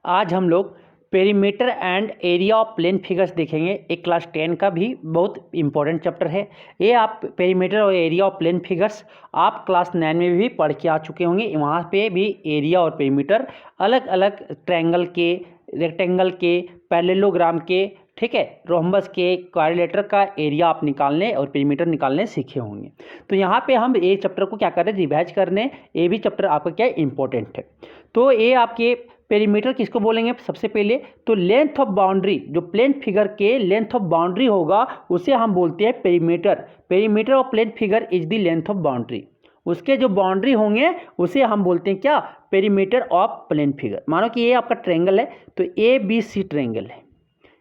आज हम लोग perimeter and area of plane figures देखेंगे। एक क्लास 10 का भी बहुत इंपॉर्टेंट चैप्टर है ये। आप पेरीमीटर और एरिया ऑफ प्लेन फिगर्स आप क्लास 9 में भी पढ़ के आ चुके होंगे। वहाँ पे भी एरिया और पेरीमीटर अलग अलग ट्रायंगल के, रेक्टेंगल के, पैरेललोग्राम के, ठीक है, रोम्बस के, क्वाड्रिलेटरल का एरिया आप निकालने और पेरीमीटर निकालने सीखे होंगे। तो यहाँ पे हम ये चैप्टर को क्या कर रहे हैं, रिवाइज करने। ये भी चैप्टर आपका क्या इंपॉर्टेंट है। तो ये आपके पेरीमीटर किसको बोलेंगे, सबसे पहले तो लेंथ ऑफ बाउंड्री, जो प्लेन फिगर के लेंथ ऑफ बाउंड्री होगा उसे हम बोलते हैं perimeter. Perimeter of plane figure is the length of boundary. उसके जो बाउंड्री होंगे उसे हम बोलते हैं क्या, पेरीमीटर ऑफ प्लेन फिगर। मानो कि ये आपका ट्रायंगल है, तो ए बी सी ट्रायंगल है,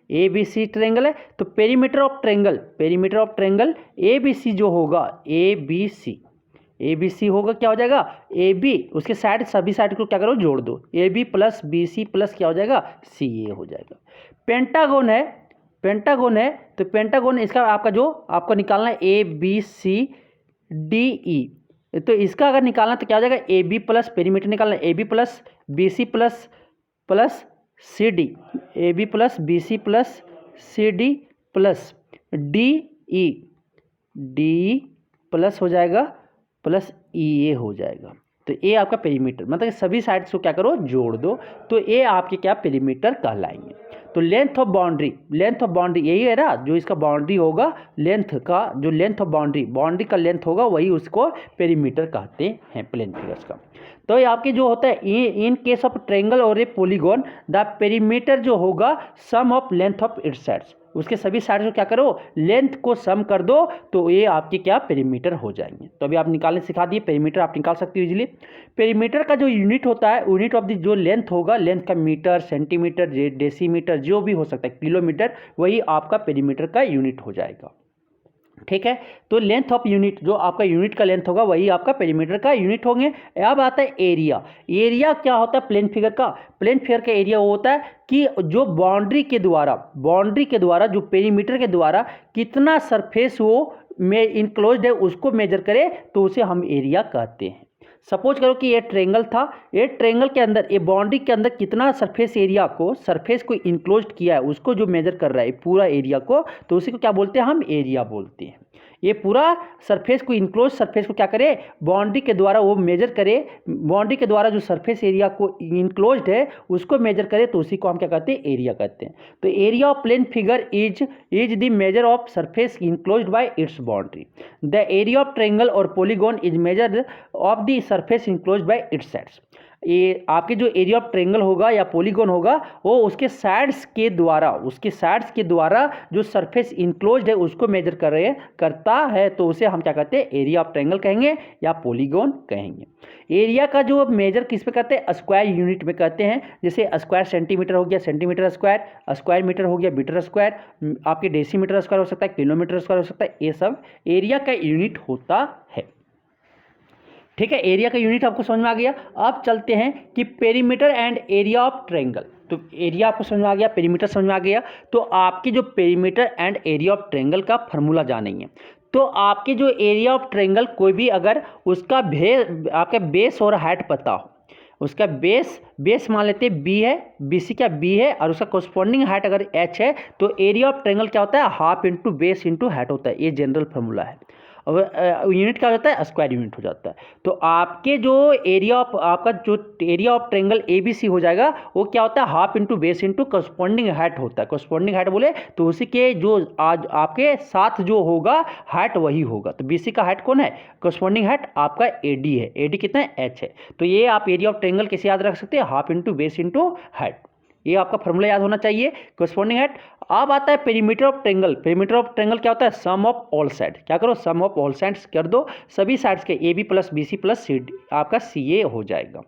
ए बी सी ट्रायंगल है, तो perimeter of triangle, perimeter of triangle A B C जो होगा, ए बी सी, ए बी सी होगा, क्या हो जाएगा, ए बी, उसके साइड सभी साइड को क्या करो, जोड़ दो, A B plus B C plus क्या हो जाएगा, सी ए हो जाएगा। पेंटागन है, पेंटागन है, तो पेंटागन इसका आपका जो आपको निकालना है A B C D E, तो इसका अगर निकालना तो क्या हो जाएगा, ए बी प्लस पेरीमीटर निकालना है A B plus B C plus plus C D, A B plus B C plus C D plus D E, D plus हो जाएगा प्लस ई ए हो जाएगा। तो ये आपका पेरीमीटर, मतलब सभी साइड्स को क्या करो, जोड़ दो, तो ये आपके क्या पेरीमीटर कहलाएंगे। तो length of boundary, length of boundary यही है ना, जो इसका बाउंड्री होगा, लेंथ का जो लेंथ ऑफ बाउंड्री, बाउंड्री का लेंथ होगा वही उसको पेरीमीटर कहते हैं प्लेन फिगर्स का। तो ये आपके जो होता है इन केस ऑफ ट्रायंगल और ए पॉलीगॉन द पेरीमीटर जो होगा sum of length of its sides, उसके सभी साइड को क्या करो, लेंथ को सम कर दो, तो ये आपके क्या पेरीमीटर हो जाएंगे। तो अभी आप निकालने सिखा दिए, पेरीमीटर आप निकाल सकते हो इजीली। पेरीमीटर का जो यूनिट होता है, यूनिट ऑफ द जो लेंथ होगा, लेंथ का मीटर, सेंटीमीटर, डेसीमीटर जो भी हो सकता है, किलोमीटर, वही आपका पेरीमीटर का यूनिट हो जाएगा। ठीक है, तो लेंथ ऑफ यूनिट, जो आपका यूनिट का लेंथ होगा वही आपका पेरीमीटर का यूनिट होंगे। अब आता है एरिया। एरिया क्या होता है प्लेन फिगर का, प्लेन फिगर का एरिया वो होता है कि जो बाउंड्री के द्वारा, बाउंड्री के द्वारा, जो पेरीमीटर के द्वारा कितना सरफेस वो में इनक्लोज्ड है उसको मेजर करे, तो उसे हम एरिया कहते हैं। सपोज करो कि ये ट्रायंगल था, ये ट्रायंगल के अंदर, ये बाउंड्री के अंदर कितना सरफेस एरिया को, सरफेस को इनक्लोज्ड किया है उसको जो मेजर कर रहा है पूरा एरिया को, तो उसी को क्या बोलते हैं, हम एरिया बोलते हैं। ये पूरा सरफेस को, इनक्लोज सरफेस को क्या करे, बाउंड्री के द्वारा वो मेजर करे, बाउंड्री के द्वारा जो सरफेस एरिया को इनक्लोज्ड है उसको मेजर करे, तो उसी को हम क्या कहते हैं, एरिया कहते हैं। तो area of plane figure is the measure of surface enclosed by its boundary. The area of triangle और polygon is measure of the surface enclosed by its sides. ये आपके जो एरिया ऑफ ट्रायंगल होगा या polygon होगा वो उसके sides के द्वारा, उसके साइड्स के द्वारा जो सरफेस इनक्लोज्ड है उसको मेजर करता है, तो उसे हम क्या कहते हैं, एरिया ऑफ ट्रायंगल कहेंगे या पॉलीगॉन कहेंगे। एरिया का जो मेजर किस पे करते हैं, स्क्वायर यूनिट में कहते हैं। जैसे स्क्वायर सेंटीमीटर हो गया, सेंटीमीटर स्क्वायर, स्क्वायर मीटर हो गया, मीटर स्क्वायर, आपके डेसीमीटर स्क्वायर हो सकता है, किलोमीटर स्क्वायर हो सकता है, ये सब एरिया का यूनिट होता है। ठीक है, एरिया का यूनिट आपको समझ में आ गया। अब चलते हैं कि perimeter and area of triangle. तो एरिया आपको समझ में आ गया, पेरीमीटर समझ में आ गया, तो आपकी जो perimeter and area of triangle का फार्मूला जानेंगे। तो आपके जो एरिया ऑफ ट्रायंगल, कोई भी अगर उसका आपका बेस और हाइट पता हो, उसका बेस मान लेते हैं बी है, बी सी क्या बी है, और उसका कोरस्पॉन्डिंग हाइट अगर एच है, तो एरिया ऑफ ट्रायंगल क्या होता है, half into base into height होता है। ये जनरल फार्मूला है। और यूनिट क्या हो जाता है, स्क्वायर यूनिट हो जाता है। तो आपके जो एरिया ऑफ, आपका जो area of triangle A B C हो जाएगा, वो क्या होता है, half into base into corresponding height होता है। करस्पॉन्डिंग हाइट बोले तो उसी के जो आज आपके साथ जो होगा हाइट वही होगा। तो बी सी का हाइट कौन है, करस्पॉन्डिंग हाइट आपका ए डी है, ए डी कितना है, एच है। तो ये आप एरिया ऑफ ट्रायंगल कैसे याद रख सकते हैं, half into base into height, ये आपका फॉर्मूला याद होना चाहिए, करस्पॉन्डिंग हाइट। अब आता है perimeter of triangle. Perimeter of triangle क्या होता है, सम ऑफ ऑल साइड, क्या करो, सम ऑफ ऑल साइड्स कर दो, सभी साइड्स के, A B plus B C plus C D, आपका सी ए हो जाएगा।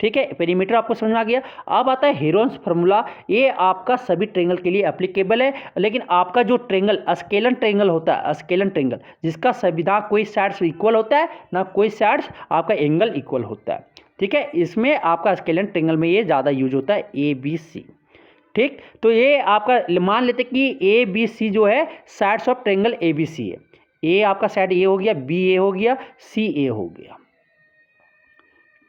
ठीक है, पेरीमीटर आपको समझ में आ गया। अब आता है हेरोन्स फार्मूला। ये आपका सभी ट्रायंगल के लिए एप्लीकेबल है, लेकिन आपका जो ट्रायंगल स्केलन ट्रायंगल होता है, स्केलन ट्रायंगल जिसका सभी ना कोई साइड्स इक्वल होता है ना कोई साइड्स आपका एंगल इक्वल होता है, ठीक है, इसमें आपका स्केलन ट्रायंगल में ये ज़्यादा यूज होता है, ए बी सी। ठीक, तो ये आपका मान लेते कि ए बी सी जो है sides of triangle A B C है। ए आपका साइड ए हो गया, बी ए हो गया, सी ए हो गया।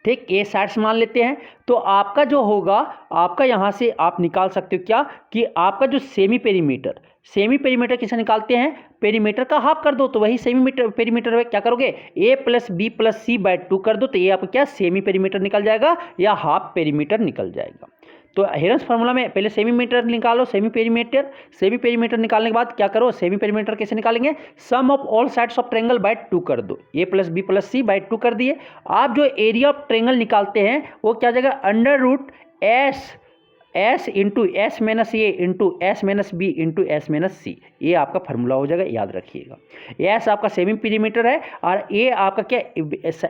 ठीक, ए साइड्स मान लेते हैं। तो आपका जो होगा, आपका यहाँ से आप निकाल सकते हो क्या कि आपका जो सेमी पेरीमीटर किसे निकालते हैं, पेरीमीटर का हाफ कर दो तो वही सेमी पेरीमीटर है। क्या करोगे, ए plus B plus C by 2 कर दो तो ये आपका क्या सेमी पेरीमीटर निकल जाएगा या हाफ पेरीमीटर निकल जाएगा। तो हेरन्स फार्मूला में पहले सेमी निकालो, सेमी पेरीमीटर निकालने के बाद क्या करो, सेमी पेरीमीटर कैसे निकालेंगे, sum of all sides of triangle by 2 कर दो, A plus B plus C by 2 कर दिए। आप जो एरिया ऑफ ट्रायंगल निकालते हैं वो क्या हो जाएगा, under root S into S minus A into S minus B into S minus C, ये आपका फार्मूला हो जाएगा, याद रखिएगा। एस आपका सेमी पेरीमीटर है और ए आपका क्या,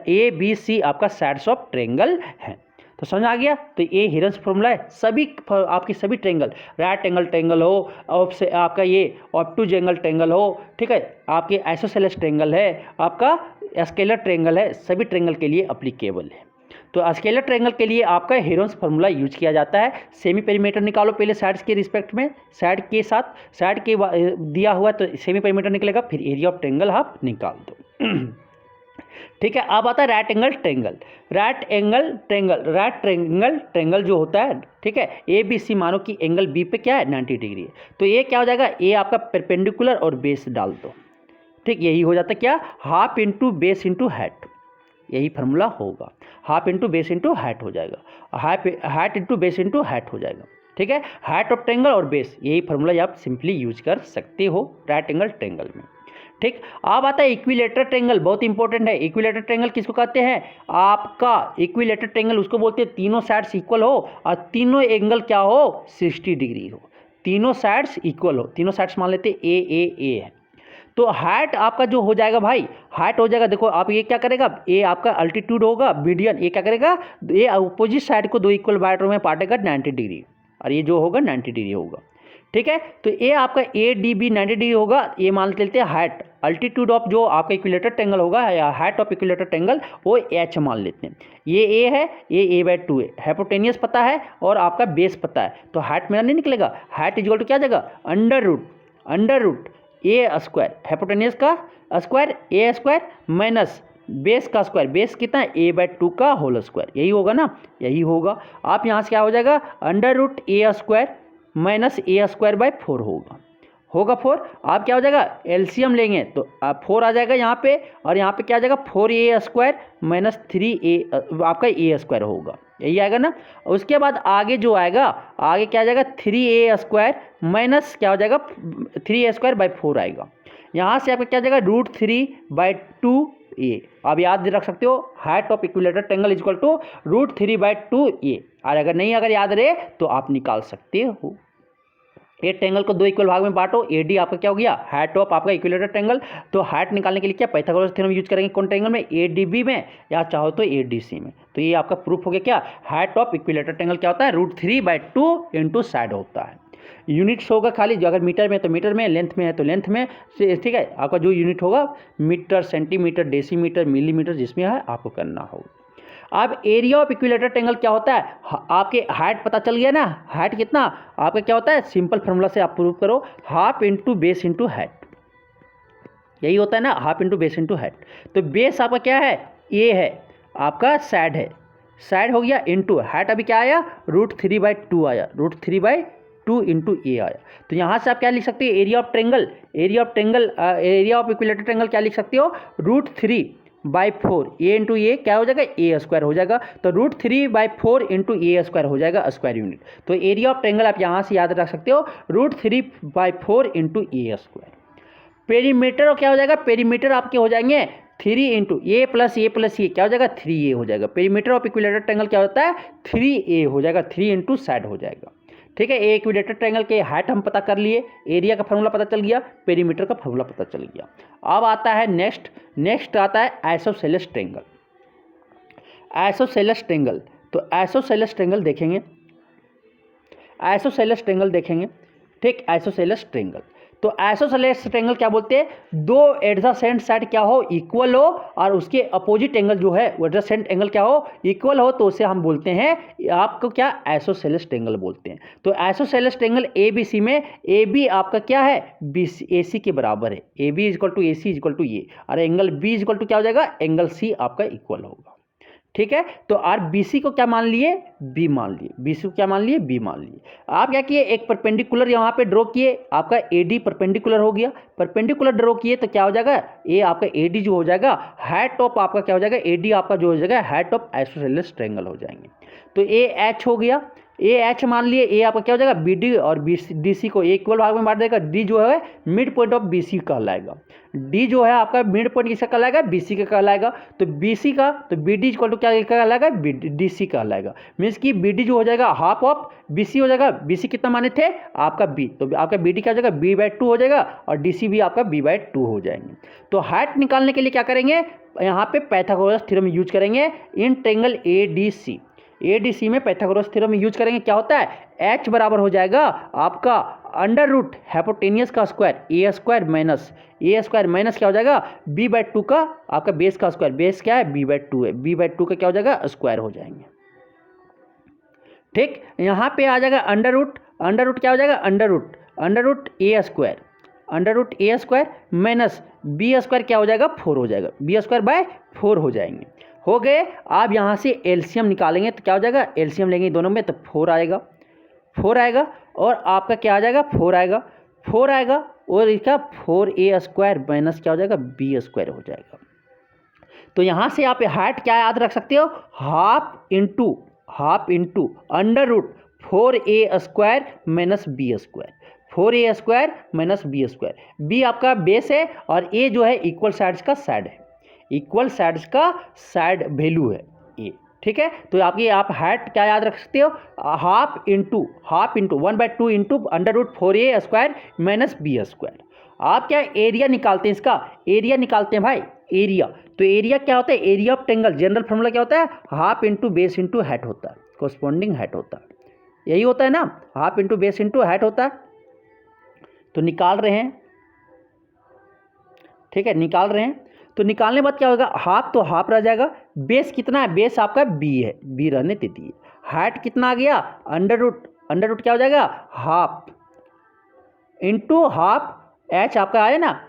ए बी सी आपका साइड्स ऑफ ट्रायंगल है। तो समझ आ गया। तो ये हेरन्स फार्मूला है, सभी आपकी सभी ट्रायंगल, राइट एंगल ट्रायंगल हो, और से आपका ये ऑब्टूज एंगल ट्रायंगल हो, ठीक है, आपके आइसोसेलेस ट्रायंगल है, आपका स्केलर ट्रायंगल है, सभी ट्रायंगल के लिए एप्लीकेबल है। तो स्केलर ट्रायंगल के लिए आपका हेरन्स फार्मूला यूज किया जाता है। सेमी पेरीमीटर निकालो पहले साइड्स के रिस्पेक्ट में, साइड के साथ, साइड के दिया हुआ तो सेमी पेरीमीटर निकलेगा, फिर एरिया ऑफ ट्रायंगल आप निकाल दो। ठीक है, अब आता है राइट एंगल ट्रायंगल जो होता है, ठीक है, ए बी सी, मानो कि एंगल बी पे क्या है 90 डिग्री है, तो ये क्या हो जाएगा, ए आपका परपेंडिकुलर और बेस डाल दो, ठीक, यही हो जाता है क्या, half into base into height, यही फार्मूला होगा, half into base into height हो जाएगा, height into base into height हो जाएगा। ठीक है, हाइट ऑफ ट्रायंगल और बेस, यही फार्मूला आप सिंपली यूज कर सकते हो राइट एंगल ट्रायंगल में। ठीक, अब आता है इक्विलेटरल ट्रायंगल, बहुत इंपॉर्टेंट है। इक्विलेटरल ट्रायंगल किसको कहते हैं, आपका इक्विलेटरल ट्रायंगल उसको बोलते हैं तीनों साइड्स इक्वल हो और तीनों एंगल क्या हो 60 डिग्री हो, तीनों साइड्स इक्वल हो, तीनों साइड्स मान लेते हैं ए है। तो हाइट आपका जो हो जाएगा भाई, हाइट हो जाएगा, देखो आप ये क्या करेगा, ए आपका अल्टीट्यूड होगा, मीडियन, ये क्या करेगा, ये अपोजिट साइड को दो इक्वल पार्टों में बांटेगा 90 डिग्री, और ये जो होगा 90 डिग्री होगा। ठीक है, तो ये आपका ए डी बी 90 डिग्री होगा, ये मान लेते हैं हाइट, अल्टीट्यूड ऑफ जो आपका इक्विलेटरल ट्रायंगल होगा या हाइट ऑफ इक्विलेटरल ट्रायंगल वो एच मान लेते हैं। ये ए है, ये ए बाय 2 है, हाइपोटेनियस पता है और आपका बेस पता है, तो हाइट मेरा नहीं निकलेगा, हाइट इक्वल टू क्या जाएगा, under root A square, hypotenuse का स्क्वायर ए स्क्वायर माइनस बेस का स्क्वायर, बेस कितना है ए बाय 2 का होल स्क्वायर, यही होगा ना, यही होगा। आप यहाँ से क्या हो जाएगा, under root A square minus A square by 4 होगा 4। आप क्या हो जाएगा, एलसीएम लेंगे तो 4 आ जाएगा यहाँ पे, और यहाँ पे क्या आ जाएगा 4a स्क्वायर माइनस 3a आपका ए स्क्वायर होगा, यही आएगा ना। उसके बाद आगे जो आएगा, आगे क्या आ जाएगा 3a स्क्वायर माइनस क्या हो जाएगा 3a स्क्वायर बाय 4 आएगा। यहाँ से आपका क्या आ जाएगा √3/2a। आप याद रख सकते हो, height of equilateral triangle is equal to √3/2a, और अगर याद रहे तो आप निकाल सकते हो। ये ट्रायंगल को दो इक्वल भाग में बांटो, एडी आपका क्या हो गया, हाइट ऑफ आपका इक्विलेटरल ट्रायंगल। तो हाइट निकालने के लिए क्या पाइथागोरस थ्योरम यूज करेंगे, कौन ट्रायंगल में, एडीबी में या चाहो तो एडीसी में। तो ये आपका प्रूफ हो गया क्या, हाइट ऑफ इक्विलेटरल ट्रायंगल क्या होता है √3/2 इंटू साइड होता है। यूनिट्स होगा खाली, जो अगर मीटर में तो मीटर में, लेंथ में है तो लेंथ में, ठीक है, आपका जो यूनिट होगा मीटर, सेंटीमीटर, डेसीमीटर, मिलीमीटर, जिसमें है आपको करना होगा। अब एरिया ऑफ इक्विलेटरल ट्रायंगल क्या होता है, आपके हाइट पता चल गया ना, हाइट कितना आपका क्या होता है, सिंपल फार्मूला से आप प्रूव करो, half into base into height, यही होता है ना, half into base into height. तो बेस आपका क्या है, ए है, आपका साइड है, साइड हो गया, इंटू हाइट अभी क्या आया √3/2 आया, √3/2 इंटू ए आया। तो यहाँ से आप क्या लिख सकते हो, एरिया ऑफ इक्विलेटरल ट्रायंगल क्या लिख सकते हो, √3/4 ए इंटू ए क्या हो जाएगा, ए स्क्वायर हो जाएगा, तो √3/4 इंटू ए स्क्वायर हो जाएगा स्क्वायर यूनिट। तो एरिया ऑफ ट्रायंगल आप यहाँ से याद रख सकते हो √3/4 इंटू ए स्क्वायर। पेरीमीटर क्या हो जाएगा, पेरीमीटर आपके हो जाएंगे 3 इंटू ए प्लस ए क्या हो जाएगा 3a हो जाएगा। पेरीमीटर ऑफ इक्विलेटरल ट्रायंगल क्या होता है 3a हो जाएगा, 3 इंटू साइड हो जाएगा। ठीक है, ए इक्विलेटरल ट्रायंगल के हाइट हम पता कर लिए, एरिया का फार्मूला पता चल गया, पेरीमीटर का फार्मूला पता चल गया। अब आता है नेक्स्ट आता है आइसोसेलेस ट्रायंगल। तो आइसोसेलेस ट्रायंगल देखेंगे, ठीक, आइसोसेलेस ट्रायंगल। तो आइसोसेलेस ट्रायंगल क्या बोलते हैं, दो एडजेसेंट साइड क्या हो, इक्वल हो, और उसके अपोजिट एंगल जो है वो एडजेसेंट एंगल क्या हो, इक्वल हो, तो उसे हम बोलते हैं, आपको क्या आइसोसेलेस ट्रायंगल बोलते हैं। तो isosceles triangle A B C में ए बी आपका क्या है, ए सी के बराबर है, A B equal to A C equal to A, और एंगल बी इक्वल टू क्या हो जाएगा, एंगल सी आपका इक्वल होगा। ठीक है। तो आर बी सी को क्या मान लिए, बी मान लिए, बी सी को क्या मान लिए, बी मान लिए। आप क्या किए, एक परपेंडिकुलर यहाँ पे ड्रॉ किए, आपका ए डी परपेंडिकुलर हो गया, परपेंडिकुलर ड्रॉ किए तो क्या हो जाएगा, ये आपका ए डी जो हो जाएगा हाइट ऑफ आपका क्या हो जाएगा, ए डी आपका जो हो जाएगा हाइट ऑफ आइसोसेलेस ट्रायंगल हो जाएंगे। तो ए एच हो गया, ए एच मान लिए, ए आपका क्या हो जाएगा बी डी, और बी डी सी को इक्वल भाग में बांट देगा, डी जो है mid point of B C कहलाएगा, डी जो है आपका मिड पॉइंट किसका कहलाएगा, बी सी का कहलाएगा। तो बी सी का तो बी डी इक्वल टू क्या कहलाएगा, डी सी कहलाएगा। मीन्स कि बी डी जो हो जाएगा हाफ ऑफ बी सी हो जाएगा, बी सी कितना माने थे आपका बी, तो आपका बी डी क्या हो जाएगा b/2 हो जाएगा, और डी सी भी आपका b/2 हो जाएंगे। तो हाइट निकालने के लिए क्या करेंगे, यहाँ पे पाइथागोरस थ्योरम यूज करेंगे in triangle A D C, A D C में पाइथागोरस थ्योरम यूज करेंगे। क्या होता है, एच बराबर हो जाएगा आपका अंडर रूट हाइपोटेनियस का स्क्वायर ए स्क्वायर माइनस क्या हो जाएगा b/2 का आपका बेस का स्क्वायर, बेस क्या है b/2 है, b/2 का क्या हो जाएगा स्क्वायर हो जाएंगे। ठीक, यहाँ पे आ जाएगा अंडर रूट क्या हो जाएगा, under root A square minus B square क्या हो जाएगा 4 हो जाएगा, b/4 हो जाएंगे। हो गए। आप यहाँ से एलसीएम निकालेंगे तो क्या हो जाएगा, एलसीएम लेंगे दोनों में तो 4 आएगा, और आपका क्या आ जाएगा 4 आएगा, और इसका 4a स्क्वायर माइनस क्या हो जाएगा b स्क्वायर हो जाएगा। तो यहाँ से आप हाइट क्या याद रख सकते हो, half into under root 4a square minus b square, 4a square minus b square. b आपका बेस है और a जो है इक्वल साइड्स का साइड है, इक्वल साइड्स का साइड वैल्यू है ए। ठीक है, तो आपकी आप हाइट क्या याद रख सकते हो, half into 1/2 into under root 4a square minus b square. आप क्या एरिया निकालते हैं, इसका एरिया निकालते हैं भाई, एरिया। तो एरिया क्या होता है, area of triangle general formula क्या होता है, half into base into height होता है, कोरस्पॉन्डिंग हाइट होता है, यही होता है ना, half into base into height होता है। तो निकाल रहे हैं, ठीक है, निकाल रहे हैं। तो निकालने बाद क्या होगा, हाफ तो हाफ रह जाएगा, बेस कितना है, बेस आपका b है, b रहने देती है। हाइट कितना आ गया, अंडर रूट क्या हो जाएगा, हाफ इंटू हाफ, h आपका आया ना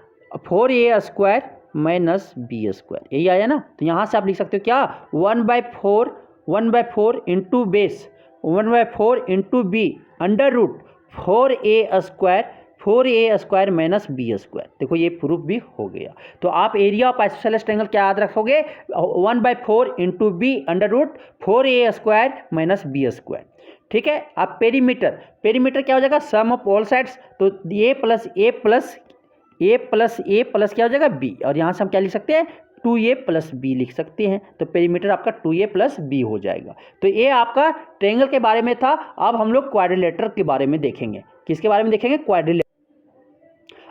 4a square minus b square, यही आया ना। तो यहाँ से आप लिख सकते हो क्या, 1/4 into base 1/4 into b under root 4a square minus b square. देखो ये प्रूफ भी हो गया। तो आप एरिया ऑफ आइसोसेलेस ट्रायंगल क्या याद रखोगे, 1/4 into b under root 4a square minus b square. ठीक है। आप पेरीमीटर क्या हो जाएगा, सम ऑफ ऑल साइड्स, तो a प्लस क्या हो जाएगा b, और यहाँ से हम क्या लिख सकते हैं 2a प्लस b लिख सकते हैं। तो पेरीमीटर आपका 2a प्लस b हो जाएगा। तो ये आपका ट्रायंगल के बारे में था। अब हम लोग क्वाड्रिलेटर के बारे में देखेंगे। किसके बारे में देखेंगे, क्वाड्रिलेटर।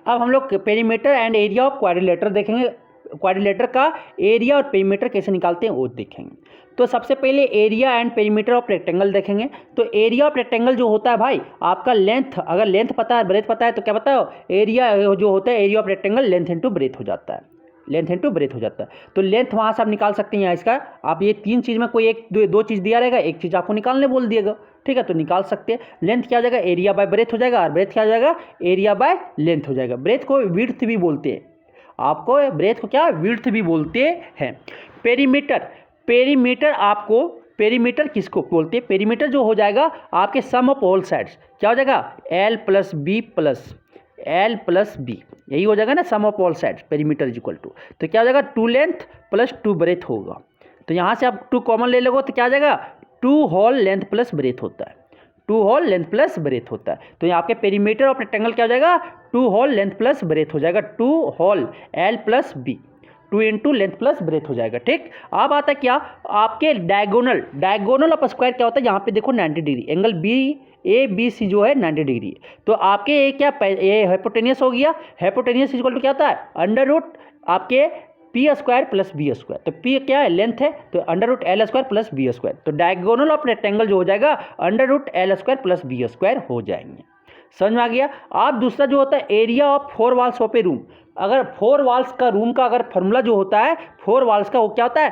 अब हम लोग perimeter and area of quadrilateral देखेंगे। क्वाड्रिलेटर का एरिया और पेरीमीटर कैसे निकालते हैं वो देखेंगे। तो सबसे पहले area and perimeter of rectangle देखेंगे। तो एरिया ऑफ रेक्टेंगल जो होता है भाई, आपका लेंथ, अगर लेंथ पता है ब्रेथ पता है तो क्या पता है, एरिया जो होता है area of rectangle length into breath हो जाता है, तो लेंथ वहाँ से आप निकाल सकते हैं। इसका आप ये तीन चीज़ में कोई एक दो चीज़ दिया रहेगा, एक चीज़ आपको निकालने बोल दिएगा, ठीक है, तो निकाल सकते हैं। लेंथ क्या हो जाएगा, एरिया बाय ब्रेथ हो जाएगा, और ब्रेथ क्या हो जाएगा, एरिया बाय लेंथ हो जाएगा। ब्रेथ को विड्थ भी बोलते हैं, आपको ब्रेथ को क्या विड्थ भी बोलते हैं। पेरीमीटर किसको बोलते हैं, पेरीमीटर जो हो जाएगा आपके सम ऑफ ऑल साइड्स, क्या हो जाएगा L प्लस बी, यही हो जाएगा ना, sum of all sides perimeter is equal to, तो क्या हो जाएगा 2 लेंथ प्लस 2 ब्रेथ होगा। तो यहाँ से आप 2 कॉमन ले लोगे तो क्या आ जाएगा 2 होल लेंथ प्लस ब्रेथ होता है, 2 होल लेंथ प्लस ब्रेथ होता है। तो यहाँ आपके पेरीमीटर ऑफ रेक्टेंगल क्या हो जाएगा 2 होल लेंथ प्लस ब्रेथ हो जाएगा, 2 whole L plus b, 2 into length plus breadth हो जाएगा। ठीक। अब आता है क्या, आपके डायगोनल ऑफ स्क्वायर क्या होता है, यहाँ पे देखो 90 डिग्री एंगल ABC जो है 90 डिग्री। तो आपके ये क्या, ये हाइपोटेनियस हो गया। हाइपोटेनियस इक्वल टू क्या होता है, अंडर रूट आपके p square plus b square. तो p क्या है, लेंथ है, तो under root L square plus b square. तो डायगोनल ऑफ रेक्टेंगल जो हो जाएगा under root L square plus b square हो जाएंगे। समझ में आ गया। आप दूसरा जो होता है area of 4 walls of A room, अगर 4 वॉल्स का रूम का अगर फॉर्मूला जो होता है 4 वॉल्स का, वो क्या होता है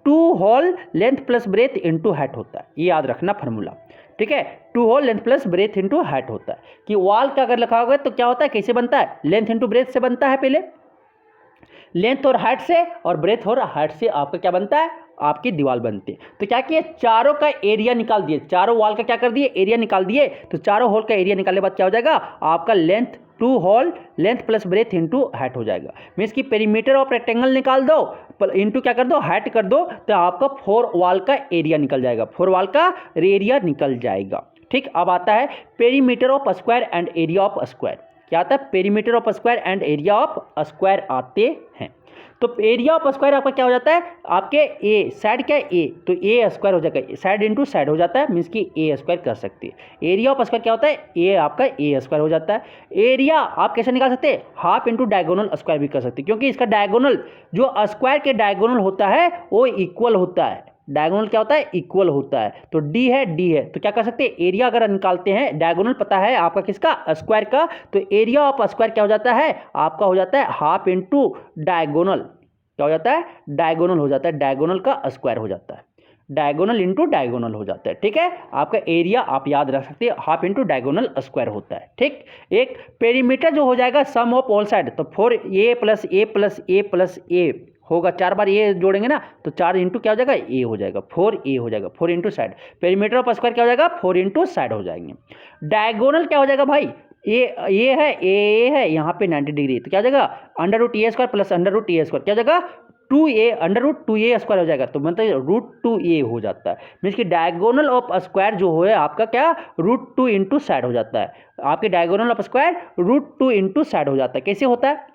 2 whole length plus breadth into height होता है, ये याद रखना फॉर्मूला। ठीक है, 2 whole length plus breadth into height होता है। कि वॉल का अगर लिखा होगा तो क्या होता है, कैसे बनता है, लेंथ इंटू ब्रेथ से बनता है पहले। लेंथ और हाइट से और ब्रेथ और हाइट से आपका क्या बनता है, आपकी दीवार बनती है। तो क्या किए, चारों का एरिया निकाल दिए, चारों वॉल का क्या कर दिए, एरिया निकाल दिए। तो चारों होल का एरिया निकालने के बाद क्या हो जाएगा, आपका length two whole length plus breadth into height हो जाएगा। मीन्स की पेरीमीटर ऑफ रेक्टेंगल निकाल दो इंटू क्या कर दो, हाइट कर दो, तो आपका 4 वॉल का एरिया निकल जाएगा, 4 वॉल का एरिया निकल जाएगा। ठीक, अब आता है perimeter of square and area of square. क्या आता है, perimeter of square and area of square आते हैं। तो एरिया ऑफ स्क्वायर आपका क्या हो जाता है, आपके ए साइड क्या है ए, तो ए स्क्वायर हो जाएगा, साइड इंटू साइड हो जाता है, मीन्स कि ए स्क्वायर कर सकते हैं। एरिया ऑफ स्क्वायर क्या होता है, ए आपका ए स्क्वायर हो जाता है। एरिया आप कैसे निकाल सकते हैं, हाफ इंटू डायगोनल स्क्वायर भी कर सकते हैं, क्योंकि इसका डायगोनल जो स्क्वायर के डायगोनल होता है वो इक्वल होता है। डायगोनल क्या होता है, इक्वल होता है। तो डी है, डी है, तो क्या कर सकते हैं, एरिया अगर निकालते हैं, डायगोनल पता है आपका किसका, स्क्वायर का, तो एरिया ऑफ स्क्वायर क्या हो जाता है, आपका हो जाता है हाफ इंटू डायगोनल, क्या हो जाता है, डायगोनल हो जाता है, डायगोनल का स्क्वायर हो जाता है, डायगोनल इंटू डायगोनल हो जाता है। ठीक है, आपका एरिया आप याद रख सकते हैं, हाफ इंटू डायगोनल स्क्वायर होता है। ठीक, एक पेरीमीटर जो हो जाएगा सम ऑफ ऑल साइड, तो 4a प्लस ए प्लस ए प्लस ए होगा, 4 बार ये जोड़ेंगे ना, तो 4 इंटू क्या हो जाएगा, ए हो जाएगा, 4a हो जाएगा, 4 into side, perimeter of square क्या हो जाएगा, 4 इंटू साइड हो जाएंगे। डायगोनल क्या हो जाएगा भाई, ये है, ए है, यहाँ पे 90 डिग्री, तो क्या हो जाएगा, under root A square plus under root A square, क्या हो जाएगा, 2a under root 2a square हो जाएगा, तो मतलब रूट 2a हो जाता है। मीन्स कि डायगोनल ऑफ स्क्वायर जो है आपका क्या, रूट 2 इंटू साइड हो जाता है, आपके diagonal of square root 2 into side हो जाता है। कैसे होता है,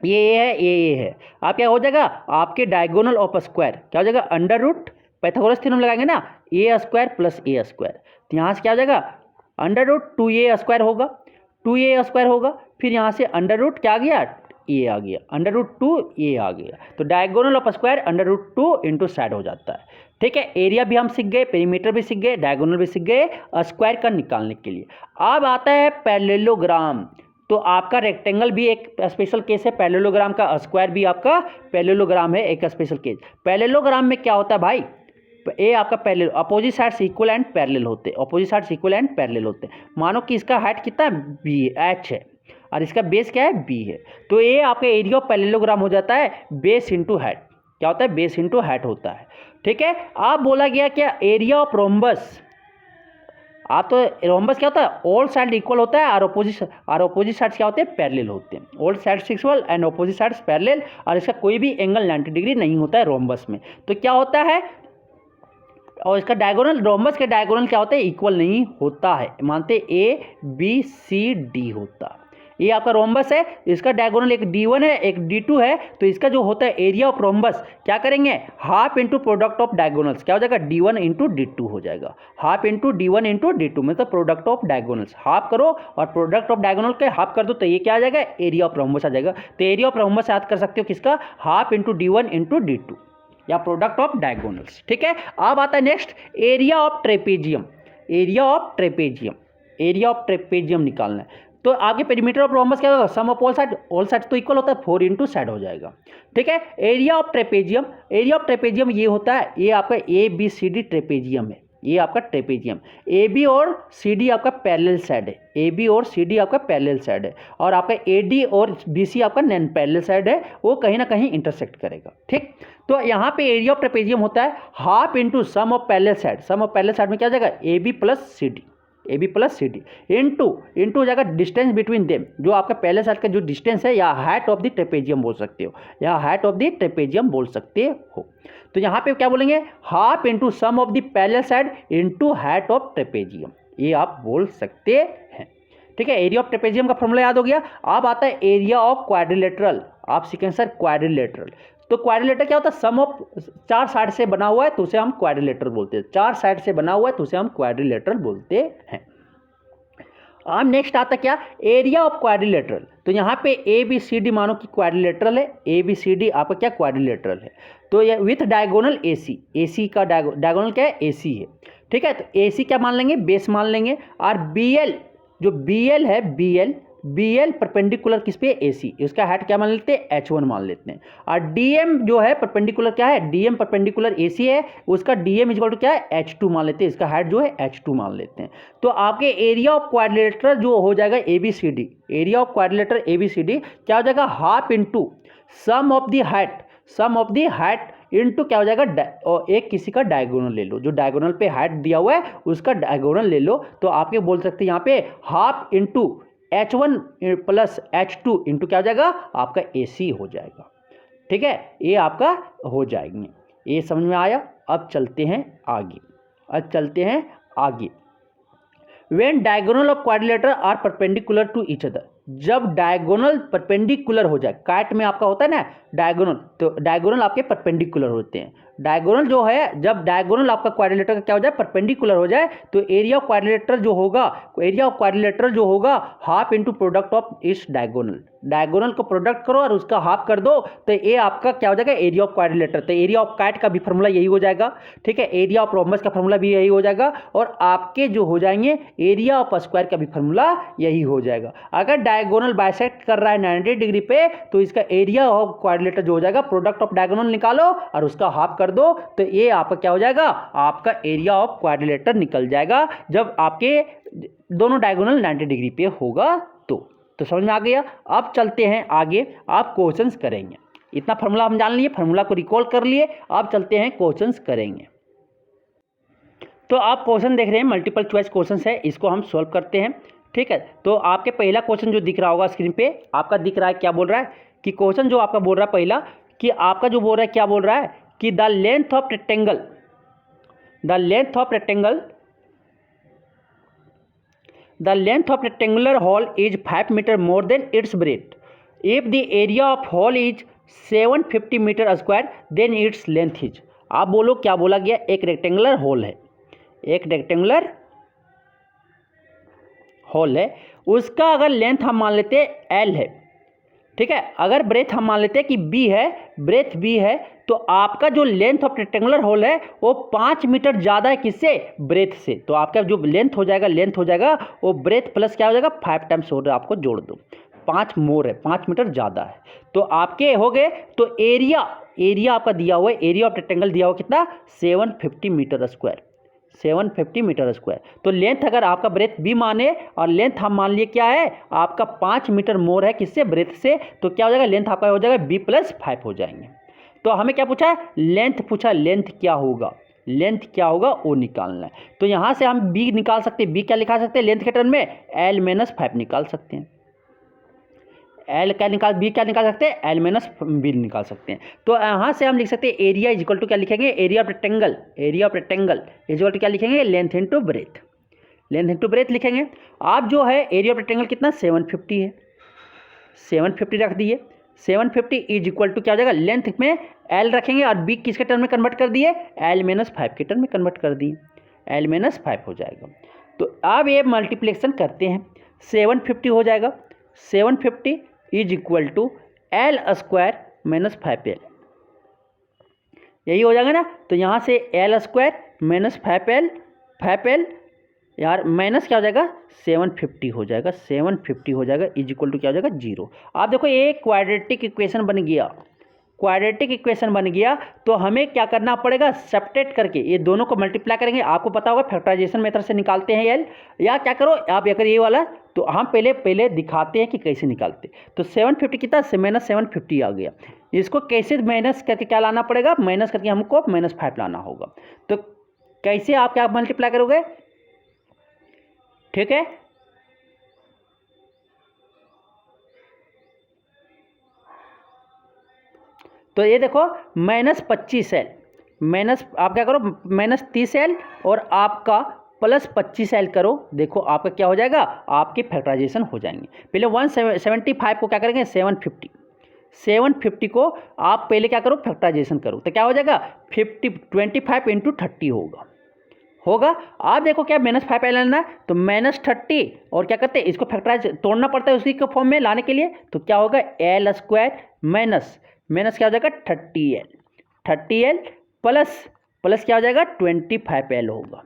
ये है, ये है, आप क्या हो जाएगा, आपके डायगोनल ऑफ स्क्वायर क्या हो जाएगा, अंडर रूट पाइथागोरस थ्योरम लगाएंगे ना, ए स्क्वायर प्लस ए स्क्वायर, तो यहाँ से क्या हो जाएगा, अंडर रूट 2a स्क्वायर होगा, 2a स्क्वायर होगा, फिर यहाँ से अंडर रूट क्या आ गया, ए आ गया, अंडर रूट 2a आ गया, तो diagonal of square under root 2 into side हो जाता है। ठीक है, एरिया भी हम सीख गए, पेरीमीटर भी सीख गए, डायगोनल भी सीख गए स्क्वायर का निकालने के लिए। अब आता है पैरेललोग्राम, तो आपका रेक्टेंगल भी एक स्पेशल केस है, पैरेललोग्राम का स्क्वायर भी आपका पैरेललोग्राम है, एक स्पेशल केस। पैरेललोग्राम में क्या होता है भाई, ए आपका parallel, opposite sides equal and parallel होते हैं, opposite sides equal and parallel होते हैं। मानो कि इसका हाइट कितना है, बी एच है, और इसका बेस क्या है, बी है, तो ये आपका एरिया ऑफ पैरेललोग्राम हो जाता है बेस इंटू हाइट, क्या होता है, बेस इंटू हाइट होता है। ठीक है, आप बोला गया क्या, एरिया ऑफ रोम्बस, आप तो रोम्बस क्या होता है, ऑल साइड इक्वल होता है और अपोजिट साइड्स क्या होते हैं, पैरेलल होते हैं, all sides equal and opposite sides parallel, और इसका कोई भी एंगल 90 डिग्री नहीं होता है रोम्बस में। तो क्या होता है, और इसका डायगोनल, रोम्बस के डायगोनल क्या होते हैं, इक्वल नहीं होता है, मानते ए बी सी डी होता है। ये आपका रोम्बस है, इसका डायगोनल एक D1 है एक D2 है, तो इसका जो होता है एरिया ऑफ रोम्बस क्या करेंगे, half into product of diagonals, क्या हो जाएगा, D1 इंटू D2 हो जाएगा, half into D1 into D2, मतलब प्रोडक्ट ऑफ डायगोनल्स, हाफ करो और प्रोडक्ट ऑफ डायगोनल के हाफ कर दो, तो ये क्या आ जाएगा, एरिया ऑफ रोम्बस आ जाएगा। तो एरिया ऑफ रोम्बस याद कर सकते हो किसका, half into D1 into D2 या प्रोडक्ट ऑफ डायगोनल्स। ठीक है, अब आता है next area of trapezium, area of trapezium, area of trapezium निकालना है। तो आगे पेरीमीटर ऑफ रोम्बस क्या होगा, सम ऑफ ऑल साइड तो इक्वल होता है, 4 इंटू साइड हो जाएगा। ठीक है, area of trapezium, area of trapezium ये होता है, ये आपका A B C D trapezium है, ये आपका ट्रेपेजियम, ए बी और सी डी आपका पैरेलल साइड है, ए बी और सी डी आपका पैरेलल साइड है, और आपका ए डी और बी सी आपका नॉन पैरेलल साइड है, वो कहीं ना कहीं इंटरसेक्ट करेगा। ठीक, तो यहाँ पे एरिया ऑफ ट्रेपेजियम होता है half into sum of parallel side, sum of parallel side में क्या हो जाएगा, A B plus C D, A B plus C D into हो जाएगा डिस्टेंस बिटवीन देम, जो आपका पहले साइड का जो डिस्टेंस है, या हाइट ऑफ द ट्रेपेजियम बोल सकते हो, या हाइट ऑफ द ट्रेपेजियम बोल सकते हो। तो यहाँ पे क्या बोलेंगे, half into sum of the parallel side into height of trapezium, ये आप बोल सकते हैं। ठीक है, एरिया ऑफ ट्रेपेजियम का फॉर्मूला याद हो गया। अब आता है एरिया ऑफ क्वाड्रिलेटरल, आप सीखें सर क्वाड्रिलेटरल, तो क्वाड्रिलेटर क्या होता है, सम ऑफ 4 साइड से बना हुआ है तो उसे हम क्वाड्रिलेटर बोलते हैं, 4 साइड से बना हुआ है तो उसे हम क्वाड्रिलेटर बोलते हैं। अब नेक्स्ट आता क्या, एरिया ऑफ क्वाड्रिलेटरल, तो यहाँ पे ए बी सी डी मानो कि क्वाड्रिलेटरल है, ए बी सी डी आपका क्या क्वाड्रिलेटरल है, तो ये विथ डायगोनल ए सी का डायगोनल क्या है, ए सी है। ठीक है, तो ए सी क्या मान लेंगे, बेस मान लेंगे, और बी एल, जो बी एल है, बी एल परपेंडिकुलर किस पे, ए सी, इसका हाइट क्या मान लेते हैं, H1 मान लेते हैं, और डी एम जो है परपेंडिकुलर क्या है, डी एम परपेंडिकुलर ए सी है, उसका डी एम इक्वल टू क्या है, H2 मान लेते हैं, इसका हाइट जो है H2 मान लेते हैं। तो आपके एरिया ऑफ क्वाड्रिलेटर जो हो जाएगा A B C D, area of quadrilateral A B C D क्या हो जाएगा, half into sum of the height into क्या हो जाएगा, और एक किसी का डायगोनल ले लो, जो डायगोनल पे हाइट दिया हुआ है उसका डायगोनल ले लो। तो आपके बोल सकते हैं यहाँ पे half into H1 plus H2 into क्या हो जाएगा आपका AC हो जाएगा। ठीक है, ये आपका हो जाएंगे। ये समझ में आया। अब चलते हैं आगे। When diagonal of quadrilateral are perpendicular to each other, जब डायगोनल परपेंडिकुलर हो जाए, काट में आपका होता है ना डायगोनल, तो डायगोनल आपके परपेंडिकुलर होते हैं। डायगोनल जो है, जब डायगोनल आपका क्वाड्रिलेटरल का क्या हो जाए परपेंडिकुलर हो जाए, तो एरिया ऑफ क्वाड्रिलेटरल जो होगा हाफ इंटू प्रोडक्ट ऑफ इस डायगोनल को प्रोडक्ट करो और उसका हाफ कर दो, तो ये आपका क्या हो जाएगा एरिया ऑफ क्वाड्रिलेटरल। तो एरिया ऑफ काट का भी फॉर्मूला यही हो जाएगा। ठीक है, एरिया ऑफ रोम्बस का फॉर्मूला भी यही हो जाएगा, और आपके जो हो जाएंगे एरिया ऑफ स्क्वायर का भी फॉर्मूला यही हो जाएगा। अगर डायगोनल बाइसेक्ट कर रहा है 90 डिग्री पे, तो इसका एरिया ऑफ क्वाड्रिलेटरल जो हो जाएगा प्रोडक्ट ऑफ डायगोनल निकालो और उसका हाफ कर दो, तो ये आपका क्या हो जाएगा आपका एरिया ऑफ क्वाड्रिलेटरल निकल जाएगा, जब आपके दोनों डायगोनल 90 डिग्री पे होगा। तो समझ में आ गया। अब चलते हैं आगे, आप क्वेश्चंस करेंगे। इतना फार्मूला हम जान लिए, फार्मूला को रिकॉल कर लिए, अब चलते हैं क्वेश्चंस करेंगे। तो आप क्वेश्चन देख रहे हैं मल्टीपल चॉइस क्वेश्चंस है, इसको हम सॉल्व करते हैं। ठीक है, तो आपके पहला क्वेश्चन जो दिख रहा होगा स्क्रीन पे, आपका दिख रहा है क्या बोल रहा है कि क्वेश्चन जो आपका बोल रहा है पहला, कि आपका जो बोल रहा है क्या बोल रहा है कि the length of rectangular hole is 5 meter more than its breadth. If the area of hole is 750 meter square, then its length is। आप बोलो क्या बोला गया, एक रेक्टेंगुलर होल है, उसका अगर लेंथ हम मान लेते हैं L है, ठीक है, अगर ब्रेथ हम मान लेते हैं कि ब्रेथ B है, तो आपका जो लेंथ ऑफ रेक्टेंगुलर होल है वो 5 मीटर ज़्यादा है किससे, ब्रेथ से। तो आपका जो लेंथ हो जाएगा वो ब्रेथ प्लस क्या हो जाएगा 5 टाइम्स हो रहा है, आपको जोड़ दो, 5 मोर है, 5 मीटर ज़्यादा है। तो आपके हो गए, तो एरिया आपका दिया हुआ है, एरिया ऑफ रेक्टेंगल दिया हुआ कितना 750 मीटर स्क्वायर, 750 मीटर स्क्वायर। तो लेंथ अगर आपका ब्रेथ B माने और लेंथ हम मान लिए क्या है आपका 5 मीटर मोर है किससे, ब्रेथ से, तो क्या हो जाएगा लेंथ आपका हो जाएगा B प्लस 5 हो जाएंगे। तो हमें क्या पूछा है, लेंथ पूछा, लेंथ क्या होगा वो निकालना है। तो यहाँ से हम B निकाल सकते हैं, B क्या निकाल सकते हैं लेंथ के टर्म में, L माइनस 5 निकाल सकते हैं। B क्या निकाल सकते हैं, L माइनस B निकाल सकते हैं। तो यहाँ से हम लिख सकते हैं एरिया इज इक्वल टू क्या लिखेंगे, area of rectangle is equal to क्या लिखेंगे, लेंथ इंटू ब्रेथ लिखेंगे। आप जो है एरिया ऑफ रेक्टेंगल कितना 750 है, 750 रख दिए, 750 इज इक्वल टू क्या हो जाएगा, लेंथ में L रखेंगे और B किसके टर्म में कन्वर्ट कर दिए, L माइनस 5 के टर्म में कन्वर्ट कर दिए, L माइनस 5 हो जाएगा। तो अब ये मल्टीप्लिकेशन करते हैं, 750 हो जाएगा, 750 is equal to L square minus 5L, यही हो जाएगा ना। तो यहाँ से L स्क्वायर माइनस 5L यार माइनस क्या हो जाएगा 750 हो जाएगा, 750 हो जाएगा इज इक्वल टू क्या हो जाएगा 0। आप देखो ये क्वाड्रेटिक इक्वेशन बन गया, तो हमें क्या करना पड़ेगा, सब्ट्रैक्ट करके ये दोनों को मल्टीप्लाई करेंगे। आपको पता होगा फैक्टराइजेशन मेथड से निकालते हैं L, या क्या करो आप अगर ये वाला, तो हम पहले दिखाते हैं कि कैसे निकालते। तो 750 कितना माइनस 750 आ गया, इसको कैसे माइनस करके क्या लाना पड़ेगा, माइनस करके हमको माइनस 5 लाना होगा। तो कैसे आप क्या मल्टीप्लाई करोगे, ठीक है, तो ये देखो माइनस 25L, माइनस आप क्या करो माइनस 30L और आपका प्लस 25L करो, देखो आपका क्या हो जाएगा, आपके फैक्टराइजेशन हो जाएंगे। पहले 175 को क्या करेंगे 750 को आप पहले क्या करो फैक्टराइजेशन करो, तो क्या हो जाएगा 25 इंटू 30 होगा। आप देखो क्या माइनस 5L लेना है, तो माइनस 30 और क्या करते हैं इसको फैक्टराइज तोड़ना पड़ता है उसी के फॉर्म में लाने के लिए, तो क्या होगा L स्क्वायर माइनस क्या हो जाएगा 30L प्लस क्या हो जाएगा 25L होगा,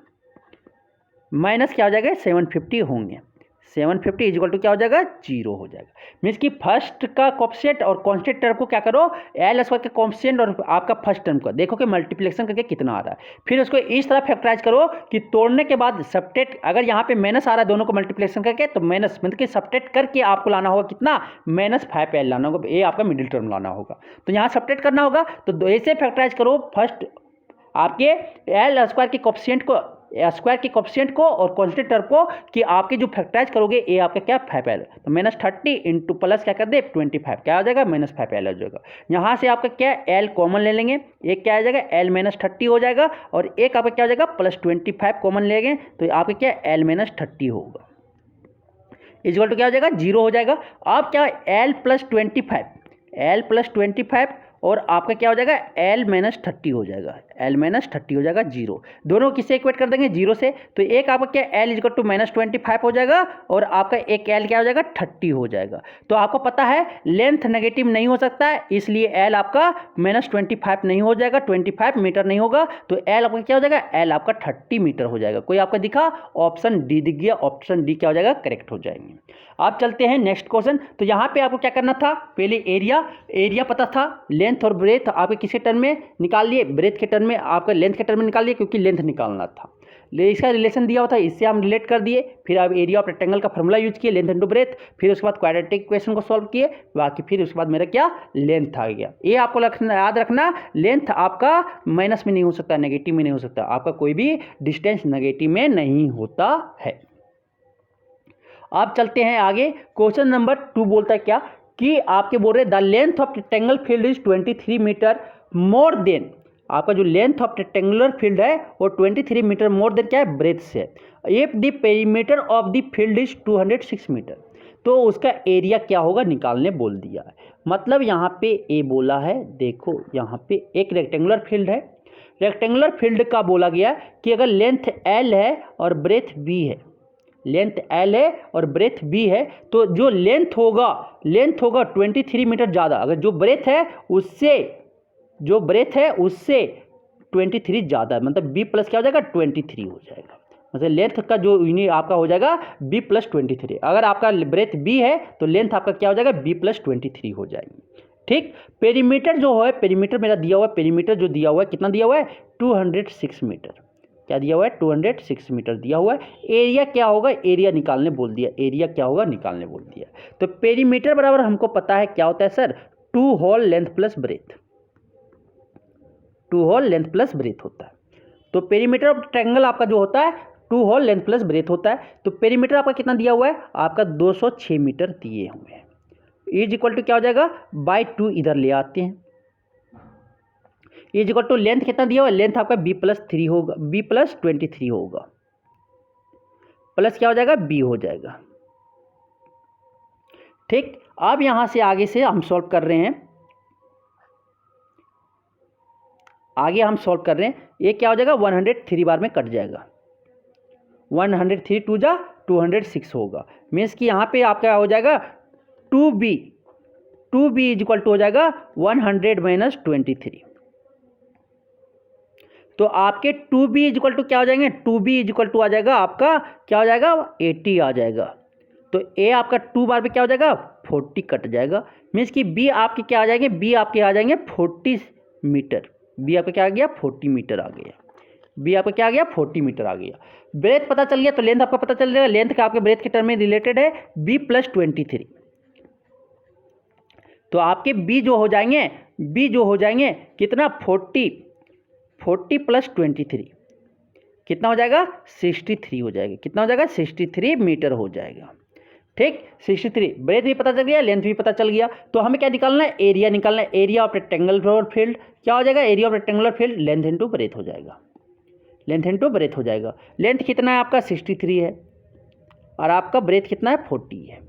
माइनस क्या हो जाएगा 750 होंगे, 750 इज इक्वल टू क्या हो जाएगा 0 हो जाएगा। मीन्स कि फर्स्ट का कोएफिशिएंट और कांस्टेंट टर्म को क्या करो एल स्क्वायर के कोएफिशिएंट और आपका फर्स्ट टर्म का देखो कि मल्टीप्लिकेशन करके कितना आ रहा है, फिर उसको इस तरह फैक्टराइज करो कि तोड़ने के बाद सबट्रैक्ट, अगर यहाँ पे माइनस आ रहा है दोनों को मल्टीप्लिकेशन करके तो माइनस मतलब कि सबट्रैक्ट करके आपको लाना होगा कितना -5l लाना होगा, ये आपका मिडिल टर्म लाना होगा। तो यहाँ सबट्रैक्ट करना होगा तो ऐसे फैक्टराइज करो फर्स्ट आपके एल स्क्वायर के कोएफिशिएंट को और कांस्टेंट टर्म को कि आपके जो फैक्टराइज करोगे ये आपका क्या 5l, तो -30 इंटू प्लस क्या कर दे 25 क्या हो जाएगा -5l हो जाएगा। यहाँ से आपका क्या l कॉमन ले लेंगे, एक क्या आ जाएगा l -30 हो जाएगा और एक आपका क्या हो जाएगा +25 कॉमन लेंगे तो आपका क्या l -30 होगा इक्वल टू क्या हो जाएगा 0 हो जाएगा। अब क्या l + 25 और आपका क्या हो जाएगा l -30 हो जाएगा, l -30 हो जाएगा 0, दोनों किससे इक्वेट कर देंगे 0 से, तो एक आपका क्या l इक्वल टू -25 हो जाएगा और आपका एक l क्या हो जाएगा 30 हो जाएगा। तो आपको पता है लेंथ नेगेटिव नहीं हो सकता है इसलिए l आपका -25 नहीं हो जाएगा, 25 मीटर नहीं होगा, तो l आपका क्या हो जाएगा l आपका 30 मीटर हो जाएगा। कोई आपका दिखा ऑप्शन डी दिख गया, ऑप्शन डी क्या हो जाएगा करेक्ट हो जाएंगे। आप चलते हैं नेक्स्ट क्वेश्चन। तो यहाँ पे आपको क्या करना था, पहले एरिया पता था, लेंथ और ब्रेथ आपके किसके टर्म में निकाल लिए, ब्रेथ के टर्म में, आपका लेंथ के टर्म में निकाल लिए क्योंकि लेंथ निकालना था, इसका रिलेशन दिया हुआ था इससे हम रिलेट कर दिए। फिर आप एरिया ऑफ रेक्टेंगल का फॉर्मूला यूज किए लेंथ इनटू ब्रेथ, फिर उसके बाद क्वाड्रेटिक इक्वेशन को सॉल्व किए, बाकी फिर उसके बाद मेरा क्या लेंथ आ गया। ये आपको याद रखना लेंथ आपका माइनस में नहीं हो सकता, नेगेटिव में नहीं हो सकता, आपका कोई भी डिस्टेंस नेगेटिव में नहीं होता है। आप चलते हैं आगे, क्वेश्चन नंबर 2 बोलता है क्या कि आपके बोल रहे the length of rectangle field is 23 metre more than, आपका जो लेंथ ऑफ रेक्टेंगुलर फील्ड है वो 23 मीटर मोर देन क्या है ब्रेथ से। If the perimeter of the field is 206 metre, तो उसका एरिया क्या होगा निकालने बोल दिया है। मतलब यहाँ पे ए बोला है, देखो यहाँ पे एक रेक्टेंगुलर फील्ड है, रेक्टेंगुलर फील्ड का बोला गया कि अगर लेंथ L है और ब्रेथ B है, लेंथ L है और ब्रेथ B है, तो जो लेंथ होगा 23 मीटर ज़्यादा, अगर जो ब्रेथ है उससे 23 ज़्यादा, मतलब B प्लस क्या हो जाएगा 23 हो जाएगा, मतलब लेंथ का जो यूनिट आपका हो जाएगा B + 23। अगर आपका ब्रेथ B है तो लेंथ आपका क्या हो जाएगा B + 23 हो जाएगी। ठीक, पेरीमीटर जो है, पेरीमीटर मेरा दिया हुआ है, पेरीमीटर जो दिया हुआ है कितना दिया हुआ है 206 मीटर, क्या दिया हुआ है 206 मीटर दिया हुआ है। एरिया क्या होगा, एरिया निकालने बोल दिया, एरिया क्या होगा निकालने बोल दिया। तो पेरीमीटर बराबर हमको पता है क्या होता है sir 2 whole length plus breadth, 2 whole length plus breadth होता है। तो पेरीमीटर ऑफ ट्रायंगल आपका जो होता है 2 होल लेंथ प्लस ब्रेथ होता है। तो पेरीमीटर आपका कितना दिया हुआ है, आपका 206 मीटर दिए हुए हैं, इज इक्वल टू क्या हो जाएगा बाई 2 इधर ले आते हैं, इज इक्वल टू लेंथ कितना दिया हुआ है, लेंथ आपका B + 3 होगा, B + 23 होगा, प्लस क्या हो जाएगा B हो जाएगा। ठीक, अब यहां से आगे से हम सॉल्व कर रहे हैं, आगे हम सॉल्व कर रहे हैं, ये क्या हो जाएगा 103 बार में कट जाएगा, 103 2 जा 206 होगा, मीन्स कि यहाँ पे आपका हो जाएगा 2B इज इक्वल टू हो जाएगा 100 - 23। तो आपके 2B इज इक्वल टू क्या हो जाएंगे, 2B इज इक्वल टू आ जाएगा आपका क्या हो जाएगा 80 आ जाएगा। तो A आपका 2 बार पे क्या हो जाएगा 40 कट जाएगा, मीन्स कि B आपके क्या आ जाएंगे, B आपके आ जाएंगे 40 मीटर, B आपका क्या आ गया 40 मीटर आ गया, B आपका क्या आ गया 40 मीटर आ गया। ब्रेथ पता चल गया तो लेंथ आपका पता चल जाएगा, लेंथ का आपके ब्रेथ के टर्म में रिलेटेड है B + 23। तो आपके B जो हो जाएंगे कितना 40 + 23 कितना हो जाएगा 63 हो जाएगा, कितना हो जाएगा 63 मीटर हो जाएगा। ठीक, 63, ब्रेथ भी पता चल गया, लेंथ भी पता चल गया। तो हमें क्या निकालना है, एरिया निकालना है, एरिया ऑफ रेक्टेंगुलर फील्ड क्या हो जाएगा, area of rectangular field length into breadth हो जाएगा, लेंथ इनटू ब्रेथ हो जाएगा। लेंथ कितना है आपका 63 है और आपका ब्रेथ कितना है 40 है,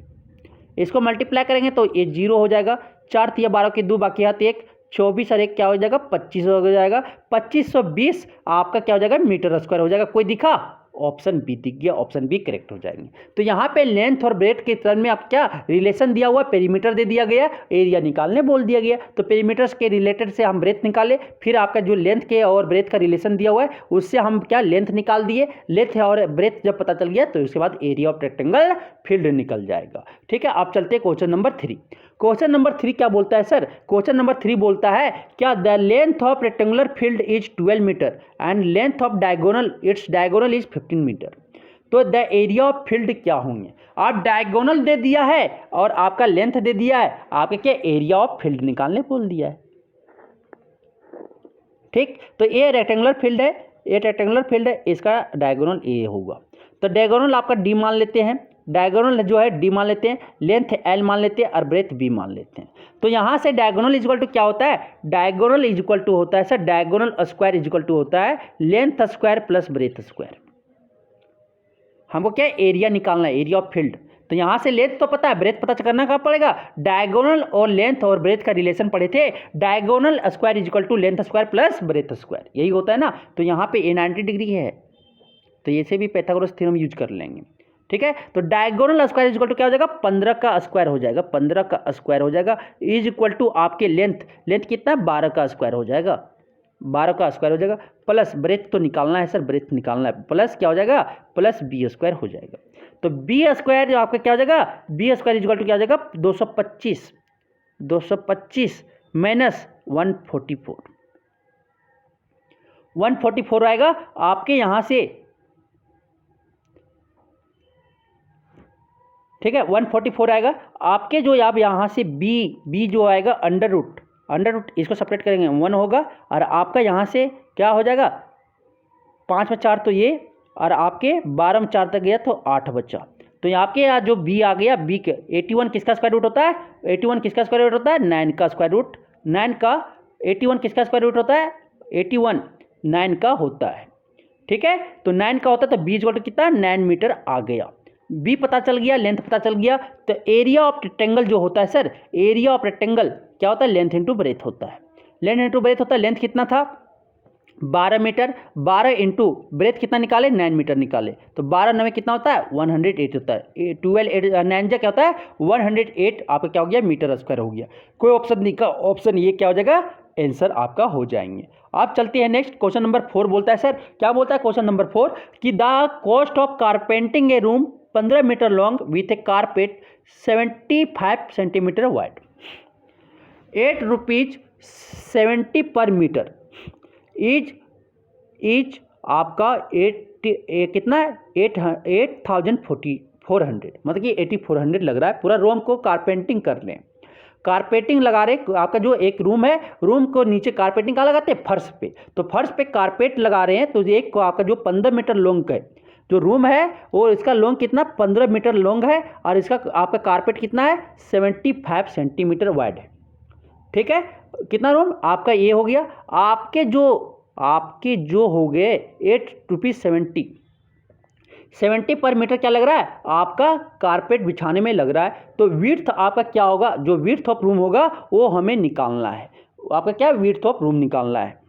इसको मल्टीप्लाई करेंगे तो ये 0 हो जाएगा, 4 × 12 के 2 बाकी हाथ 1, 24 और 1 क्या हो जाएगा 25 हो जाएगा, 2520 आपका क्या हो जाएगा मीटर स्क्वायर हो जाएगा। कोई दिखा ऑप्शन बी दिख गया, ऑप्शन बी करेक्ट हो जाएंगे। तो यहाँ पे लेंथ और ब्रेथ के टर्म में आप क्या रिलेशन दिया हुआ, पेरीमीटर दे दिया गया, एरिया निकालने बोल दिया गया। तो पेरीमीटर्स के रिलेटेड से हम ब्रेथ निकाले, फिर आपका जो लेंथ के और ब्रेथ का रिलेशन दिया हुआ है उससे हम क्या लेंथ निकाल दिए। लेंथ और ब्रेथ जब पता चल गया तो उसके बाद एरिया ऑफ रेक्टेंगल फील्ड निकल जाएगा। ठीक है, आप चलते हैं क्वेश्चन नंबर 3। क्वेश्चन नंबर 3 क्या बोलता है सर? क्वेश्चन नंबर 3 बोलता है क्या the length of rectangular field is 12 metre and length of diagonal its diagonal is 15 metre. तो द एरिया ऑफ फील्ड क्या होंगे? आप डायगोनल दे दिया है और आपका लेंथ दे दिया है, आपके क्या एरिया ऑफ फील्ड निकालने बोल दिया है। ठीक, तो ये रेक्टेंगुलर फील्ड है, ये रेक्टेंगुलर फील्ड है, इसका डायगोनल ए होगा। तो डायगोनल आपका डी मान लेते हैं, डायगोनल जो है डी मान लेते हैं, लेंथ एल मान लेते हैं और ब्रेथ बी मान लेते हैं। तो यहाँ से डायगोनल इक्वल टू क्या होता है? डायगोनल इक्वल टू होता है sir, diagonal square equal to होता है length square plus breadth square. हमको क्या एरिया निकालना है, एरिया ऑफ फील्ड। तो यहाँ से लेंथ तो पता है, ब्रेथ पता करना कहाँ पड़ेगा? डायगोनल और लेंथ और ब्रेथ का रिलेशन पढ़े थे, diagonal square equal to length square plus breadth square, यही होता है ना। तो यहाँ पे ए 90 डिग्री है, तो ये से भी पाइथागोरस थ्योरम यूज कर लेंगे। ठीक है, तो डायगोनल स्क्वायर इक्वल टू क्या हो जाएगा? 15 का स्क्वायर हो जाएगा, 15 का स्क्वायर हो जाएगा इज इक्वल टू आपके लेंथ, लेंथ कितना? 12 का स्क्वायर हो जाएगा, 12 का स्क्वायर हो जाएगा प्लस ब्रेथ तो निकालना है सर, ब्रेथ निकालना है, प्लस क्या हो जाएगा? प्लस बी स्क्वायर हो जाएगा। तो बी स्क्वायर जो आपका क्या हो जाएगा? बी स्क्वायर इक्वल टू क्या हो जाएगा? 225, 225 माइनस 144, 144 आएगा आपके यहाँ से। ठीक है, 144 आएगा आपके जो आप यहाँ से बी जो आएगा अंडर रूट इसको सेपरेट करेंगे 1 होगा और आपका यहाँ से क्या हो जाएगा? 5 में 4 तो ये, और आपके 12 में 4 तक गया तो 8 बचा। तो यहाँ आपके यहाँ जो बी आ गया, बी के 81 किसका स्क्वायर रूट होता है? 81 किसका स्क्वायर रूट होता है? 9 का स्क्वायर रूट, 9 का 81 किसका स्क्वायर रूट होता है? 81 9 का होता है। ठीक है, तो 9 का होता है तो बी इक्वल टू कितना? 9 मीटर आ गया। बी पता चल गया, लेंथ पता चल गया। तो एरिया ऑफ रेक्टेंगल जो होता है सर, एरिया ऑफ रेक्टेंगल क्या होता है? लेंथ इंटू ब्रेथ होता है, लेंथ इंटू ब्रेथ होता है। लेंथ कितना था? 12 मीटर, 12 इंटू ब्रेथ कितना निकाले? 9 मीटर निकाले। तो 12 9 कितना होता है? 108 होता है। 12 9 क्या होता है? 108 आपका क्या हो गया? मीटर स्क्वायर हो गया। कोई ऑप्शन नहीं का, ऑप्शन ये क्या हो जाएगा? आंसर आपका हो जाएंगे। आप चलते हैं नेक्स्ट, क्वेश्चन नंबर 4 बोलता है सर, क्या बोलता है क्वेश्चन नंबर 4 कि the cost of carpeting a room 15 metre long with a carpet 75 centimetre wide, 8 rupees 70 per metre is आपका 8 कितना है? 8400, मतलब कि 8400 लग रहा है। पूरा रूम को कारपेंटिंग कर लें, कारपेटिंग लगा रहे, आपका जो एक रूम है, रूम को नीचे कारपेटिंग कहाँ लगाते हैं? फर्श पे। तो फर्श पे कारपेट लगा रहे हैं, तो एक को आपका जो 15 मीटर लॉन्ग है जो रूम है, वो इसका लॉन्ग कितना? 15 मीटर लॉन्ग है और इसका आपका कारपेट कितना है? 75 सेंटीमीटर वाइड है। ठीक है, कितना रूम आपका ये हो गया? आपके जो हो गए 8 रुपीज़ 70 पर मीटर क्या लग रहा है? आपका कारपेट बिछाने में लग रहा है। तो विड्थ आपका क्या होगा? जो विड्थ ऑफ रूम होगा वो हमें निकालना है। आपका क्या? विड्थ ऑफ रूम निकालना है।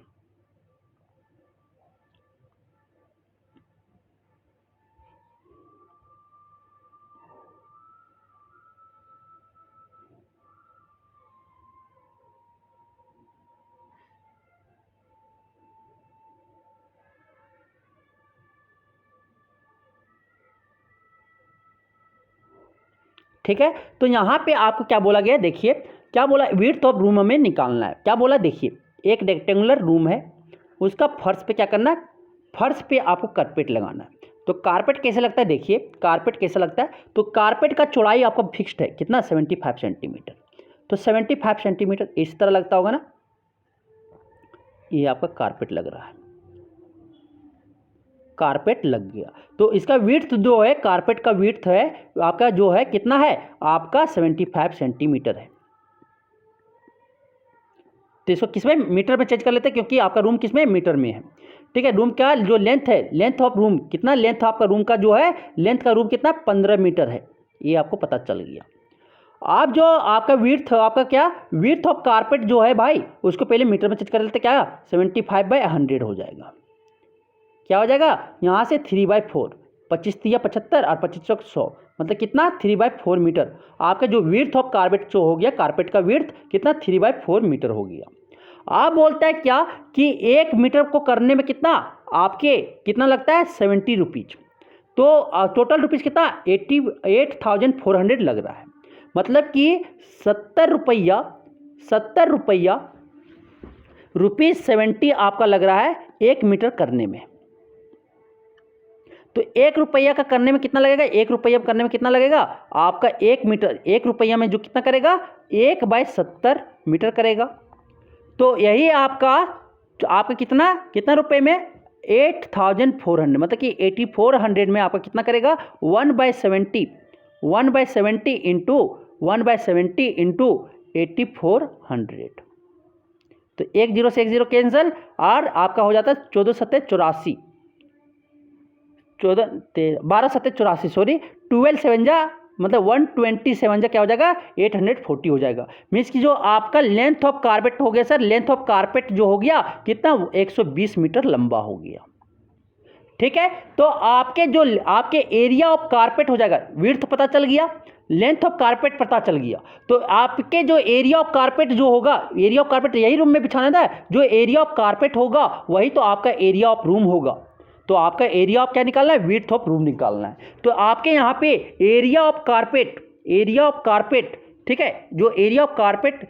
ठीक है, तो यहाँ पे आपको क्या बोला गया? देखिए क्या बोला, विड्थ ऑफ रूम हमें निकालना है। क्या बोला? देखिए एक रेक्टेंगुलर रूम है, उसका फर्श पे क्या करना है? फर्श पे आपको कारपेट लगाना है। तो कारपेट कैसे लगता है? देखिए कारपेट कैसा लगता है, तो कारपेट का चौड़ाई आपका फिक्स्ड है कितना? 75 सेंटीमीटर। तो 75 सेंटीमीटर इस तरह लगता होगा ना, ये आपका कारपेट लग रहा है, कारपेट लग गया। तो इसका विड्थ जो है, कारपेट का विड्थ है आपका जो है कितना है? आपका 75 सेंटीमीटर है। तो इसको किस में? मीटर में चेंज कर लेते हैं, क्योंकि आपका रूम किस में? मीटर में है। ठीक है, रूम का जो लेंथ है, लेंथ ऑफ रूम कितना? लेंथ आपका रूम का जो है, लेंथ का रूम कितना? 15 मीटर है, ये आपको पता चल गया। आप जो आपका विड्थ, आपका क्या विड्थ ऑफ कारपेट जो है भाई, उसको पहले मीटर में चेंज कर लेते, क्या 75/100 हो जाएगा। क्या हो जाएगा, यहाँ से 3/4, 25 या 75 और 25 चौक 100, मतलब कितना 3/4 मीटर। आपका जो विड्थ ऑफ कारपेट जो हो गया, कारपेट का विड्थ कितना 3/4 मीटर हो गया। आप बोलता है क्या कि 1 मीटर को करने में कितना आपके कितना लगता है 70 रुपीज़। तो टोटल रुपीज़ कितना 88,400 लग रहा है, मतलब कि 70 रुपया रुपीज़ 70 आपका लग रहा है 1 मीटर करने में। तो 1 रुपया का करने में कितना लगेगा, 1 रुपया करने में कितना लगेगा आपका 1 मीटर, 1 रुपया में जो कितना करेगा 1/70 मीटर करेगा। तो यही आपका कितना रुपए में 8,400, मतलब कि 8,400 में आपका कितना करेगा 1/70 इंटू 8,400। तो 1 0 से 1 0 कैंसिल और आपका हो जाता है 14 7 84, 12 7 84 सॉरी 12 7 जा मतलब 127 जा क्या हो जाएगा 840 हो जाएगा। मीन्स कि जो आपका लेंथ ऑफ कारपेट हो गया सर, लेंथ ऑफ कारपेट जो हो गया कितना 120 मीटर लंबा हो गया। ठीक है, तो आपके एरिया ऑफ कारपेट हो जाएगा, विड्थ पता चल गया, लेंथ ऑफ कारपेट पता चल गया। तो आपके जो एरिया ऑफ कारपेट जो होगा, एरिया ऑफ कारपेट यही रूम में बिछाना था, जो एरिया ऑफ कारपेट होगा वही तो आपका एरिया ऑफ रूम होगा। तो आपका एरिया ऑफ क्या निकालना है, विड्थ ऑफ रूम निकालना है। तो आपके यहाँ पे एरिया ऑफ कारपेट ठीक है, जो एरिया ऑफ कारपेट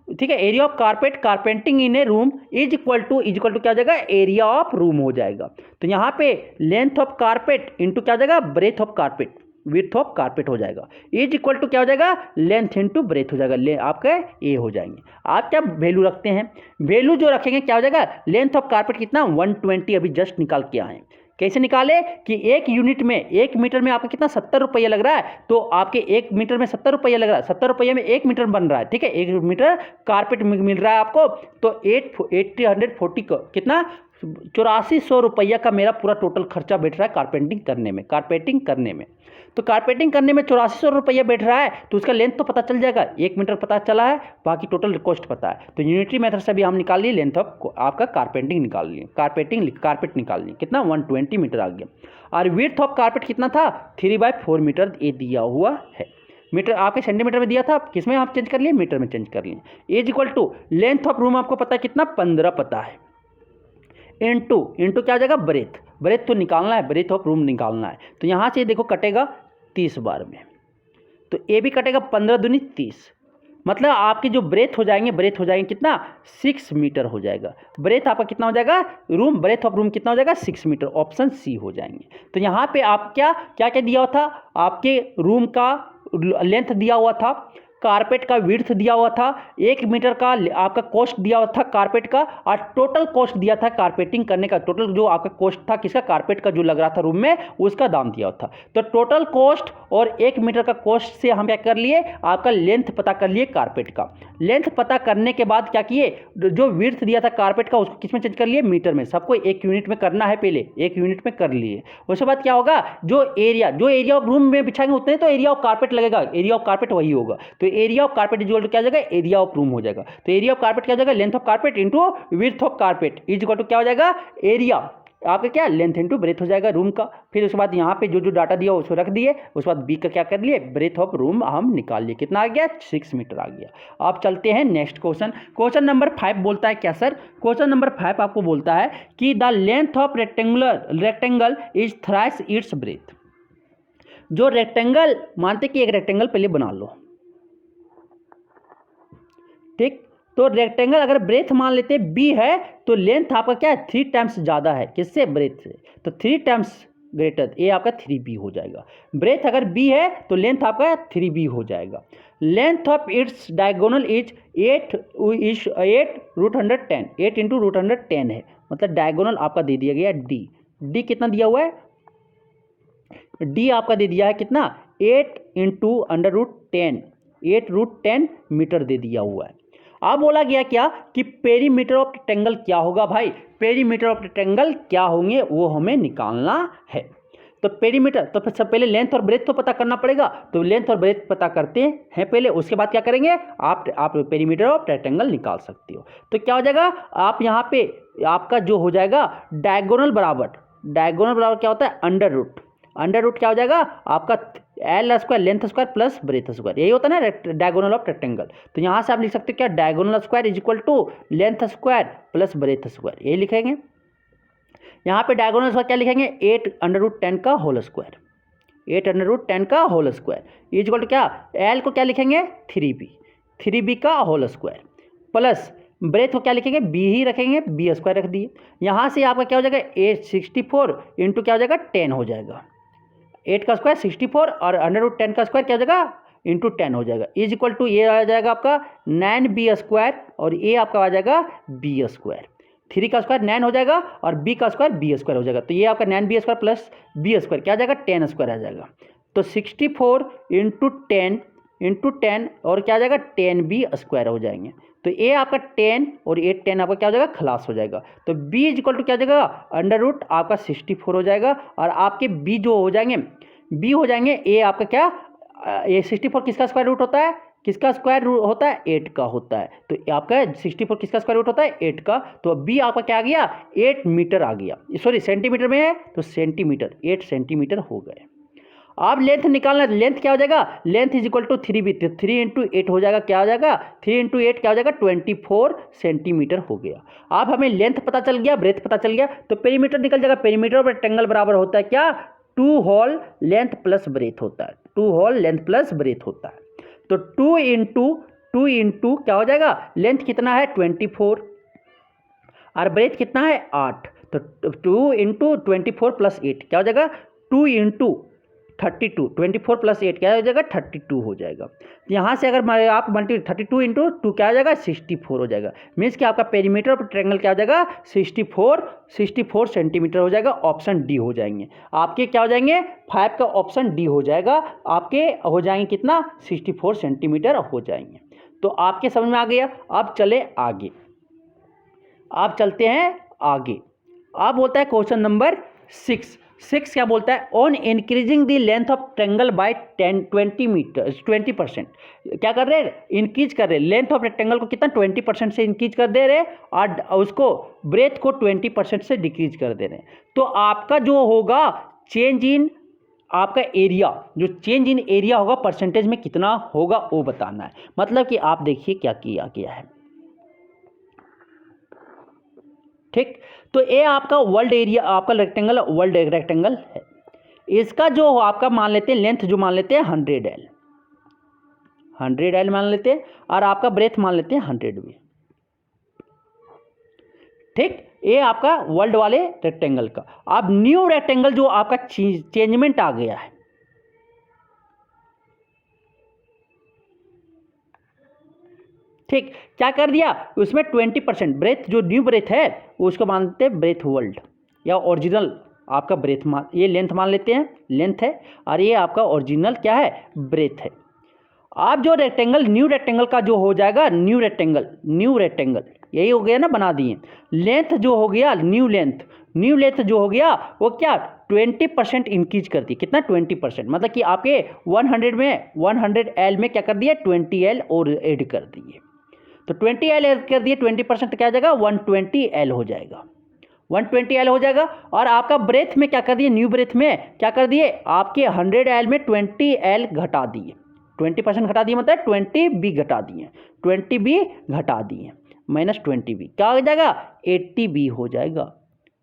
ठीक है, area of carpet carpeting in a room is equal to क्या हो जाएगा एरिया ऑफ रूम हो जाएगा। तो यहाँ पे लेंथ ऑफ कारपेट इंटू क्या हो जाएगा breadth of carpet, width of carpet हो जाएगा, इज इक्वल टू क्या हो जाएगा लेंथ इंटू ब्रेथ हो जाएगा, आपका ए हो जाएंगे। आप क्या वैल्यू रखते हैं, वैल्यू जो रखेंगे क्या हो जाएगा लेंथ ऑफ कारपेट कितना 120 अभी जस्ट निकाल के आए। कैसे निकाले कि 1 यूनिट में 1 मीटर में आपका कितना 70 रुपया लग रहा है, तो आपके 1 मीटर में 70 रुपया लग रहा है, 70 रुपये में 1 मीटर बन रहा है। ठीक है, 1 मीटर कारपेट मिल रहा है आपको, तो 840 को कितना 8400 रुपया का मेरा पूरा टोटल खर्चा बैठ रहा है कारपेंटिंग करने में। तो कारपेटिंग करने में 8400 रुपया बैठ रहा है, तो उसका लेंथ तो पता चल जाएगा, 1 मीटर पता चला है, बाकी टोटल कॉस्ट पता है। तो यूनिटरी मेथड से भी हम निकाल लिए लेंथ ऑफ आपका कारपेट निकाल लिए, कितना 120 मीटर आ गया। और विड्थ ऑफ कारपेट कितना था 3/4 मीटर ये दिया हुआ है। मीटर आपके सेंटीमीटर में दिया था, किसमें आप चेंज कर लिए मीटर में चेंज कर लिए। Is equal to length of room आपको पता है कितना 15 पता है, इंटू क्या हो जाएगा ब्रेथ तो निकालना है, ब्रेथ ऑफ रूम निकालना है। तो यहाँ से देखो कटेगा 30 बार में, तो ए भी कटेगा 15 दूनी 30, मतलब आपके जो ब्रेथ हो जाएंगे कितना 6 मीटर हो जाएगा। ब्रेथ आपका कितना हो जाएगा ब्रेथ ऑफ रूम कितना हो जाएगा 6 मीटर, ऑप्शन सी हो जाएंगे। तो यहाँ पे आप क्या दिया हुआ था, आपके रूम का लेंथ दिया हुआ था, कारपेट का विड्थ दिया हुआ था, 1 मीटर का आपका कॉस्ट दिया हुआ था कारपेट का, और टोटल कॉस्ट दिया था कारपेटिंग करने का, टोटल जो आपका कॉस्ट था किसका कारपेट का जो लग रहा था रूम में उसका दाम दिया हुआ था। तो टोटल कॉस्ट और 1 मीटर का कॉस्ट से हम क्या कर लिए आपका लेंथ पता कर लिए कारपेट का। लेंथ पता करने के बाद क्या किए, जो विड्थ दिया था कारपेट का उसको किस में चेंज कर लिए मीटर में, सबको 1 यूनिट में करना है, पहले 1 यूनिट में कर लिए। उसके बाद क्या होगा जो एरिया ऑफ रूम में बिछाएंगे उतने तो एरिया ऑफ कारपेट लगेगा, एरिया ऑफ कारपेट वही होगा। तो area of carpet equal to क्या हो जाएगा एरिया ऑफ रूम हो जाएगा। तो एरिया ऑफ कारपेट क्या हो जाएगा length of carpet into width of carpet is equal to क्या हो जाएगा एरिया आपका क्या लेंथ इंटू ब्रेथ हो जाएगा रूम का। फिर उसके बाद यहाँ पे जो डाटा दिया उसको रख दिए, उसके बाद बी का क्या कर लिए ब्रेथ ऑफ रूम हम निकाल लिए, कितना आ गया 6 मीटर आ गया। अब चलते हैं नेक्स्ट क्वेश्चन नंबर 5 बोलता है क्या सर, क्वेश्चन नंबर 5 आपको बोलता है कि the length of rectangle is thrice it's breath. जो रेक्टेंगल मानते कि एक रेक्टेंगल पहले बना लो, ठीक, तो रेक्टेंगल अगर ब्रेथ मान लेते हैं बी है तो लेंथ आपका क्या है 3 टाइम्स ज़्यादा है किससे ब्रेथ से, तो 3 टाइम्स ग्रेटर ये आपका 3b हो जाएगा। ब्रेथ अगर b है तो लेंथ आपका 3b हो जाएगा। Length of its diagonal is 8√110, 8 into √110 है, मतलब डायगोनल आपका दे दिया गया d कितना दिया हुआ है, d आपका दे दिया है कितना 8 इंटू √10, 8√10 मीटर दे दिया हुआ है। अब बोला गया क्या कि पेरीमीटर ऑफ रेक्टेंगल क्या होगा भाई, पेरीमीटर ऑफ रेक्टेंगल क्या होंगे वो हमें निकालना है। तो पेरीमीटर, तो फिर सब पहले लेंथ और ब्रेथ तो पता करना पड़ेगा, तो लेंथ और ब्रेथ पता करते हैं पहले, उसके बाद क्या करेंगे आप पेरीमीटर ऑफ रेक्टेंगल निकाल सकते हो। तो क्या हो जाएगा, आप यहाँ पे आपका जो हो जाएगा डायगोनल बराबर क्या होता है अंडर रूट क्या हो जाएगा आपका L square length square plus breadth square, यही होता है ना डायगोनल ऑफ रेक्टेंगल। तो यहाँ से आप लिख सकते हो क्या diagonal square is equal to length square plus breadth square, यही लिखेंगे। यहाँ पे डायगोनल स्क्वायर क्या लिखेंगे 8√10 का होल स्क्वायर, 8√10 का whole square is equal to क्या एल को क्या लिखेंगे 3b का होल स्क्वायर प्लस ब्रेथ को क्या लिखेंगे बी ही रखेंगे, बी स्क्वायर रख दिए। यहाँ से आपका क्या हो जाएगा 864 इंटू क्या हो जाएगा 10 हो जाएगा, 8 का स्क्वायर 64 और √10 का स्क्वायर क्या हो जाएगा इंटू 10 हो जाएगा इज इक्वल टू ये आ जाएगा आपका 9b स्क्वायर और ये आपका आ जाएगा बी स्क्वायर, 3 का स्क्वायर 9 हो जाएगा और b का स्क्वायर बी स्क्वायर हो जाएगा। तो ये आपका 9b square plus B square क्या आ जाएगा 10 स्क्वायर आ जाएगा। तो 64 इंटू 10 और क्या आ जाएगा 10b स्क्वायर हो जाएंगे। तो ये आपका 10 और 10 आपका क्या हो जाएगा खलास हो जाएगा। तो b इज इक्वल टू क्या हो जाएगा अंडर रूट आपका 64 हो जाएगा और आपके b जो हो जाएंगे ये आपका क्या ये 64 किसका स्क्वायर रूट होता है, किसका स्क्वायर रूट होता है 8 का होता है। तो आपका 64 किसका स्क्वायर रूट होता है 8 का, तो b आपका क्या आ गया 8 मीटर आ गया, सॉरी सेंटीमीटर में है तो सेंटीमीटर 8 सेंटीमीटर हो गए। अब लेंथ निकालना, लेंथ क्या हो जाएगा length is equal to 3b, 3 into 8 हो जाएगा क्या हो जाएगा 3 इंटू 8 क्या हो जाएगा 24 सेंटीमीटर हो गया। अब हमें लेंथ पता चल गया ब्रेथ पता चल गया, तो पेरीमीटर निकल जाएगा, पेरीमीटर ऑफ रेक्टेंगल बराबर होता है क्या 2 होल लेंथ प्लस ब्रेथ होता है, 2 होल लेंथ प्लस ब्रेथ होता है। तो 2 इंटू क्या हो जाएगा लेंथ कितना है 24 और ब्रेथ कितना है 8, तो 2 इंटू 24 प्लस 8 क्या हो जाएगा 2 इंटू 32, 24 प्लस 8 क्या हो जाएगा 32 हो जाएगा। यहाँ से अगर आप 32 इंटू 2 क्या हो जाएगा 64 हो जाएगा, मीन्स कि आपका पेरीमीटर ऑफ ट्रायंगल क्या हो जाएगा 64 सेंटीमीटर हो जाएगा, ऑप्शन डी हो जाएंगे आपके क्या हो जाएंगे 5 का ऑप्शन डी हो जाएगा, आपके हो जाएंगे कितना 64 सेंटीमीटर हो जाएंगे। तो आपके समझ में आ गया। अब चले आगे, आप चलते हैं आगे। अब बोलता है क्वेश्चन नंबर 6 क्या बोलता है on increasing the length of triangle by 20%, क्या कर रहे हैं इंक्रीज कर रहे हैं लेंथ ऑफ रेक्टेंगल को कितना 20% से इंक्रीज कर दे रहे हैं और उसको ब्रेथ को 20% से डिक्रीज कर दे रहे हैं। तो आपका जो होगा चेंज इन आपका एरिया, जो चेंज इन एरिया होगा परसेंटेज में कितना होगा वो बताना है। मतलब कि आप देखिए क्या किया गया है, ठीक। तो ये आपका वर्ल्ड एरिया आपका रेक्टेंगल वर्ल्ड रेक्टेंगल है, इसका जो आपका मान लेते हैं लेंथ जो मान लेते हैं 100L मान लेते हैं और आपका ब्रेथ मान लेते हैं 100 भी, ठीक। ये आपका वर्ल्ड वाले रेक्टेंगल का। अब न्यू रेक्टेंगल जो आपका चेंजमेंट आ गया है, ठीक, क्या कर दिया उसमें 20% ब्रेथ जो न्यू ब्रेथ है उसको मानते हैं ब्रेथ वर्ल्ड या ओरिजिनल आपका ब्रेथ मान, ये लेंथ मान लेते हैं लेंथ है और ये आपका ओरिजिनल क्या है ब्रेथ है। अब जो रेक्टेंगल न्यू रेक्टेंगल का जो हो जाएगा न्यू रेक्टेंगल यही हो गया ना, बना दिए। लेंथ जो हो गया न्यू लेंथ जो हो गया वो क्या 20% इंक्रीज कर दी, कितना 20%, मतलब कि आपके 100L में क्या कर दिया 20L और ऐड कर दिए। तो 20L ऐड कर दिए 20% क्या आ जाएगा 120L हो जाएगा, 120L हो जाएगा। और आपका ब्रेथ में क्या कर दिए न्यू ब्रेथ में क्या कर दिए आपके 100L में 20L घटा दिए, 20% घटा दिए मतलब 20B घटा दिए, 20B घटा दिए माइनस 20B क्या हो जाएगा 80B हो जाएगा,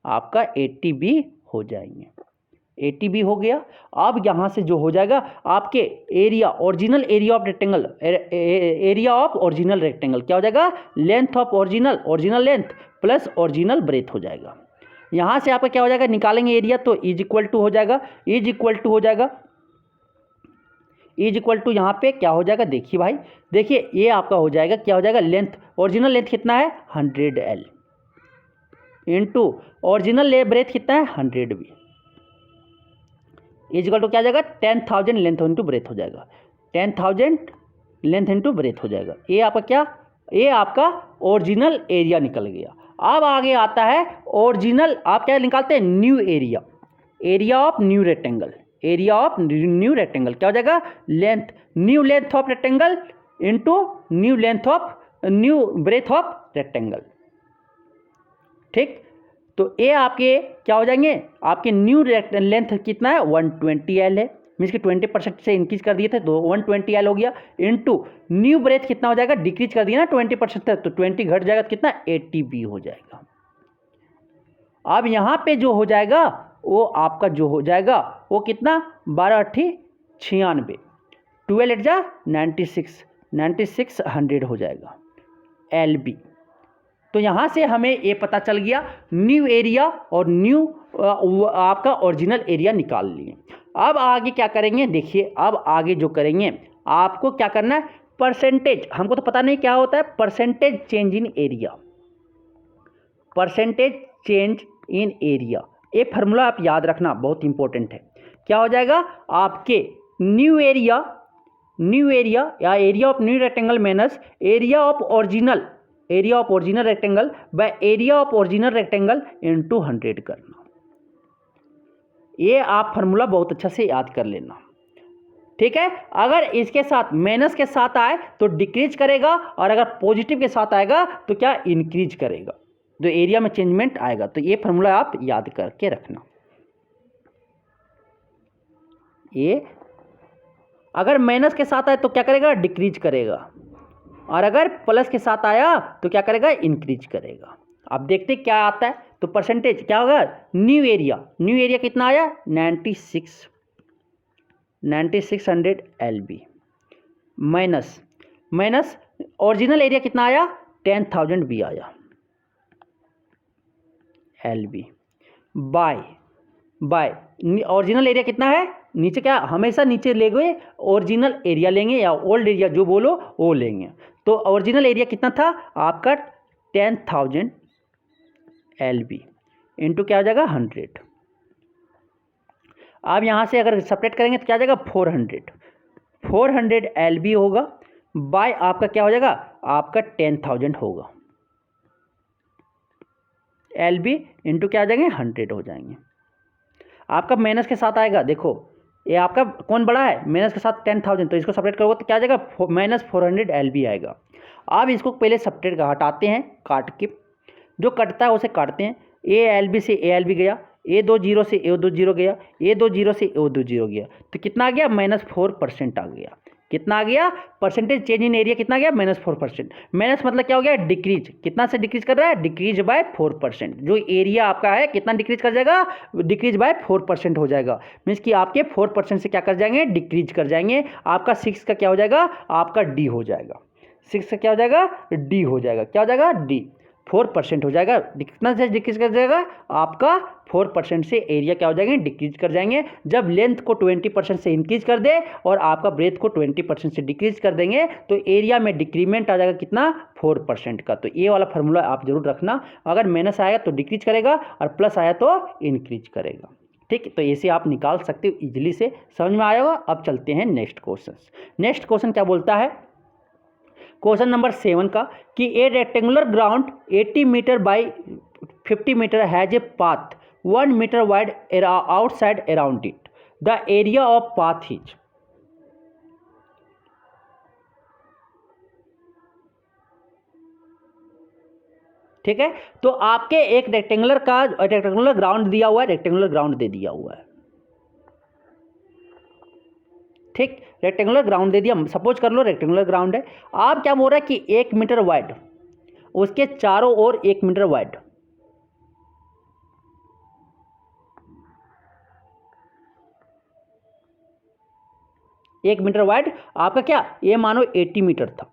आपका 80B हो जाएंगे, 80B हो गया। अब यहाँ से जो हो जाएगा आपके area original area of rectangle, area of original rectangle क्या हो जाएगा length of original length plus original breadth हो जाएगा। यहाँ से आपका क्या हो जाएगा निकालेंगे एरिया तो इज इक्वल टू हो जाएगा इज इक्वल टू यहाँ पे क्या हो जाएगा देखिए भाई, देखिए ये आपका हो जाएगा क्या हो जाएगा लेंथ ओरिजिनल लेंथ कितना है 100L इंटू ओरिजिनल ब्रेथ कितना है 100B इज इक्वल टू क्या आ जाएगा 10,000 लेंथ इंटू ब्रेथ हो जाएगा, 10,000 लेंथ इंटू ब्रेथ हो जाएगा। ये आपका क्या ये आपका ओरिजिनल एरिया निकल गया। अब आगे आता है ओरिजिनल, आप क्या निकालते हैं new area, area of new rectangle, area of new rectangle क्या हो जाएगा, length, new length of rectangle into new length of new breadth of rectangle. ठीक, तो ये आपके क्या हो जाएंगे, आपके न्यू लेंथ कितना है 120 L है, मीन्स कि 20% से इंक्रीज कर दिए थे तो 120 L हो गया, इनटू न्यू ब्रेथ कितना हो जाएगा, डिक्रीज कर दिया ना 20% तक, तो 20 घट जाएगा तो कितना 80 B हो जाएगा। अब यहाँ पे जो हो जाएगा वो आपका जो हो जाएगा वो कितना 12 8 96, 12 8 जा 9600 हो जाएगा LB। तो यहाँ से हमें ये पता चल गया न्यू एरिया और न्यू आपका ओरिजिनल एरिया निकाल लिए। अब आगे क्या करेंगे, देखिए अब आगे जो करेंगे आपको क्या करना है, परसेंटेज, हमको तो पता नहीं क्या होता है percentage change in area, percentage change in area, ये फार्मूला आप याद रखना बहुत इंपॉर्टेंट है। क्या हो जाएगा आपके न्यू एरिया या area of new rectangle minus area of original rectangle by area of original rectangle into 100 करना। ये आप फार्मूला बहुत अच्छा से याद कर लेना, ठीक है। अगर इसके साथ माइनस के साथ आए तो डिक्रीज करेगा, और अगर पॉजिटिव के साथ आएगा तो क्या इंक्रीज करेगा, जो एरिया में चेंजमेंट आएगा। तो ये फार्मूला आप याद करके रखना। ये अगर माइनस के साथ आए तो क्या करेगा, डिक्रीज करेगा, और अगर प्लस के साथ आया तो क्या करेगा, इंक्रीज करेगा। अब देखते क्या आता है, तो परसेंटेज क्या होगा, न्यू एरिया कितना आया 9600 LB माइनस ओरिजिनल एरिया कितना आया 10,000 B आया LB बाय ओरिजिनल एरिया कितना है, नीचे क्या हमेशा नीचे ले गए ओरिजिनल एरिया लेंगे या ओल्ड एरिया जो बोलो वो लेंगे। तो ओरिजिनल एरिया कितना था आपका 10,000 LB इंटू क्या हो जाएगा 100। अब यहाँ से अगर सेपरेट करेंगे तो क्या आ जाएगा 400 LB होगा बाय आपका क्या हो जाएगा, आपका 10,000 होगा LB इंटू क्या आ जाएंगे 100 हो जाएंगे। आपका माइनस के साथ आएगा, देखो ये आपका कौन बड़ा है, माइनस के साथ 10,000, तो इसको सेपरेट करोगे तो क्या आ जाएगा -400 LB आएगा। अब इसको पहले सेपरेट हटाते हैं, काट के जो कटता है उसे काटते हैं। ALB से ALB गया, A20 से A20 गया, A20 से A20 गया, तो कितना आ गया -4% आ गया। कितना आ गया, परसेंटेज चेंज इन एरिया कितना गया -4%। माइनस मतलब क्या हो गया, डिक्रीज, कितना से डिक्रीज कर रहा है, डिक्रीज बाय 4%। जो एरिया आपका है कितना डिक्रीज कर जाएगा, डिक्रीज बाय 4% हो जाएगा। मीन्स कि आपके 4% से क्या कर जाएंगे, डिक्रीज कर जाएंगे। आपका 6 का क्या हो जाएगा, आपका D हो जाएगा। 6 का क्या हो जाएगा, D हो जाएगा। क्या हो जाएगा, D 4% हो जाएगा। कितना से डिक्रीज कर जाएगा, आपका 4% से एरिया क्या हो जाएंगे, डिक्रीज कर जाएंगे। जब लेंथ को 20% से इंक्रीज कर दे और आपका ब्रेथ को 20% से डिक्रीज कर देंगे तो एरिया में डिक्रीमेंट आ जाएगा कितना 4% का। तो ये वाला फार्मूला आप जरूर रखना, अगर माइनस आएगा तो डिक्रीज करेगा और प्लस आया तो इंक्रीज करेगा। ठीक, तो ऐसे आप निकाल सकते हो इजीली से, समझ में आएगा। अब चलते हैं नेक्स्ट क्वेश्चन। नेक्स्ट क्वेश्चन क्या बोलता है, क्वेश्चन नंबर 7 का, कि a rectangular ground 80 metre by 50 metre has a path 1 metre wide outside around it, the area of path is. ठीक है, तो आपके एक रेक्टेंगुलर ग्राउंड दिया हुआ है, रेक्टेंगुलर ग्राउंड दे दिया हुआ है। ठीक, रेक्टेंगुलर ग्राउंड दे दिया, सपोज कर लो रेक्टेंगुलर ग्राउंड है। आप क्या बोल रहा है कि 1 मीटर वाइड, उसके चारों ओर 1 मीटर वाइड, एक मीटर वाइड आपका क्या, ये मानो 80 मीटर था।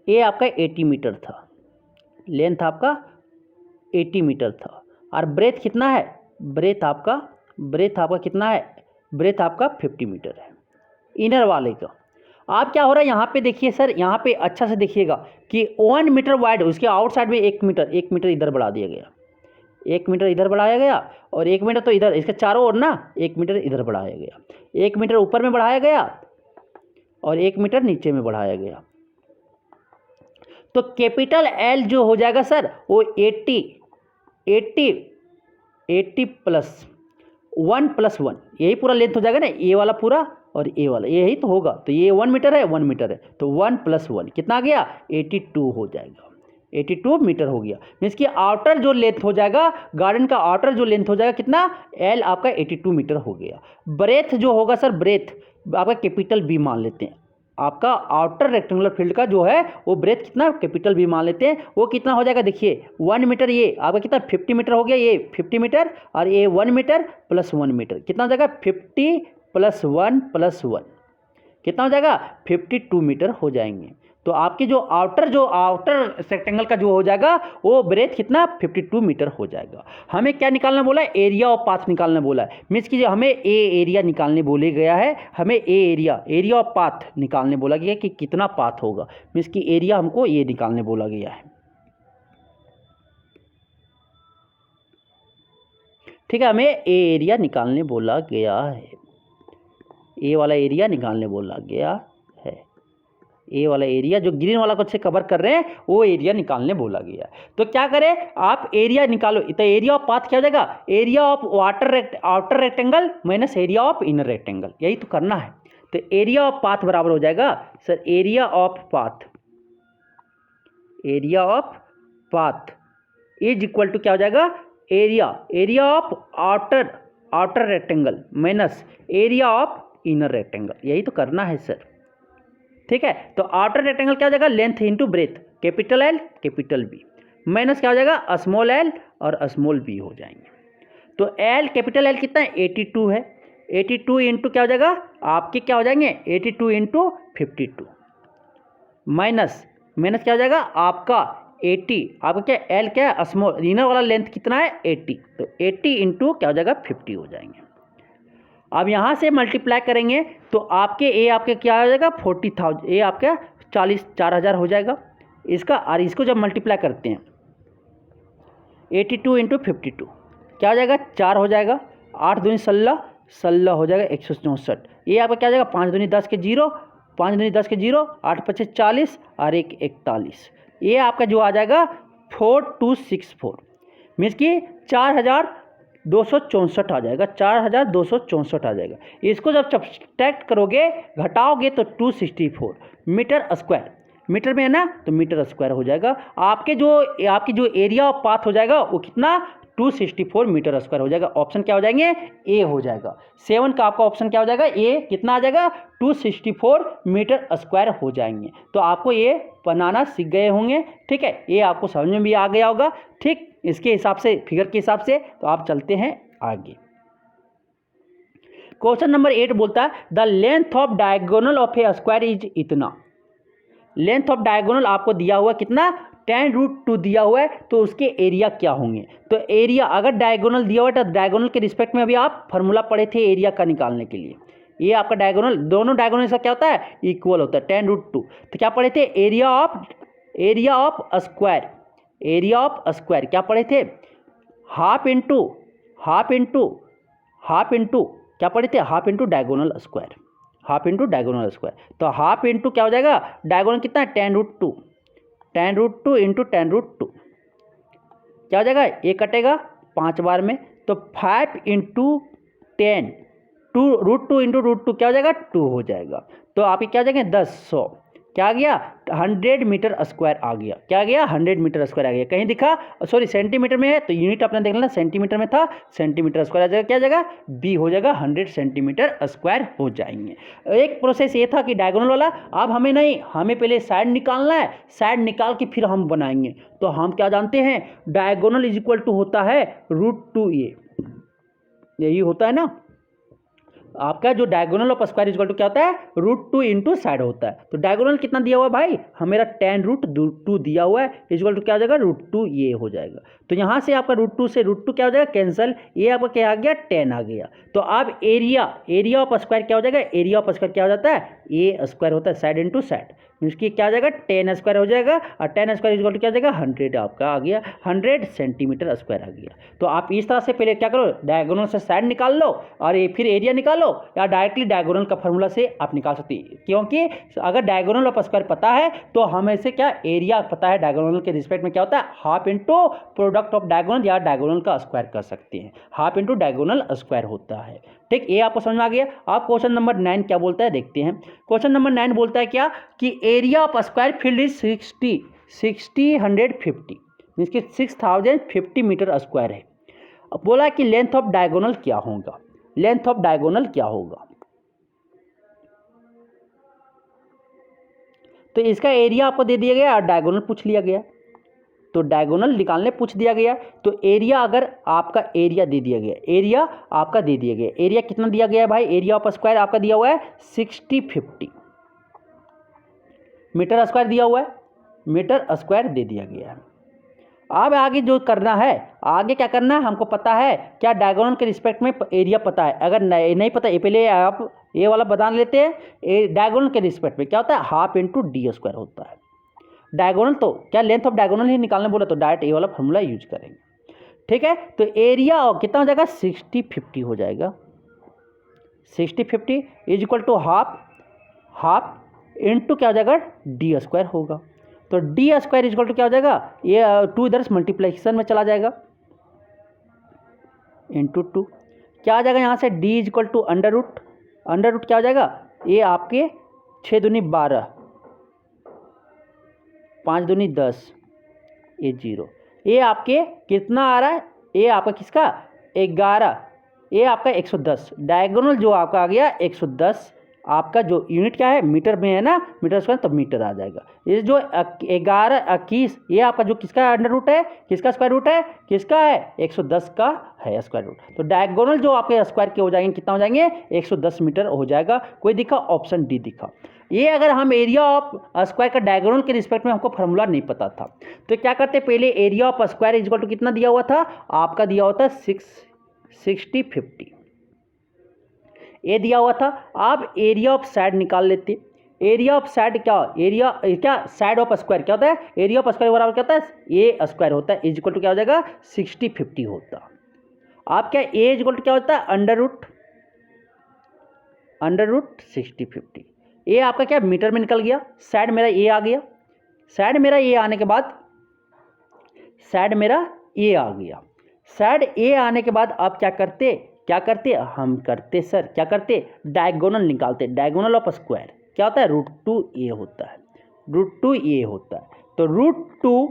ये आपका 80 मीटर था, लेंथ आपका 80 मीटर था, और ब्रेथ कितना है, ब्रेथ आपका कितना है, ब्रेथ आपका 50 मीटर है इनर वाले का। आप क्या हो रहा है यहाँ पे देखिए सर, यहाँ पे अच्छा से देखिएगा कि 1 मीटर वाइड, उसके आउटसाइड में 1 मीटर इधर बढ़ा दिया गया, 1 मीटर इधर बढ़ाया गया, और 1 मीटर तो इधर, इसके चारों ओर ना 1 मीटर इधर बढ़ाया गया, 1 मीटर ऊपर में बढ़ाया गया और 1 मीटर नीचे में बढ़ाया गया। तो कैपिटल एल जो हो जाएगा सर वो 80 प्लस 1+1, यही पूरा लेंथ हो जाएगा ना, ये वाला पूरा और ये वाला, यही तो होगा। तो ये 1 मीटर है, 1 मीटर है, तो 1+1 कितना आ गया 82 हो जाएगा, 82 मीटर हो गया। मीन्स कि आउटर जो लेंथ हो जाएगा, गार्डन का आउटर जो लेंथ हो जाएगा कितना, एल आपका 82 मीटर हो गया। ब्रेथ जो होगा सर, ब्रेथ आपका कैपिटल बी मान लेते हैं, आपका आउटर रेक्टेंगुलर फील्ड का जो है वो ब्रेथ कितना, कैपिटल बी मान लेते हैं, वो कितना हो जाएगा देखिए 1 मीटर, ये आपका कितना 50 मीटर हो गया, ये 50 मीटर और ये 1 मीटर प्लस 1 मीटर कितना हो जाएगा 50 + 1+1 कितना हो जाएगा 52 मीटर हो जाएंगे। तो आपकी जो आउटर रेक्टेंगल का जो हो जाएगा वो ब्रेथ कितना 52 मीटर हो जाएगा। हमें क्या निकालना बोला है, एरिया ऑफ पाथ निकालना बोला है। मीन्स कि हमें ए एरिया निकालने बोले गया है, हमें एरिया ऑफ पाथ निकालने बोला गया कि कितना पाथ होगा। मीन्स कि एरिया हमको ये निकालने बोला गया है, ठीक है। हमें ए एरिया निकालने बोला गया है, ए वाला एरिया निकालने बोला गया है, ए वाला एरिया जो ग्रीन वाला कुछ से कवर कर रहे हैं वो एरिया निकालने बोला गया है। तो क्या करें, आप एरिया निकालो, तो एरिया ऑफ पाथ क्या हो जाएगा, area of outer rectangle minus area of inner rectangle, यही तो करना है। तो एरिया ऑफ पाथ बराबर हो जाएगा sir area of path is equal to क्या हो जाएगा, area of outer rectangle minus area of inner rectangle, यही तो करना है सर, ठीक है। तो आउटर रेक्टेंगल क्या हो जाएगा, length into breadth, capital L capital B minus क्या हो जाएगा स्मॉल एल और स्मॉल बी हो जाएंगे। तो एल कैपिटल एल कितना है 82 है, 82 इंटू क्या हो जाएगा आपके क्या हो जाएंगे 82 इंटू 52 माइनस क्या हो जाएगा आपका 80, आपका क्या एल क्या है स्मॉल, इनर वाला लेंथ कितना है 80, तो 80 इंटू क्या हो जाएगा 50 हो जाएंगे। अब यहाँ से मल्टीप्लाई करेंगे तो आपके क्या हो जाएगा 40,000, ये आपका 4,000 हो जाएगा इसका। और इसको जब मल्टीप्लाई करते हैं 82 इंटू 52 क्या हो जाएगा 4 हो जाएगा, 8 दूनी 16 हो जाएगा 164। ये आपका क्या हो जाएगा 5 दूनी 10 के 0, 5 दूनी 10 के 0, 8 × 5 = 40 और 1 = 41। ये आपका जो आ जाएगा 4264 मीन्स कि 4,264 आ जाएगा, 4,264 आ जाएगा। इसको जब सब्ट्रैक्ट करोगे घटाओगे तो 264 मीटर स्क्वायर, मीटर में है ना तो मीटर स्क्वायर हो जाएगा। आपकी जो एरिया ऑफ पाथ हो जाएगा वो कितना 264 मीटर स्क्वायर हो जाएगा। ऑप्शन क्या हो जाएंगे ए हो जाएगा, 7 का आपका ऑप्शन क्या हो जाएगा ए, कितना आ जाएगा 264 मीटर स्क्वायर हो जाएंगे। तो आपको ये बनाना सीख गए होंगे, ठीक है, ये आपको समझ में भी आ गया होगा, ठीक। इसके हिसाब से फिगर के हिसाब से तो आप चलते हैं आगे। क्वेश्चन नंबर 8 बोलता है the length of diagonal of a square is इतना। लेंथ ऑफ डायगोनल आपको दिया हुआ कितना tan√2 दिया हुआ है, तो उसके एरिया क्या होंगे। तो एरिया अगर डायगोनल दिया हुआ है तो डायगोनल के रिस्पेक्ट में अभी आप फॉर्मूला पढ़े थे एरिया का निकालने के लिए। ये आपका डायगोनल, दोनों डायगोनल का क्या होता है इक्वल होता है tan√2। तो क्या पढ़े थे एरिया ऑफ स्क्वायर क्या पढ़े थे हाफ इंटू क्या पढ़े थे हाफ इंटू डायगोनल स्क्वायर, तो हाफ इंटू क्या हो जाएगा डायगोनल कितना है tan√2 इंटू tan√2 क्या हो जाएगा, ये कटेगा 5 बार में, तो 5 इंटू 10 √2 इंटू √2 क्या हो जाएगा 2 हो जाएगा। तो आपके क्या हो जाएंगे 10 क्या आ गया 100 मीटर स्क्वायर आ गया, क्या आ गया 100 मीटर स्क्वायर आ गया। कहीं दिखा सॉरी सेंटीमीटर में है तो यूनिट अपने देख लेना, सेंटीमीटर में था सेंटीमीटर स्क्वायर आ जाएगा, क्या आ जाएगा बी हो जाएगा 100 सेंटीमीटर स्क्वायर हो जाएंगे। एक प्रोसेस ये था कि डायगोनल वाला, अब हमें नहीं, हमें पहले साइड निकालना है, साइड निकाल के फिर हम बनाएंगे। तो हम क्या जानते हैं डायगोनल इज इक्वल टू होता है √2, यही होता है ना आपका जो diagonal of square is equal to क्या होता है √2 इंटू साइड होता है। तो डायगोनल कितना दिया हुआ है भाई हमेरा tan√2 दिया हुआ है, इज इक्वल टू क्या हो जाएगा √2 ये हो जाएगा। तो यहाँ से आपका √2 से √2 क्या हो जाएगा कैंसिल, ये आपका क्या आ गया 10 आ गया। तो अब एरिया ऑफ स्क्वायर क्या हो जाएगा, एरिया ऑफ स्क्वायर क्या हो जाता है ए स्क्वायर होता है साइड इंटू साइड, मीन्स कि क्या हो जाएगा 10 स्क्वायर हो जाएगा, और 10 स्क्वायर इक्वल टू क्या हो जाएगा 100 आपका आ गया, 100 सेंटीमीटर स्क्वायर आ गया। तो आप इस तरह से पहले क्या करो, डायगोनल से साइड निकाल लो और ये फिर एरिया निकालो, या डायरेक्टली डायगोनल का फॉर्मूला से आप निकाल सकते हैं, क्योंकि अगर डायगोनल ऑफ स्क्वायर पता है तो हमें से क्या एरिया पता है डायगोनल के रिस्पेक्ट में क्या होता है, half into product of diagonal या डायगोनल का स्क्वायर कर सकते हैं, हाफ इंटू डायगोनल स्क्वायर होता है। ठीक, ये आपको समझ में आ गया। आप क्वेश्चन नंबर 9 क्या बोलता है देखते हैं। क्वेश्चन नंबर 9 बोलता है क्या कि area of square field is 150 means कि 6050 मीटर स्क्वायर है। अब बोला कि लेंथ ऑफ डायगोनल क्या होगा, लेंथ ऑफ डायगोनल क्या होगा, तो इसका एरिया आपको दे दिया गया और डायगोनल पूछ लिया गया, तो डायगोनल निकालने पूछ दिया गया, तो एरिया अगर आपका एरिया दे दिया गया, एरिया आपका दे दिया गया, एरिया कितना दिया गया है भाई, एरिया ऑफ स्क्वायर आपका दिया हुआ है 6050 मीटर स्क्वायर दिया हुआ है, मीटर स्क्वायर दे दिया गया है। अब आगे जो करना है, आगे क्या करना है हमको पता है, क्या डायगोनल के रिस्पेक्ट में एरिया पता है, अगर नहीं पता है पहले आप ये वाला बता लेते हैं, डायगोनल के रिस्पेक्ट में क्या होता है हाफ इंटू डी स्क्वायर होता है। डायगोनल तो क्या लेंथ ऑफ डायगोनल ही निकालने बोला तो डायरेक्ट ये वाला फॉर्मूला यूज करेंगे। ठीक है, तो एरिया कितना हो जाएगा 6050 हो जाएगा, 6050 is equal to half into क्या हो जाएगा डी स्क्वायर होगा, तो d square is equal to क्या हो जाएगा, ये 2 इधर मल्टीप्लिकेशन में चला जाएगा इंटू 2 क्या आ जाएगा यहाँ से d is equal to under root क्या हो जाएगा, ये आपके 6 दूनी 12 5 दूनी 10 ये 0, ये आपके कितना आ रहा है, ये आपका किसका 11, ये आपका 110, डायगोनल जो आपका आ गया 110, आपका जो यूनिट क्या है मीटर में है ना, मीटर स्क्वायर तो मीटर आ जाएगा। ये जो 11 21 ये आपका जो किसका अंडर रूट है, किसका स्क्वायर रूट है, किसका है 110 का है स्क्वायर रूट, तो डायगोनल जो आपके स्क्वायर के हो जाएंगे कितना हो जाएंगे 110 मीटर हो जाएगा। कोई दिखा, ऑप्शन डी दिखा। ये अगर हम एरिया ऑफ स्क्वायर का डायगोनल के रिस्पेक्ट में हमको फार्मूला नहीं पता था तो क्या करते, पहले area of square is equal to कितना दिया हुआ था आपका, दिया हुआ था 6050 ये दिया हुआ था। आप एरिया ऑफ साइड निकाल लेते, एरिया ऑफ साइड क्या साइड ऑफ स्क्वायर क्या होता है, एरिया ऑफ स्क्वायर बराबर क्या होता है ए स्क्वायर होता है, इज इक्वल टू क्या हो जाएगा 6050 होता। आप क्या ए इज इक्वल टू क्या होता है अंडर रूट 6050, ये आपका क्या मीटर में निकल गया, साइड मेरा ए आ गया, साइड मेरा ए आने के बाद साइड मेरा ए आ गया, साइड ए आने के बाद आप क्या करते हम करते सर क्या करते डायगोनल निकालते, डायगोनल ऑफ स्क्वायर क्या होता है √2a होता है, √2a होता है, तो √2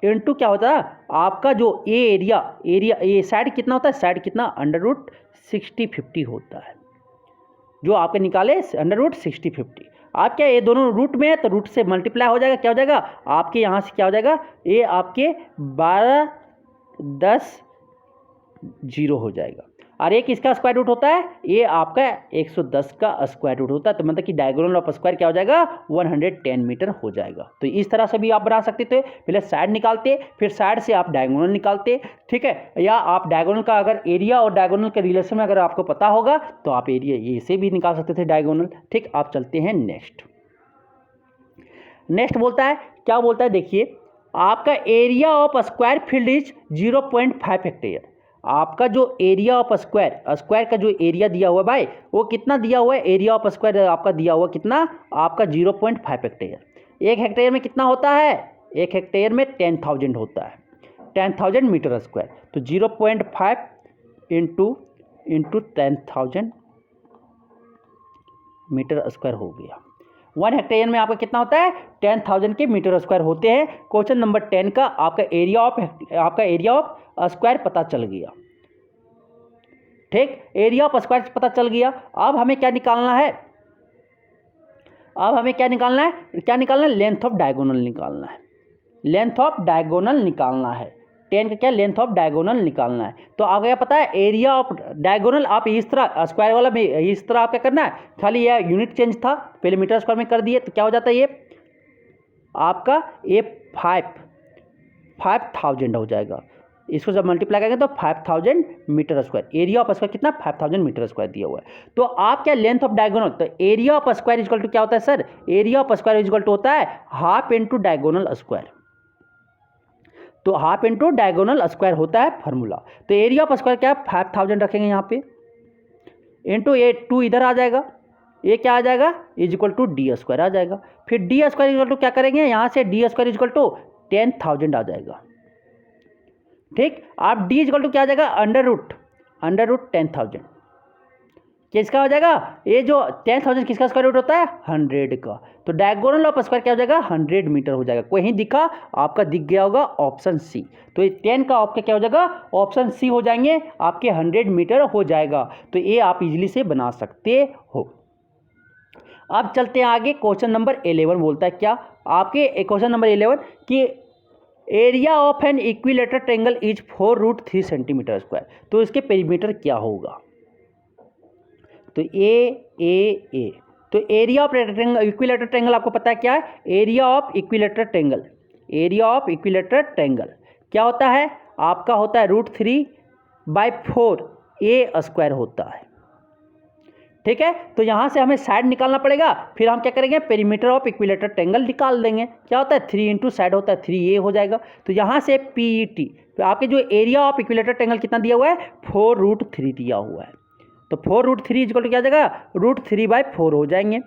इंटू क्या होता है आपका जो एरिया ये साइड कितना होता है, साइड कितना √6050 होता है, जो आपके निकाले √6050। आप क्या ये दोनों रूट में है तो रूट से मल्टीप्लाई हो जाएगा, क्या हो जाएगा आपके यहाँ से क्या हो जाएगा, ये आपके 12 10 0 हो जाएगा, और एक इसका स्क्वायर रूट होता है, ये आपका 110 का स्क्वायर रूट होता है, तो मतलब कि डायगोनल ऑफ स्क्वायर क्या हो जाएगा 110 मीटर हो जाएगा। तो इस तरह से भी आप बना सकते थे, पहले साइड निकालते फिर साइड से आप डायगोनल निकालते, ठीक है, या आप डायगोनल का अगर एरिया और डायगोनल के रिलेशन में अगर आपको पता होगा तो आप एरिया ये से भी निकाल सकते थे डायगोनल। ठीक, आप चलते हैं नेक्स्ट बोलता है, क्या बोलता है देखिए, आपका area of square field is 0.5 hectare, आपका जो एरिया ऑफ स्क्वायर का जो एरिया दिया हुआ है भाई वो कितना दिया हुआ है, एरिया ऑफ स्क्वायर आपका दिया हुआ कितना आपका 0.5 हेक्टेयर, एक हेक्टेयर में कितना होता है, एक हेक्टेयर में 10,000 होता है, 10,000 मीटर स्क्वायर, तो 0.5 इंटू 10,000 मीटर स्क्वायर हो गया। 1 हेक्टेयर में आपका कितना होता है 10,000 के मीटर स्क्वायर होते हैं। क्वेश्चन नंबर 10 का आपका एरिया ऑफ स्क्वायर पता चल गया। ठीक, एरिया ऑफ स्क्वायर पता चल गया। अब हमें क्या निकालना है, लेंथ ऑफ डायगोनल निकालना है, लेंथ ऑफ डायगोनल निकालना है। 10 का क्या लेंथ ऑफ डायगोनल निकालना है। तो आपको क्या पता है एरिया ऑफ डायगोनल आप इस तरह स्क्वायर वाला में इस तरह आप क्या करना है, खाली यह यूनिट चेंज था, पहले मीटर स्क्वायर में कर दिए तो क्या हो जाता है ये आपका ये 5,000 हो जाएगा। इसको जब मल्टीप्लाई करेंगे तो 5000 metre square, area of square कितना 5000 मीटर स्क्वायर दिया हुआ है। तो आप क्या लेंथ ऑफ डायगोनल, तो area of square equal to क्या होता है sir, area of square equal to होता है हाफ इंटू डायगोनल स्क्वायर। तो हाफ इंटू डायगोनल स्क्वायर होता है फार्मूला। तो एरिया ऑफ स्क्वायर क्या 5000 रखेंगे यहाँ पे, इंटू ए 2 इधर आ जाएगा, ये क्या आ जाएगा is equal to D square आ जाएगा। फिर डी स्क्वायर इक्वल टू क्या करेंगे, यहाँ से डी स्क्वायर इक्वल टू 10,000 आ जाएगा। ठीक, आप डी इक्वल टू क्या आ जाएगा अंडर रूट 10,000, किसका हो जाएगा, ये जो 10,000 किसका स्क्वायर रूट होता है 100 का। तो डायगोनल ऑफ स्क्वायर क्या हो जाएगा 100 मीटर हो जाएगा। कोई दिखा आपका, दिख गया होगा ऑप्शन सी। तो ये 10 का आपका क्या हो जाएगा ऑप्शन सी हो जाएंगे, आपके 100 मीटर हो जाएगा। तो ये आप इजीली से बना सकते हो। अब चलते हैं आगे, क्वेश्चन नंबर 11 बोलता है क्या, आपके क्वेश्चन नंबर 11 कि area of N equilateral triangle is 4√3 centimetre square. तो इसके पेरीमीटर क्या होगा, तो ए तो एरिया ऑफ इक्विलेटर ट्रायंगल आपको पता है क्या है, area of equilateral triangle, area of equilateral triangle क्या होता है आपका, होता है √3/4 ए स्क्वायर होता है। ठीक है, तो यहाँ से हमें साइड निकालना पड़ेगा, फिर हम क्या करेंगे पेरीमीटर ऑफ इक्विलेटर ट्रायंगल निकाल देंगे। क्या होता है 3 इंटू साइड होता है 3a हो जाएगा। तो यहाँ से PET, तो आपके जो एरिया ऑफ इक्विलेटर ट्रायंगल कितना दिया हुआ है 4√3 दिया हुआ है। तो 4√3 इक्वल टू क्या आ जाएगा √3/4 हो जाएंगे,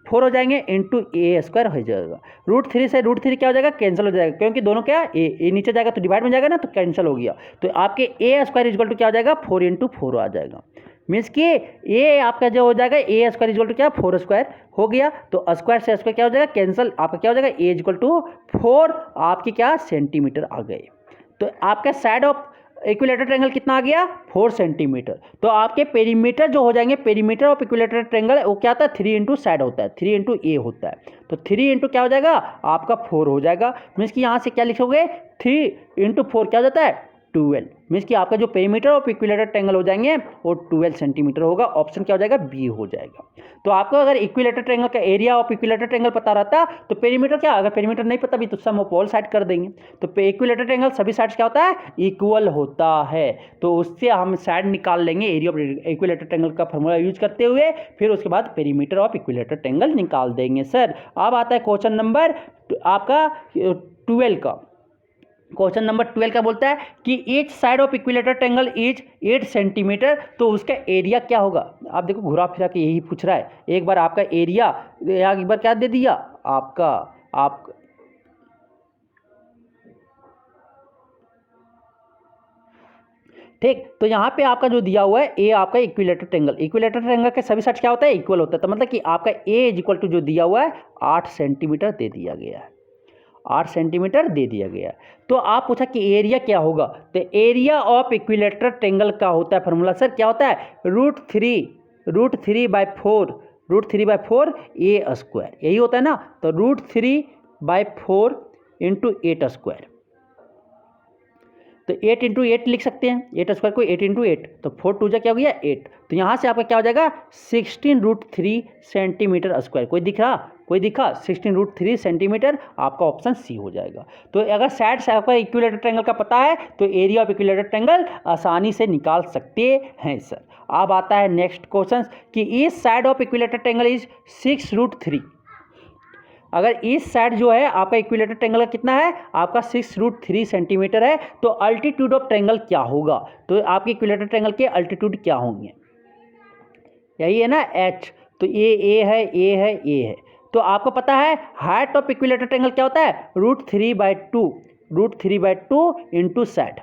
4 हो जाएंगे इंटू ए स्क्वायर हो जाएगा। √3 से √3 क्या हो जाएगा कैंसिल हो जाएगा, क्योंकि दोनों क्या ए नीचे जाएगा तो डिवाइड में जाएगा ना, तो कैंसिल हो गया। तो आपके ए स्क्वायर इक्वल टू क्या हो जाएगा 4 इंटू 4 आ जाएगा। मीन्स कि ये आपका जो हो जाएगा ए स्क्वायर इक्वल टू क्या 4 स्क्वायर हो गया। तो स्क्वायर से स्क्वायर क्या हो जाएगा कैंसिल, आपका क्या हो जाएगा ए इक्वल टू 4 आपके क्या सेंटीमीटर आ गए। तो आपका साइड ऑफ इक्विलेटर ट्रायंगल कितना आ गया 4 सेंटीमीटर। तो आपके पेरीमीटर जो हो जाएंगे, पेरीमीटर ऑफ इक्विलेटर ट्रायंगल वो क्या होता है 3 इंटू साइड होता है, 3 इंटू ए होता है। तो 3 इंटू क्या हो जाएगा आपका 4 हो जाएगा। मीन्स कि यहाँ से क्या लिखोगे 3 इंटू 4 क्या हो जाता है 12। मीन्स कि आपका जो पेरीमीटर ऑफ इक्विलेटर ट्रायंगल हो जाएंगे वो 12 सेंटीमीटर होगा। ऑप्शन क्या हो जाएगा बी हो जाएगा। तो आपको अगर इक्विलेटर ट्रायंगल का एरिया ऑफ इक्विलेटर ट्रायंगल पता रहता तो पेरीमीटर क्या, अगर पेरीमीटर नहीं पता भी तो सम ऑफ ऑल साइड कर देंगे। तो इक्विलेटर ट्रायंगल सभी साइड्स क्या होता है इक्वल होता है। तो उससे हम साइड निकाल लेंगे एरिया ऑफ इक्विलेटर ट्रायंगल का फॉर्मूला यूज करते हुए, फिर उसके बाद पेरीमीटर ऑफ इक्विलेटर ट्रायंगल निकाल देंगे। सर अब आता है क्वेश्चन नंबर आपका 12 का। क्वेश्चन नंबर 12 का बोलता है कि each side of equilateral triangle is 8 centimetre. तो उसका एरिया क्या होगा, आप देखो घुरा फिरा के यही पूछ रहा है। एक बार आपका एरिया एक बार क्या दे दिया आपका ठीक। तो यहाँ पे आपका जो दिया हुआ है ए आपका इक्विलेटर ट्रायंगल के सभी साइड क्या होता है इक्वल होता है। तो मतलब कि आपका ए इज इक्वल टू जो दिया हुआ है 8 सेंटीमीटर दे दिया गया है, 8 सेंटीमीटर दे दिया गया। तो आप पूछा कि एरिया क्या होगा, तो एरिया ऑफ इक्विलेटर ट्रायंगल का होता है फॉर्मूला सर क्या होता है √3/4 ए स्क्वायर, यही होता है ना। तो √3/4 इंटू 8 स्क्वायर। तो 8 इंटू 8 लिख सकते हैं, 8 स्क्वायर को 8 इंटू 8, तो 4 2 जा क्या हो गया 8। तो यहाँ से आपका क्या हो जाएगा 16√3 सेंटीमीटर स्क्वायर। कोई दिखा 16√3 सेंटीमीटर, आपका ऑप्शन सी हो जाएगा। तो अगर साइड से आपका इक्विलेटर ट्रायंगल का पता है तो एरिया ऑफ इक्विलेटर ट्रायंगल आसानी से निकाल सकते हैं सर। अब आता है नेक्स्ट क्वेश्चन कि इस side of equilateral triangle is 6√3। अगर इस साइड जो है आपका इक्विलेटर ट्रायंगल का कितना है आपका 6√3 सेंटीमीटर है, तो अल्टीट्यूड ऑफ ट्रायंगल क्या होगा, तो आपके इक्विलेटर ट्रायंगल के अल्टीट्यूड क्या होंगे, यही है ना एच। तो ए है। तो आपको पता है हाइट ऑफ इक्विलेटर ट्रायंगल क्या होता है √3/2 इंटू साइड,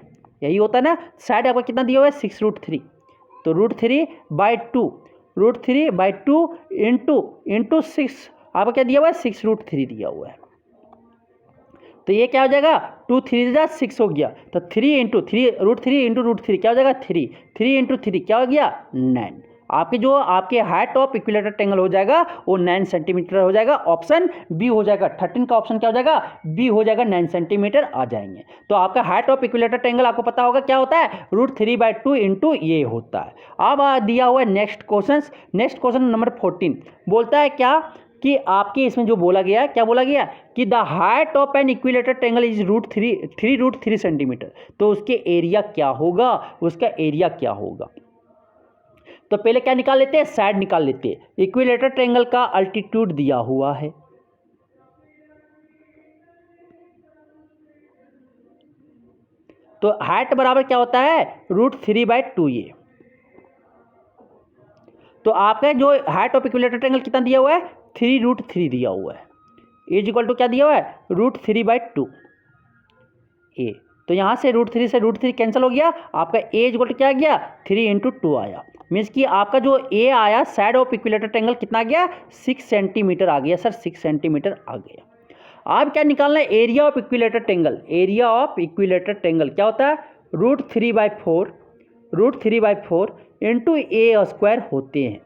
यही होता है ना। साइड आपका कितना दिया हुआ है 6√3, तो √3/2 इंटू 6 आपका क्या दिया हुआ है 6√3 दिया हुआ है। तो ये क्या हो जाएगा 2 3 6 हो गया। तो 3 इंटू √3 क्या हो जाएगा 3 इंटू 3 क्या हो गया 9। आपके हाइट ऑफ इक्विलेटर ट्रायंगल हो जाएगा वो 9 सेंटीमीटर हो जाएगा। ऑप्शन बी हो जाएगा। 13 का ऑप्शन क्या हो जाएगा बी हो जाएगा, 9 सेंटीमीटर आ जाएंगे। तो आपका हाइट ऑफ इक्विलेटर ट्रायंगल आपको पता होगा क्या होता है √3/2 इंटू ये होता है। अब दिया हुआ है नेक्स्ट क्वेश्चन नंबर 14 बोलता है क्या कि आपके इसमें जो बोला गया, क्या बोला गया कि the height of an equilateral triangle is √3 centimetre. तो उसके एरिया क्या होगा, उसका एरिया क्या होगा। तो पहले क्या निकाल लेते हैं, साइड निकाल लेते हैं। इक्विलेटरल ट्रायंगल का अल्टीट्यूड दिया हुआ है, तो हाइट बराबर क्या होता है, √3/2a। तो आपका जो हाइट ऑफ इक्विलेटरल ट्रायंगल कितना दिया हुआ है, 3√3 दिया हुआ है, इज इक्वल टू क्या दिया हुआ है, √3/2a। तो यहाँ से √3 से √3 कैंसिल हो गया, आपका a इज इक्वल टू क्या आ गया, 3 × 2 आया। मीन्स कि आपका जो a आया साइड ऑफ इक्विलेटरल ट्रायंगल कितना आ गया, 6 सेंटीमीटर आ गया सर, 6 सेंटीमीटर आ गया। अब क्या निकालना है, area of equilateral triangle. Area of equilateral triangle क्या होता है, √3/4 इंटू a² होते हैं,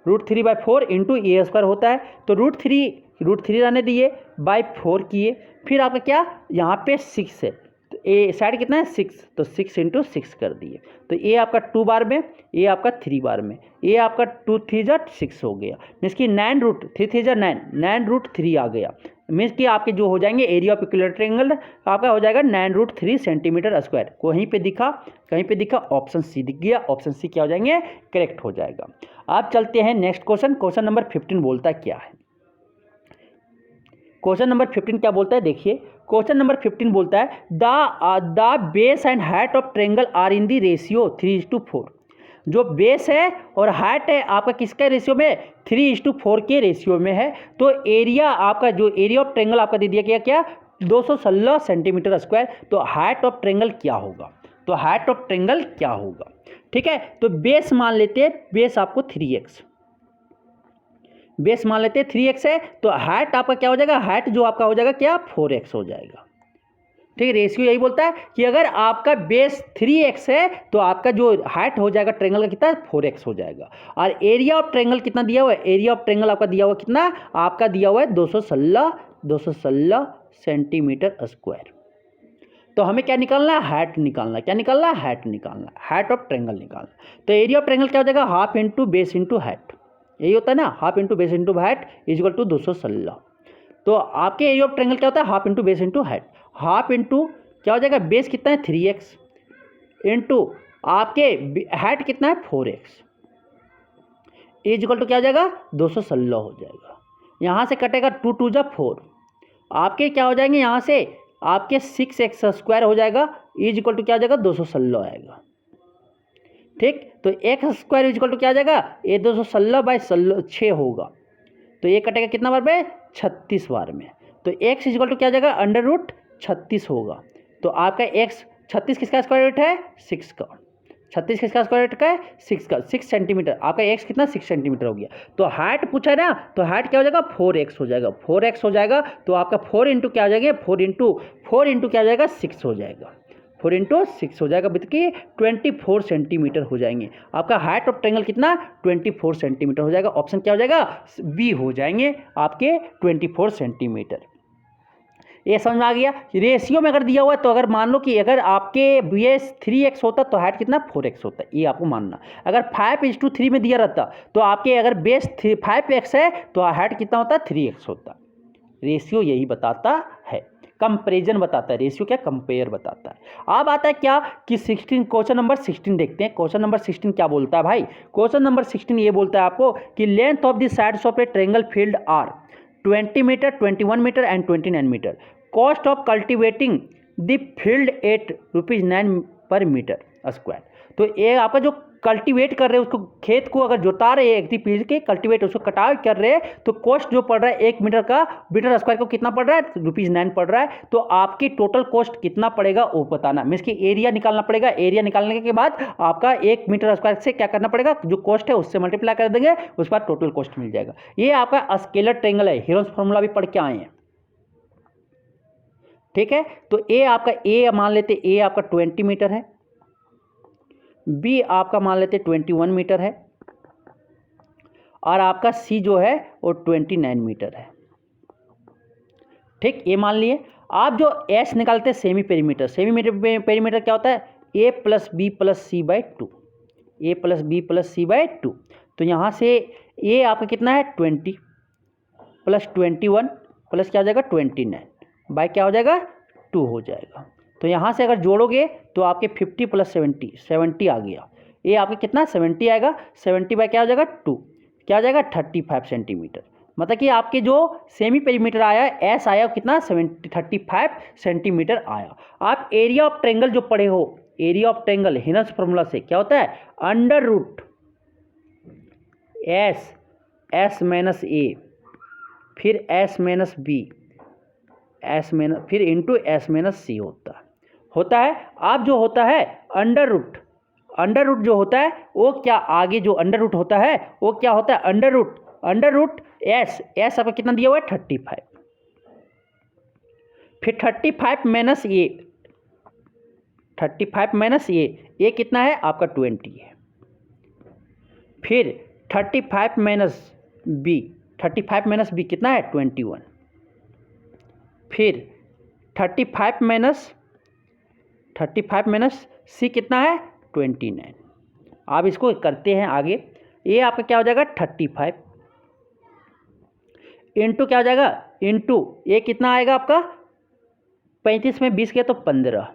√3/4 इंटू a² होता है। तो √3 रहने दिए, बाई 4 किए, फिर आपका क्या यहाँ पे 6 है, तो ए साइड कितना है 6, तो 6 × 6 कर दिए। तो ए आपका 2 बार में, ए आपका 3 बार में, ए आपका 2 3 जा 6 हो गया। मीन्स कि 9√3 3 जा 9 आ गया। मीन्स कि आपके जो हो जाएंगे एरिया ऑफ इक्विलेटरल ट्रायंगल आपका हो जाएगा 9√3 सेंटीमीटर स्क्वायर। कहीं पे दिखा, कहीं पे दिखा, ऑप्शन सी दिख गया, ऑप्शन सी क्या हो जाएंगे, करेक्ट हो जाएगा। अब चलते हैं नेक्स्ट क्वेश्चन। क्वेश्चन नंबर 15 बोलता है क्या है, क्वेश्चन नंबर 15 क्या बोलता है, देखिए क्वेश्चन नंबर 15 बोलता है the base and height of triangle are in the ratio 3:4। जो बेस है और हाइट है आपका किसके रेशियो में, 3:4 के रेशियो में है। तो एरिया आपका जो एरिया ऑफ ट्रायंगल आपका दे दिया गया क्या, 216 सेंटीमीटर स्क्वायर। तो हाइट ऑफ ट्रायंगल क्या होगा, तो हाइट ऑफ ट्रायंगल क्या होगा, ठीक है। तो बेस मान लेते हैं, बेस आपको 3x, बेस मान लेते हैं 3x है। तो हाइट आपका क्या हो जाएगा, हाइट जो आपका हो जाएगा क्या, 4x हो जाएगा, ठीक है। रेशियो यही बोलता है कि अगर आपका बेस 3x है तो आपका जो हाइट हो जाएगा ट्रायंगल का कितना, 4x हो जाएगा। और एरिया ऑफ ट्रायंगल कितना दिया हुआ है, एरिया ऑफ ट्रायंगल आपका दिया हुआ कितना, आपका दिया हुआ है 216 सेंटीमीटर स्क्वायर। तो हमें क्या निकालना है, हाइट निकालना है। क्या निकालना है, हाइट निकालना है, हाइट ऑफ ट्रायंगल निकालना। तो एरिया ऑफ ट्रायंगल क्या हो जाएगा, half into base into height, यही होता है ना, half into base into height is equal to 216। तो आपके एरिया ऑफ ट्रायंगल क्या होता है, half into base into height. Half into क्या हो जाएगा, बेस कितना है 3x इंटू आपके हाइट कितना है 4x इज इक्वल टू क्या हो जाएगा, 216 हो जाएगा। यहाँ से कटेगा 2 2 जा 4, आपके क्या हो जाएंगे यहाँ से आपके 6x² हो जाएगा इज इक्वल टू क्या हो जाएगा, 216 आएगा, ठीक। तो x² इज इक्वल टू क्या आ जाएगा, ये 216/6 होगा। तो ये कटेगा कितना बार में, 36 बार में। तो x इज इक्वल टू क्या आ जाएगा, √36 होगा। तो आपका x 36 किसका स्क्वायर रूट है, 6 का। 36 किसका स्क्वायर रूट का है, 6 का, 6 सेंटीमीटर। आपका x कितना, 6 सेंटीमीटर हो गया। तो हाइट पूछा है ना, तो हाइट क्या हो जाएगा, 4x हो जाएगा, 4x हो जाएगा। तो आपका 4 इंटू क्या हो जाएगा, 4 इंटू क्या हो जाएगा, 6 हो जाएगा, 4 × 6 हो जाएगा, बल्कि 24 सेंटीमीटर हो जाएंगे। आपका हाइट ऑफ ट्रायंगल कितना, 24 सेंटीमीटर हो जाएगा। ऑप्शन क्या हो जाएगा, बी हो जाएंगे आपके 24 सेंटीमीटर। ये समझ में आ गया। रेशियो में अगर दिया हुआ है तो अगर मान लो कि अगर आपके बेस 3x होता तो हाइट कितना 4x होता, ये आपको मानना। अगर 5:3 में दिया रहता तो आपके अगर बेस 5x है तो हाइट कितना होता, 3x होता। रेशियो यही बताता है, कंपेरिजन बताता है। रेशियो क्या, कंपेयर बताता है। अब आता है क्या कि 16, क्वेश्चन नंबर 16 देखते हैं। क्वेश्चन नंबर 16 क्या बोलता है भाई, क्वेश्चन नंबर 16 ये बोलता है आपको कि length of the sides of a triangle field are 20 metre, 21 metre and 29 metre. Cost of cultivating the field at ₹9 per metre square. तो ये आपका जो कल्टीवेट कर रहे हैं उसको, खेत को अगर जोता रहे हैं एक फील्ड के, कल्टीवेट उसको कटाव कर रहे हैं, तो कॉस्ट जो पड़ रहा है 1 मीटर का, मीटर स्क्वायर को कितना पड़ रहा है, ₹9 पड़ रहा है। तो आपकी टोटल कॉस्ट कितना पड़ेगा वो बताना। मीन्स कि एरिया निकालना पड़ेगा। एरिया निकालने के बाद आपका 1 मीटर स्क्वायर से क्या करना पड़ेगा, जो कॉस्ट है उससे मल्टीप्लाई कर देंगे, उस पर टोटल कॉस्ट मिल जाएगा। ये आपका स्केलर ट्रायंगल है, हीरोन्स फॉर्मूला भी पढ़ के आए हैं, ठीक है। तो ए आपका, ए मान लेते ए आपका 20 मीटर है, बी आपका मान लेते 21 मीटर है, और आपका सी जो है वो 29 मीटर है, ठीक। ये मान लिए। आप जो एस निकालते हैं सेमी पेरीमीटर, सेमी पेरीमीटर क्या होता है, A plus B plus C by 2, A plus B plus C by 2। तो यहाँ से ए आपका कितना है 20, प्लस 21 प्लस क्या हो जाएगा 29 बाय क्या हो जाएगा 2 हो जाएगा। तो यहाँ से अगर जोड़ोगे तो आपके 50 प्लस 70 आ गया। ये आपके कितना 70 आएगा, 70 बाय क्या हो जाएगा 2, क्या हो जाएगा 35 सेंटीमीटर। मतलब कि आपके जो सेमी पेरीमीटर आया एस आया कितना 35 सेंटीमीटर आया। आप एरिया ऑफ ट्रायंगल जो पढ़े हो, area of triangle Heron's formula से क्या होता है under root s minus a फिर s minus b s minus फिर इंटू एस माइनस सी होता है। आप जो होता है अंडर रूट जो होता है वो क्या आगे जो अंडर रूट होता है वो क्या होता है अंडर रूट एस आपका कितना दिया हुआ है 35, फिर 35 माइनस ये कितना है आपका 20 है, फिर 35 माइनस बी कितना है 21, फिर 35 माइनस सी कितना है 29। आप इसको करते हैं आगे, ये आपका क्या हो जाएगा 35 इंटू क्या हो जाएगा इंटू ये कितना आएगा आपका 35 में 20 गया तो 15,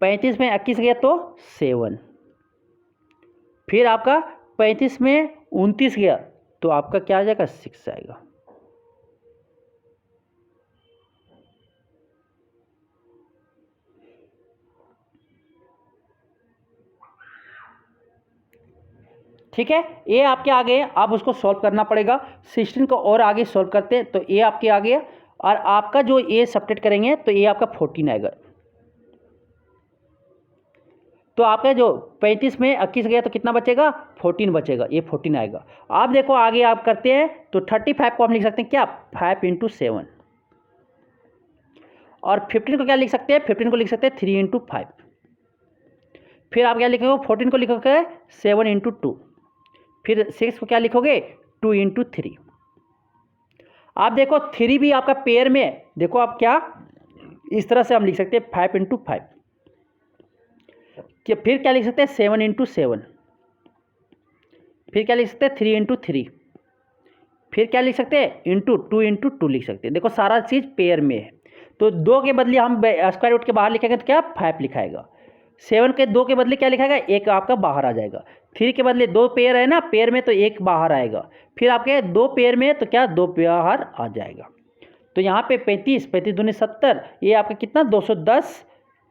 35 में 21 गया तो 7, फिर आपका 35 में 29 गया तो आपका क्या आ जाएगा 6 आएगा। ठीक है, ये आपके आगे आप उसको सॉल्व करना पड़ेगा। 16 को और आगे सॉल्व करते हैं तो ये आपके आगे और आपका जो ये सब्ट्रैक्ट करेंगे तो ये आपका 14 आएगा। तो आपका जो 35 में 21 गया तो कितना बचेगा 14 बचेगा, ये 14 आएगा। आप देखो आगे आप करते हैं तो 35 को हम लिख सकते हैं क्या 5 इंटू 7, और 15 को क्या लिख सकते हैं 15 को लिख सकते हैं 3 इंटू 5, फिर आप क्या लिखोगे 14 को लिखोगे 7 इंटू 2, फिर 6 को क्या लिखोगे 2 इंटू 3। आप देखो 3 भी आपका पेयर में देखो आप क्या इस तरह से हम लिख सकते हैं 5 इंटू 5, फिर क्या लिख सकते हैं 7 इंटू 7, फिर क्या लिख सकते हैं 3 इंटू 3, फिर क्या लिख सकते हैं इंटू 2 इंटू 2 लिख सकते हैं। देखो सारा चीज़ पेयर में है, तो 2 के बदले हम स्क्वायर रूट के बाहर लिखेंगे तो क्या 5 लिखाएगा, 7 के 2 के बदले क्या लिखाएगा एक आपका बाहर आ जाएगा, 3 के बदले 2 पेयर है ना पेयर में तो एक बाहर आएगा, फिर आपके 2 पेयर में तो क्या 2 बाहर आ जाएगा। तो यहाँ पे 35 दूनी 70, ये आपका कितना 210,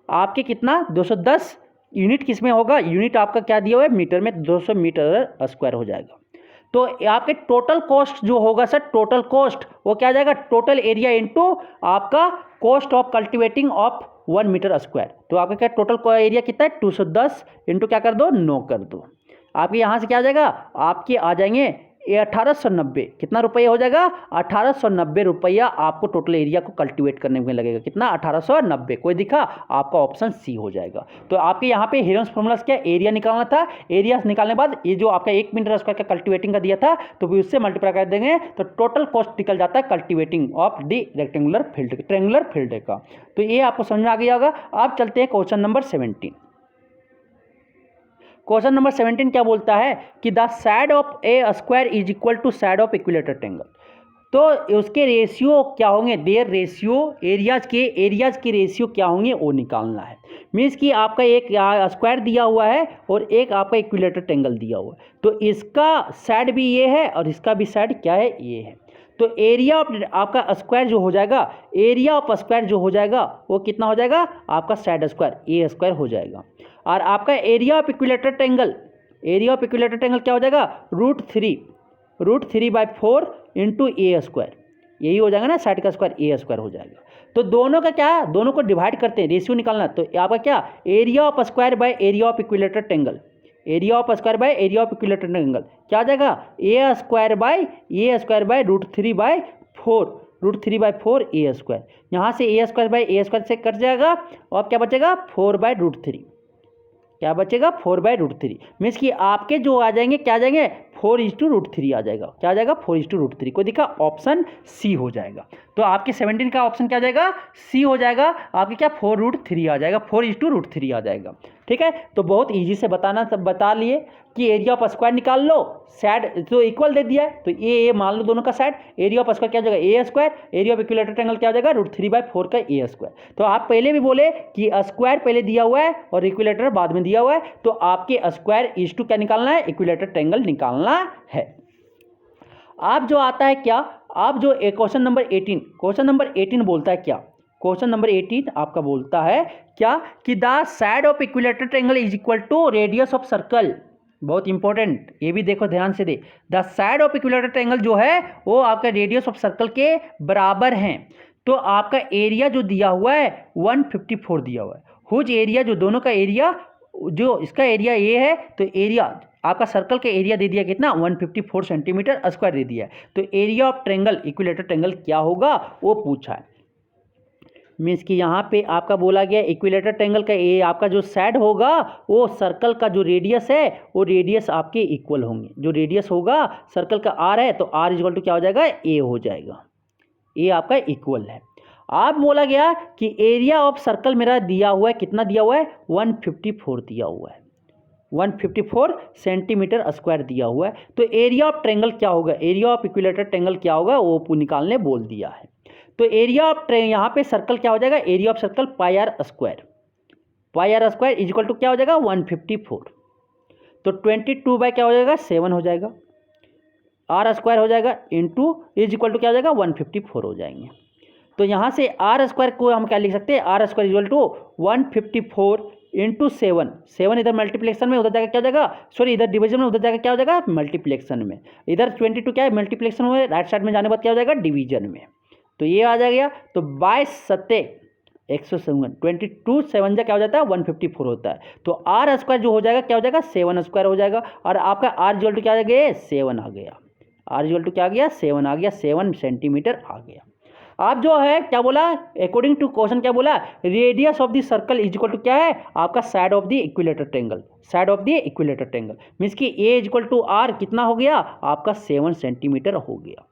आपके कितना 210 यूनिट किस में होगा, यूनिट आपका क्या दिया हुआ है मीटर में, 200 मीटर स्क्वायर हो जाएगा। तो आपके टोटल कॉस्ट जो होगा सर टोटल कॉस्ट वो क्या आ जाएगा टोटल एरिया इंटू आपका cost of cultivating of 1 metre square. तो आपका क्या टोटल एरिया कितना है 210 इंटू क्या कर दो 9 कर दो, आपके यहाँ से क्या आ जाएगा आपके आ जाएंगे ये 1890 कितना रुपया हो जाएगा 1890 रुपया आपको टोटल एरिया को कल्टीवेट करने में लगेगा, कितना 1890, कोई दिखा आपका ऑप्शन सी हो जाएगा। तो आपके यहाँ पे हेरोन्स फॉर्मूला क्या एरिया निकालना था, एरिया निकालने बाद ये जो आपका 1 मीटर स्क्वायर का कल्टीवेटिंग का दिया था तो भी उससे मल्टीप्लाई कर देंगे तो टोटल कॉस्ट निकल जाता है cultivating of the rectangular field triangular field का। तो ये आपको समझ में आ गया होगा। आप चलते हैं क्वेश्चन नंबर 17। क्वेश्चन नंबर 17 क्या बोलता है कि the side of a square is equal to side of equilateral triangle. तो उसके रेशियो क्या होंगे, देयर रेशियो एरियाज के रेशियो क्या होंगे वो निकालना है। मीन्स कि आपका एक स्क्वायर दिया हुआ है और एक आपका इक्विलेटरल ट्रायंगल दिया हुआ है, तो इसका साइड भी ये है और इसका भी साइड क्या है ये है। तो एरिया ऑफ आपका स्क्वायर जो हो जाएगा, एरिया ऑफ स्क्वायर जो हो जाएगा वो कितना हो जाएगा आपका साइड स्क्वायर ए स्क्वायर हो जाएगा, और आपका एरिया ऑफ इक्विलेटरल ट्रायंगल क्या हो जाएगा √3/4 इंटू ए स्क्वायर, यही हो जाएगा ना साइड का स्क्वायर ए स्क्वायर हो जाएगा। तो दोनों का क्या दोनों को डिवाइड करते हैं रेशियो निकालना, तो आपका क्या area of square by area of equilateral triangle, area of square by area of equilateral triangle क्या आ जाएगा A square bye √3/4 A square. यहाँ से ए स्क्वायर बाय ए स्क्वायर से कट जाएगा और क्या बचेगा 4/√3, क्या बचेगा 4/√3। मीन्स कि आपके जो आ जाएंगे क्या आ जाएंगे 4:√3 आ जाएगा। क्या आ जाएगा? 4:√3। कोई दिखा? ऑप्शन सी हो जाएगा। तो आपके 17 का ऑप्शन क्या आ जाएगा? सी हो जाएगा। आपके क्या 4√3 आ जाएगा, 4:√3 आ जाएगा। ठीक है, तो बहुत ईजी से बताना, सब बता लिए कि एरिया ऑफ स्क्वायर निकाल लो, साइड तो इक्वल दे दिया है तो ये मान लो दोनों का साइड, एरिया ऑफ स्क्वायर क्या हो जाएगा? A square, area of equilateral triangle क्या हो जाएगा? √3/4 का ए स्क्वायर। तो आप पहले भी बोले कि स्क्वायर पहले दिया हुआ है और इक्विलेटर बाद में दिया हुआ है, तो आपके स्क्वायर इज टू क्या निकालना है? इक्विलेटरल ट्रायंगल निकालना है। आप जो आता है क्या, आप जो क्वेश्चन नंबर 18 बोलता है क्या? क्वेश्चन नंबर 18 आपका बोलता है क्या कि the side of equilateral triangle is equal to radius of circle. बहुत इंपॉर्टेंट, ये भी देखो ध्यान से दे। The side of equilateral triangle जो है वो आपका रेडियस ऑफ सर्कल के बराबर हैं। तो आपका एरिया जो दिया हुआ है 154 दिया हुआ है। हुज एरिया, जो दोनों का एरिया, जो इसका एरिया ये है तो एरिया आपका सर्कल का एरिया दे दिया कितना? 154 सेंटीमीटर स्क्वायर दे दिया है। तो area of triangle, equilateral triangle क्या होगा वो पूछा है। मीन्स कि यहाँ पे आपका बोला गया इक्विलेटरल ट्रायंगल का ए आपका जो साइड होगा वो सर्कल का जो रेडियस है वो रेडियस आपके इक्वल होंगे। जो रेडियस होगा सर्कल का आर है तो आर इक्वल टू क्या हो जाएगा? ए हो जाएगा। ए आपका इक्वल है। आप बोला गया कि एरिया ऑफ सर्कल मेरा दिया हुआ है, कितना दिया हुआ है? 154 दिया हुआ है, 154 सेंटीमीटर स्क्वायर दिया हुआ है। तो एरिया ऑफ ट्रायंगल क्या होगा? एरिया ऑफ इक्विलेटरल ट्रायंगल क्या होगा वो निकालने बोल दिया है। तो एरिया ऑफ यहाँ पे सर्कल क्या हो जाएगा? Area of circle pi r square is equal to क्या हो जाएगा? 154। तो 22 बाय क्या हो जाएगा? 7 हो जाएगा। आर स्क्वायर हो जाएगा इंटू इज इक्वल टू क्या हो जाएगा? 154 हो जाएंगे। तो यहाँ से आर स्क्वायर को हम क्या लिख सकते हैं? R square is equal to 154 into 7 इधर मल्टीप्लेक्शन में, उधर जाकर क्या हो जाएगा? सॉरी, इधर डिवीजन में, उधर जाकर क्या हो जाएगा? मल्टीप्लेक्शन में। इधर 22 क्या है? मल्टीप्लेक्शन में, राइट साइड में जाने के बाद क्या हो जाएगा? डिवीजन में। तो ये आ जाएगा। तो 22×7 22 7 क्या हो जाता है? 154 होता है। तो आर स्क्वायर जो हो जाएगा क्या हो जाएगा? 7 स्क्वायर हो जाएगा। और आपका आर इक्वल टू क्या आ गया? 7 आ गया। आर इक्वल टू क्या आ गया? 7 आ गया। 7 सेंटीमीटर आ गया। आप जो है क्या बोला? अकॉर्डिंग टू क्वेश्चन क्या बोला? Radius of the circle is equal to क्या है? आपका side of the equilateral triangle. Side of the equilateral triangle means कि a is equal to r कितना हो गया? आपका 7 सेंटीमीटर हो गया।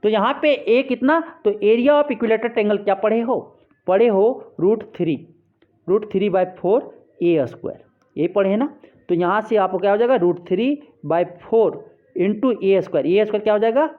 तो यहाँ पे ए कितना? तो एरिया ऑफ इक्विलेटरल ट्रायंगल क्या पढ़े हो? √3/4 ए स्क्वायर, ये पढ़े ना। तो यहाँ से आपको क्या हो जाएगा? √3/4 इंटू ए स्क्वायर। ए स्क्वायर क्या हो जाएगा?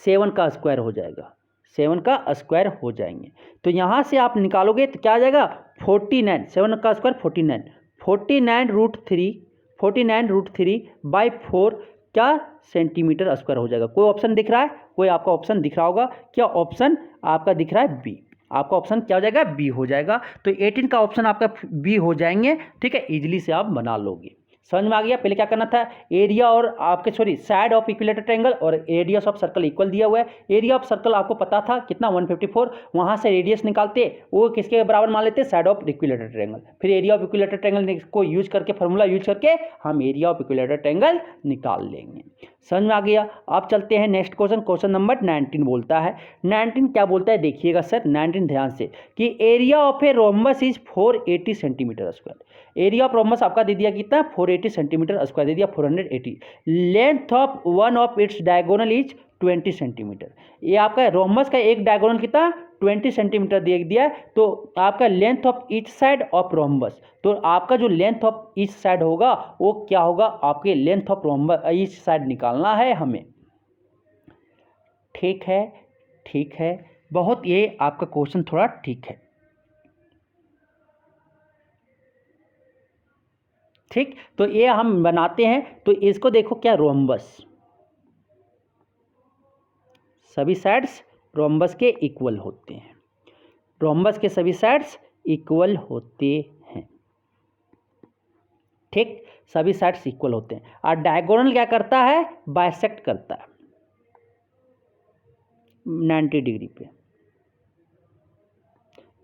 7 का स्क्वायर हो जाएगा। 7 का स्क्वायर हो जाएंगे। तो यहाँ से आप निकालोगे तो क्या आ जाएगा? 49। 7 का स्क्वायर 49√3/4 क्या सेंटीमीटर स्क्वायर हो जाएगा। कोई ऑप्शन दिख रहा है? कोई आपका ऑप्शन दिख रहा होगा क्या? ऑप्शन आपका दिख रहा है बी। आपका ऑप्शन क्या हो जाएगा? बी हो जाएगा। तो 18 का ऑप्शन आपका बी हो जाएंगे। ठीक है, इजीली से आप बना लोगे। समझ में आ गया? पहले क्या करना था? एरिया और आपके साइड ऑफ इक्विलेटरल ट्रायंगल और रेडियस ऑफ सर्कल इक्वल दिया हुआ है। एरिया ऑफ सर्कल आपको पता था कितना? 154। वहाँ से रेडियस निकालते, वो किसके बराबर मान लेते? Side of equilateral triangle. फिर एरिया ऑफ इक्विलेटरल ट्रायंगल को यूज करके, फॉर्मूला यूज करके हम एरिया ऑफ इक्विलेटरल ट्रायंगल निकाल लेंगे। समझ में आ गया? आप चलते हैं नेक्स्ट क्वेश्चन। क्वेश्चन नंबर 19 बोलता है। 19 क्या बोलता है देखिएगा सर, 19 ध्यान से, कि area of a rhombus is 480 centimetre square. Area of rhombus आपका दे दिया कितना? 480 सेंटीमीटर स्क्वायर दे दिया, 480। Length of one of its diagonal is 20 centimetre. ये आपका रोम्बस का एक डायगोनल कितना? 20 सेंटीमीटर दे दिया। तो आपका length of each side of rhombus, तो आपका जो लेंथ ऑफ ईच साइड होगा वो क्या होगा? आपके length of rhombus each side निकालना है हमें। ठीक है, ठीक है, बहुत ये आपका क्वेश्चन थोड़ा ठीक है। ठीक, तो ये हम बनाते हैं। तो इसको देखो क्या? रोम्बस, सभी साइड्स रोम्बस के इक्वल होते हैं। रोम्बस के सभी साइड्स इक्वल होते हैं। ठीक, सभी साइड्स इक्वल होते हैं। और डायगोनल क्या करता है? बाइसेक्ट करता है 90 डिग्री पे।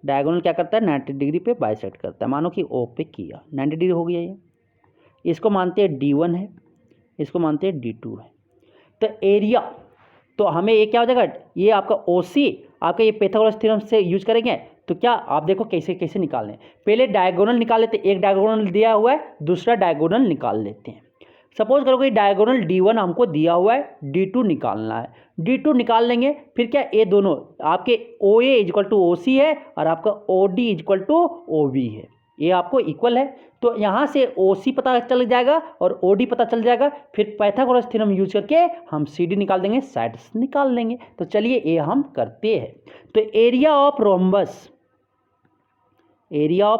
डायगोनल क्या करता है? 90 डिग्री पे बाइसेक्ट करता है। मानो कि ओ पे किया, 90 डिग्री हो गया ये। इसको मानते हैं D1 है, इसको मानते हैं D2 है। तो एरिया, तो हमें ये क्या हो जाएगा? ये आपका OC आपका ये पाइथागोरस थ्योरम से यूज करेंगे। तो क्या आप देखो कैसे कैसे निकालने। पहले डायगोनल निकाल लेते हैं। एक डायगोनल दिया हुआ है, दूसरा डायगोनल निकाल लेते हैं। सपोज करो कि डायगोनल D1 हमको दिया हुआ है, D2 निकालना है। D2 निकाल लेंगे, फिर क्या ये दोनों आपके OA इक्वल टू OC है और आपका OD इक्वल टू OB है, ये आपको इक्वल है। तो यहाँ से OC पता चल जाएगा और OD पता चल जाएगा, फिर पाइथागोरस थ्योरम यूज करके हम CD निकाल देंगे, साइड्स निकाल लेंगे। तो चलिए ये हम करते हैं। तो area of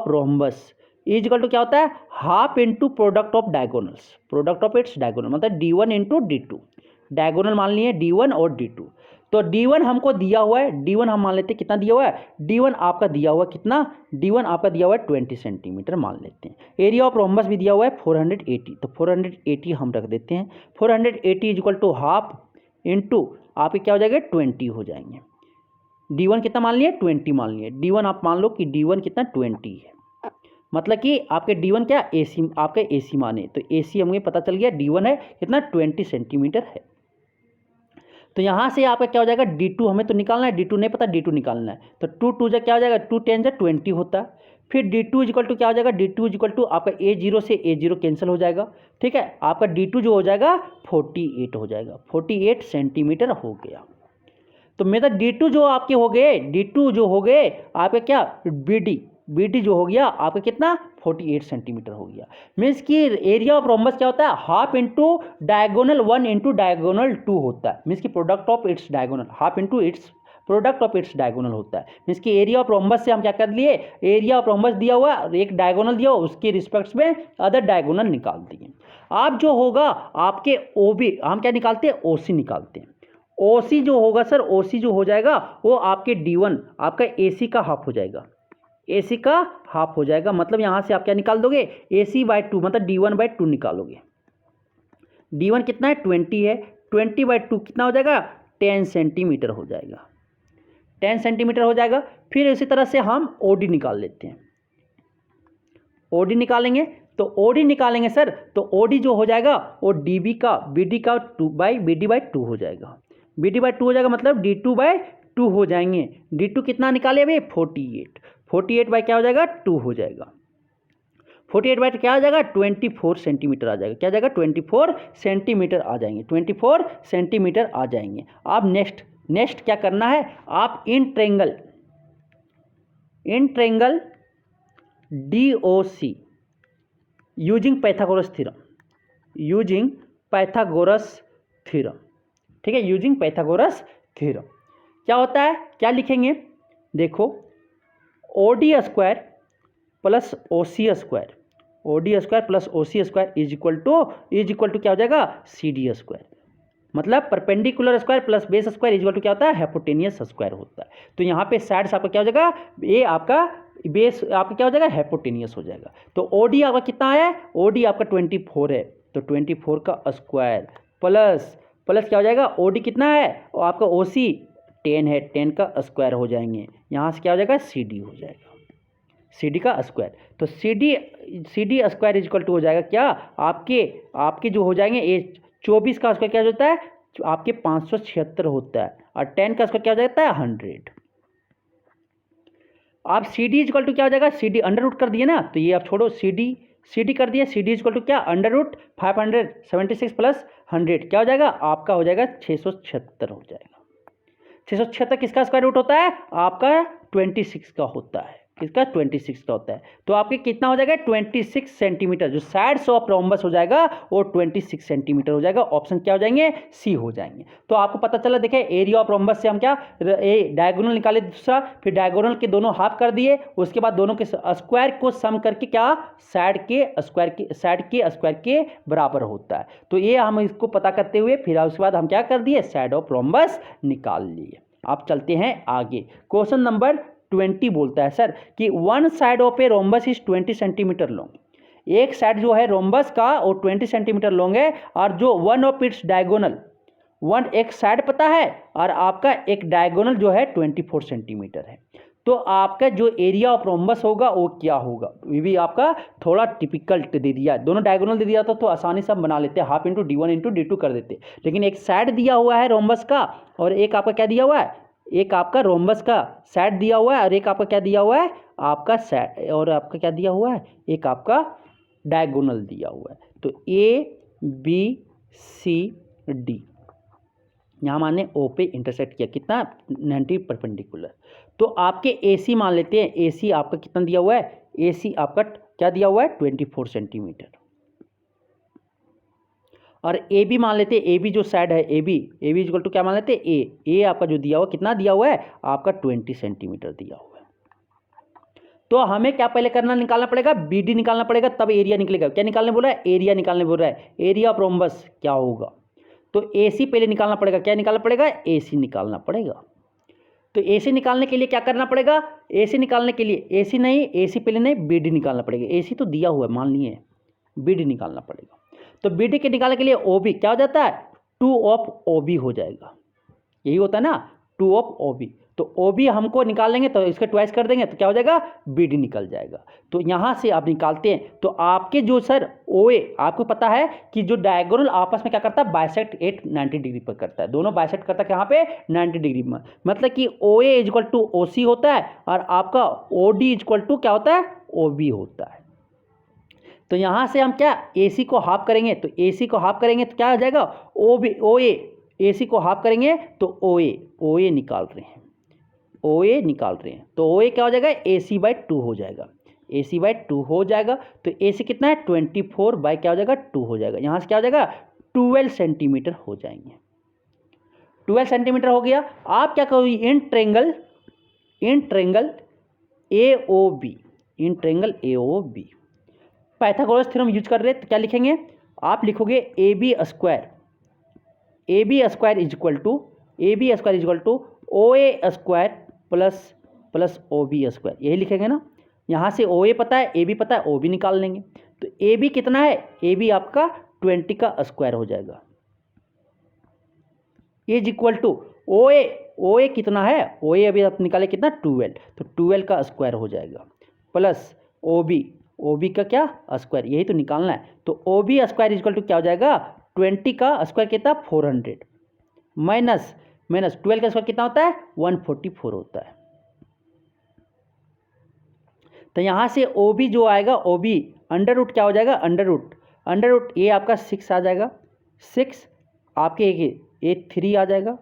rhombus is equal to क्या होता है, half into product of diagonals, product of its diagonal, मतलब D1 इंटू D2, डायगोनल मान लिए D1 और D2। तो D1 हमको दिया हुआ है, D1 हम मान लेते हैं कितना दिया हुआ है, D1 आपका दिया हुआ है कितना, D1 आपका दिया हुआ है 20 सेंटीमीटर मान लेते हैं। एरिया ऑफ रोम्बस भी दिया हुआ है 480, तो 480 हम रख देते हैं। 480 is equal to half into आपके क्या हो जाएगा 20 हो जाएंगे। D1 कितना मान लिए 20 मान लिए, D1 आप मान लो कि D1 कितना 20 है, मतलब कि आपके D1 क्या AC, आपका AC माने, तो AC हमें पता चल गया D1 है कितना 20 सेंटीमीटर है। तो यहाँ से आपका क्या हो जाएगा D2 हमें तो निकालना है, D2 नहीं पता, D2 निकालना है। तो 2 2 जा क्या हो जाएगा, 2 10 जा 20 होता है। फिर D2 इक्वल टू क्या हो जाएगा, D2 इक्वल टू आपका A0 से A0 कैंसिल हो जाएगा, ठीक है। आपका D2 जो हो जाएगा 48 हो जाएगा, 48 सेंटीमीटर हो गया। तो मेरा D2 जो आपके हो गए, D2 जो हो गए आपका क्या BD जो हो गया आपका कितना 48 सेंटीमीटर हो गया। मीन्स कि एरिया ऑफ रोम्बस क्या होता है, half into diagonal 1 into diagonal 2 होता है। मीन्स कि product of its diagonal, half into its product of its diagonal होता है। मीन्स कि एरिया ऑफ रोम्बस से हम क्या कर लिए, एरिया ऑफ रोम्बस दिया हुआ एक डायगोनल दिया हुआ, उसके रिस्पेक्ट्स में अदर डायगोनल निकाल दिए। आप जो होगा आपके OB हम क्या निकालते हैं, OC निकालते हैं। OC जो होगा सर, OC जो हो जाएगा वो आपके D1 आपका AC का हाफ हो जाएगा, AC का हाफ हो जाएगा। मतलब यहाँ से आप क्या निकाल दोगे, AC/2 मतलब D1/2 निकालोगे। D1 कितना है 20 है, 20/2 कितना हो जाएगा 10 सेंटीमीटर हो जाएगा, 10 सेंटीमीटर हो जाएगा। फिर इसी तरह से हम OD निकाल लेते हैं, OD निकालेंगे। तो OD निकालेंगे सर, तो OD जो हो जाएगा वो BD का 2/BD/2 हो जाएगा, BD/2 हो जाएगा, मतलब D2/2 हो जाएंगे। D2 कितना निकाले अभी 48 बाई क्या हो जाएगा 2 हो जाएगा, 48 बाई क्या आ जाएगा 24 सेंटीमीटर आ जाएगा, क्या आ जाएगा 24 सेंटीमीटर आ जाएंगे, 24 सेंटीमीटर आ जाएंगे। अब नेक्स्ट क्या करना है, आप in triangle DOC using Pythagoras theorem, ठीक है, यूजिंग पाइथागोरस थ्योरम क्या होता है, क्या लिखेंगे, देखो OD square plus OC square, OD square plus OC square is equal to क्या हो जाएगा CD स्क्वायर, मतलब perpendicular square plus base square is equal to क्या होता है हाइपोटेनियस स्क्वायर होता है। तो यहाँ पे साइड्स आपका क्या हो जाएगा, ये आपका बेस आपका क्या हो जाएगा हाइपोटेनियस हो जाएगा। तो OD आपका कितना है, OD आपका 24 है, तो 24 का स्क्वायर प्लस क्या हो जाएगा OD कितना है और आपका OC 10 है, 10 का स्क्वायर हो जाएंगे। यहाँ से क्या हो जाएगा CD हो जाएगा, CD का स्क्वायर। तो CD square is equal to हो जाएगा क्या, आपके जो हो जाएंगे ये 24 का स्क्वायर क्या होता है आपके 576 होता है, और 10 का स्क्वायर क्या हो जाता है 100। आप CD इक्वल टू क्या हो जाएगा, CD अंडर रूट कर दिए ना, तो ये आप छोड़ो, CD कर दिए, CD इक्वल टू क्या अंडर रूट 576 प्लस 100 क्या हो जाएगा आपका हो जाएगा 676 हो जाएगा। 676 किसका स्क्वायर रूट होता है आपका 26 का होता है, किसका 26 का होता है। तो आपके कितना हो जाएगा 26 सेंटीमीटर, जो साइड्स ऑफ रोम्बस हो जाएगा वो 26 सेंटीमीटर हो जाएगा। ऑप्शन क्या हो जाएंगे C हो जाएंगे। तो आपको पता चला, देखें एरिया ऑफ रोम्बस से हम क्या डायगोनल निकाले दूसरा, फिर डायगोनल के दोनों हाफ कर दिए, उसके बाद दोनों के स्क्वायर को सम करके क्या साइड के स्क्वायर के बराबर होता है। तो ये हम इसको पता करते हुए फिर उसके बाद हम क्या कर दिए साइड ऑफ रोम्बस निकाल लिए। आप चलते हैं आगे, क्वेश्चन नंबर 20 बोलता है सर कि one side of a rhombus is 20 centimetre long, एक साइड जो है रोम्बस का वो 20 सेंटीमीटर लॉन्ग है, और जो वन ऑफ इट्स डायगोनल, एक साइड पता है और आपका एक डायगोनल जो है 24 सेंटीमीटर है। तो आपका जो एरिया ऑफ रोम्बस होगा वो क्या होगा, ये भी आपका थोड़ा टिपिकल दे दिया, दोनों डायगोनल दे दिया तो आसानी से हम बना लेते हैं, half into D1 into D2 कर देते। लेकिन एक साइड दिया हुआ है रोम्बस का और एक आपका क्या दिया हुआ है, एक आपका रोम्बस का साइड दिया हुआ है और एक आपका क्या दिया हुआ है आपका साइड, और आपका क्या दिया हुआ है एक आपका डायगोनल दिया हुआ है। तो BCD, यहाँ माने O पे इंटरसेक्ट किया, कितना 90 परपेंडिकुलर। तो आपके AC मान लेते हैं, AC आपका कितना दिया हुआ है, AC आपका क्या दिया हुआ है 24 सेंटीमीटर। और AB मान लेते हैं, AB जो साइड है AB इक्वल टू क्या मान लेते हैं A आपका जो दिया हुआ कितना दिया हुआ है आपका 20 सेंटीमीटर दिया हुआ है। तो हमें क्या पहले करना, निकालना पड़ेगा BD निकालना पड़ेगा, तब एरिया निकलेगा। क्या निकालने बोल रहा है, एरिया निकालने बोल रहा है। एरिया ऑफ रोम्बस क्या होगा, तो AC पहले निकालना पड़ेगा। क्या निकालना पड़ेगा, AC निकालना पड़ेगा। तो AC निकालने के लिए क्या करना पड़ेगा, AC निकालने के लिए AC नहीं, AC पहले नहीं, BD निकालना पड़ेगा। AC तो दिया हुआ है मान लिए, BD निकालना पड़ेगा। तो BD के निकालने के लिए OB क्या हो जाता है 2 ऑफ OB हो जाएगा, यही होता है ना 2 ऑफ OB। तो OB हमको निकाल लेंगे तो इसके ट्वाइस कर देंगे तो क्या हो जाएगा BD निकल जाएगा। तो यहाँ से आप निकालते हैं तो आपके जो सर OA, आपको पता है कि जो डायगोनल आपस में क्या करता है बाइसेक्ट 90 डिग्री पर करता है, दोनों बाइसेक्ट करता है कहाँ पे 90 डिग्री में। मतलब कि OA इक्वल टू OC होता है और आपका OD इक्वल टू क्या होता है OB होता है। तो यहाँ से हम क्या AC को हाफ करेंगे, तो AC को हाफ करेंगे तो क्या हो जाएगा OA, AC को हाफ करेंगे तो OA निकाल रहे हैं, OA निकाल रहे हैं। तो OA क्या हो जाएगा AC/2 हो जाएगा, AC/2 हो जाएगा। तो AC कितना है 24 क्या हो जाएगा 2 हो जाएगा। यहाँ से क्या हो जाएगा 12 सेंटीमीटर हो जाएंगे। 12 सेंटीमीटर हो गया। आप क्या करोगे in triangle AOB Pythagoras theorem use कर रहे हैं तो क्या लिखेंगे, आप लिखोगे AB square equal to OA square plus OB square, यही लिखेंगे ना। यहाँ से OA पता है, AB पता है, OB निकाल लेंगे। तो AB कितना है, AB आपका 20 का स्क्वायर हो जाएगा इज इक्वल टू OA कितना है, OA अभी आप निकाले कितना 12, तो 12 का स्क्वायर हो जाएगा प्लस OB का क्या स्क्वायर, यही तो निकालना है। तो OB स्क्वायर इक्वल टू क्या हो जाएगा 20 का स्क्वायर कितना 400 माइनस 12 का स्क्वायर कितना होता है 144 होता है। तो यहाँ से OB जो आएगा OB अंडर रूट क्या हो जाएगा अंडर रूट ये आपका 6 आ जाएगा, 6 आपके ये 3 आ जाएगा,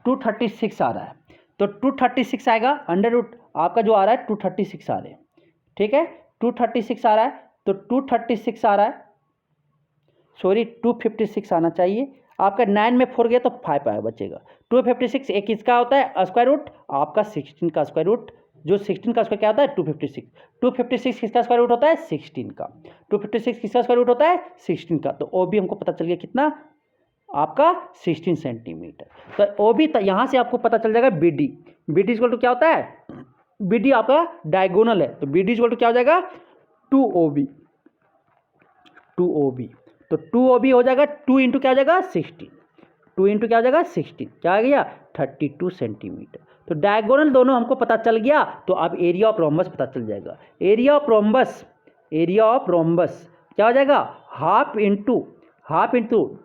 236 आ रहा है। तो 236 आएगा अंडर रूट आपका जो आ रहा है 236 आ रहे हैं, ठीक है 236 आ रहा है। तो 236 आ रहा है, सॉरी 256 आना चाहिए आपका, 9 में 4 गया तो 5 आया बचेगा। 256 एक इसका होता है स्क्वायर रूट आपका 16 का स्क्वायर रूट, जो 16 का स्क्वायर क्या होता है 256 किसका स्क्वायर रूट होता है 16 का, 256 किसका स्क्वायर रूट होता है 16 का। तो OB हमको पता चल गया कितना आपका 16 सेंटीमीटर। तो OB यहाँ से आपको पता चल जाएगा BD इक्वल टू क्या होता है, BD आपका डायगोनल है तो BD इक्वल टू क्या हो जाएगा 2OB। तो 2OB हो जाएगा 2 इंटू क्या हो जाएगा 16, 2 इंटू क्या हो जाएगा 16, क्या आ गया 32 सेंटीमीटर। तो डायगोनल दोनों हमको पता चल गया। तो अब एरिया ऑफ रोम्बस पता चल जाएगा। एरिया ऑफ रोम्बस क्या हो जाएगा half into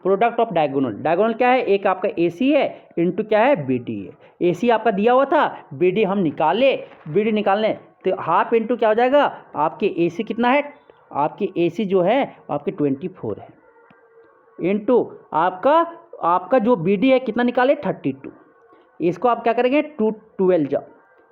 product of diagonal क्या है, एक आपका AC है इंटू क्या है BD है। AC आपका दिया हुआ था, BD हम निकाले, BD निकालने तो हाफ इंटू क्या हो जाएगा आपके AC कितना है, आपके AC जो है आपके 24 है इंटू आपका जो BD है कितना निकाले 32। इसको आप क्या करेंगे 12 जा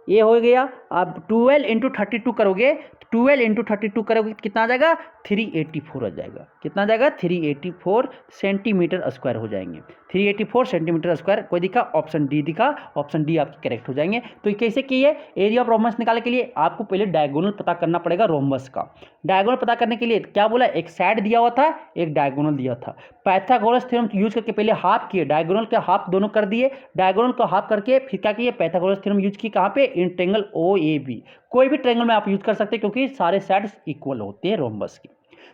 ये हो गया। आप 12 इंटू 32 करोगे, 12 इंटू 32 करोगे कितना आ जाएगा 384 आ जाएगा। कितना आ जाएगा 384 सेंटीमीटर स्क्वायर हो जाएंगे। 384 सेंटीमीटर स्क्वायर कोई दिखा ऑप्शन डी दिखा, ऑप्शन डी आपकी करेक्ट हो जाएंगे। तो कैसे किए, एरिया ऑफ रोम्बस निकालने के लिए आपको पहले डायगोनल पता करना पड़ेगा रोम्बस का। डायगोनल पता करने के लिए क्या बोला, एक साइड दिया हुआ था एक डायगोनल दिया था। पाइथागोरस थ्योरम यूज करके पहले हाफ किए, डायगोनल के हाफ दोनों कर दिए, डायगोनल को हाफ करके फिर क्या किए पाइथागोरस थ्योरम यूज की कहाँ पे इन ट्रायंगल OAB। कोई भी ट्रायंगल में आप यूज कर सकते हैं क्योंकि सारे साइड्स इक्वल होते हैं रोम्बस की।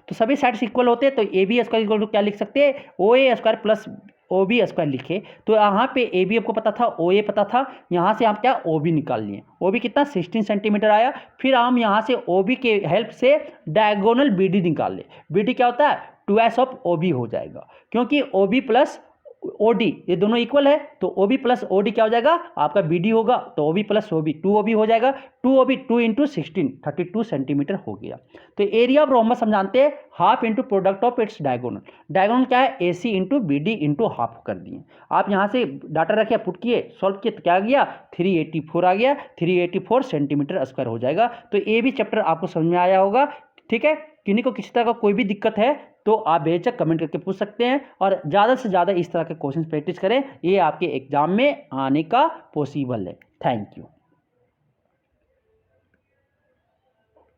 तो सभी साइड्स इक्वल होते हैं तो AB स्क्वायर इक्वल टू क्या लिख सकते हैं OA square plus OB square लिखे। तो यहाँ पे AB आपको पता था, OA पता था, यहाँ से हम क्या OB निकाल लिए। OB कितना 16 सेंटीमीटर आया। फिर हम यहाँ से OB के हेल्प से डायगोनल BD निकाल ले। BD क्या होता है 2s ऑफ OB हो जाएगा क्योंकि OB प्लस OD ये दोनों इक्वल है तो OB प्लस OD क्या हो जाएगा आपका BD होगा, तो OB प्लस OB 2OB हो जाएगा, 2OB 2 इंटू 16 32 सेंटीमीटर हो गया। तो एरिया ऑफ रोम्बस हम जानते हैं half into product of its diagonal, diagonal क्या है AC into BD into half कर दिए। आप यहाँ से डाटा रखे पुट किए सॉल्व किए तो क्या आ गया 384 आ गया, 384 सेंटीमीटर स्क्वायर हो जाएगा। तो ये भी चैप्टर आपको समझ में आया होगा, ठीक है। किन्हीं को किसी तरह का कोई भी दिक्कत है तो आप बेझिझक कमेंट करके पूछ सकते हैं, और ज़्यादा से ज़्यादा इस तरह के क्वेश्चन प्रैक्टिस करें, ये आपके एग्जाम में आने का पॉसिबल है। Thank you.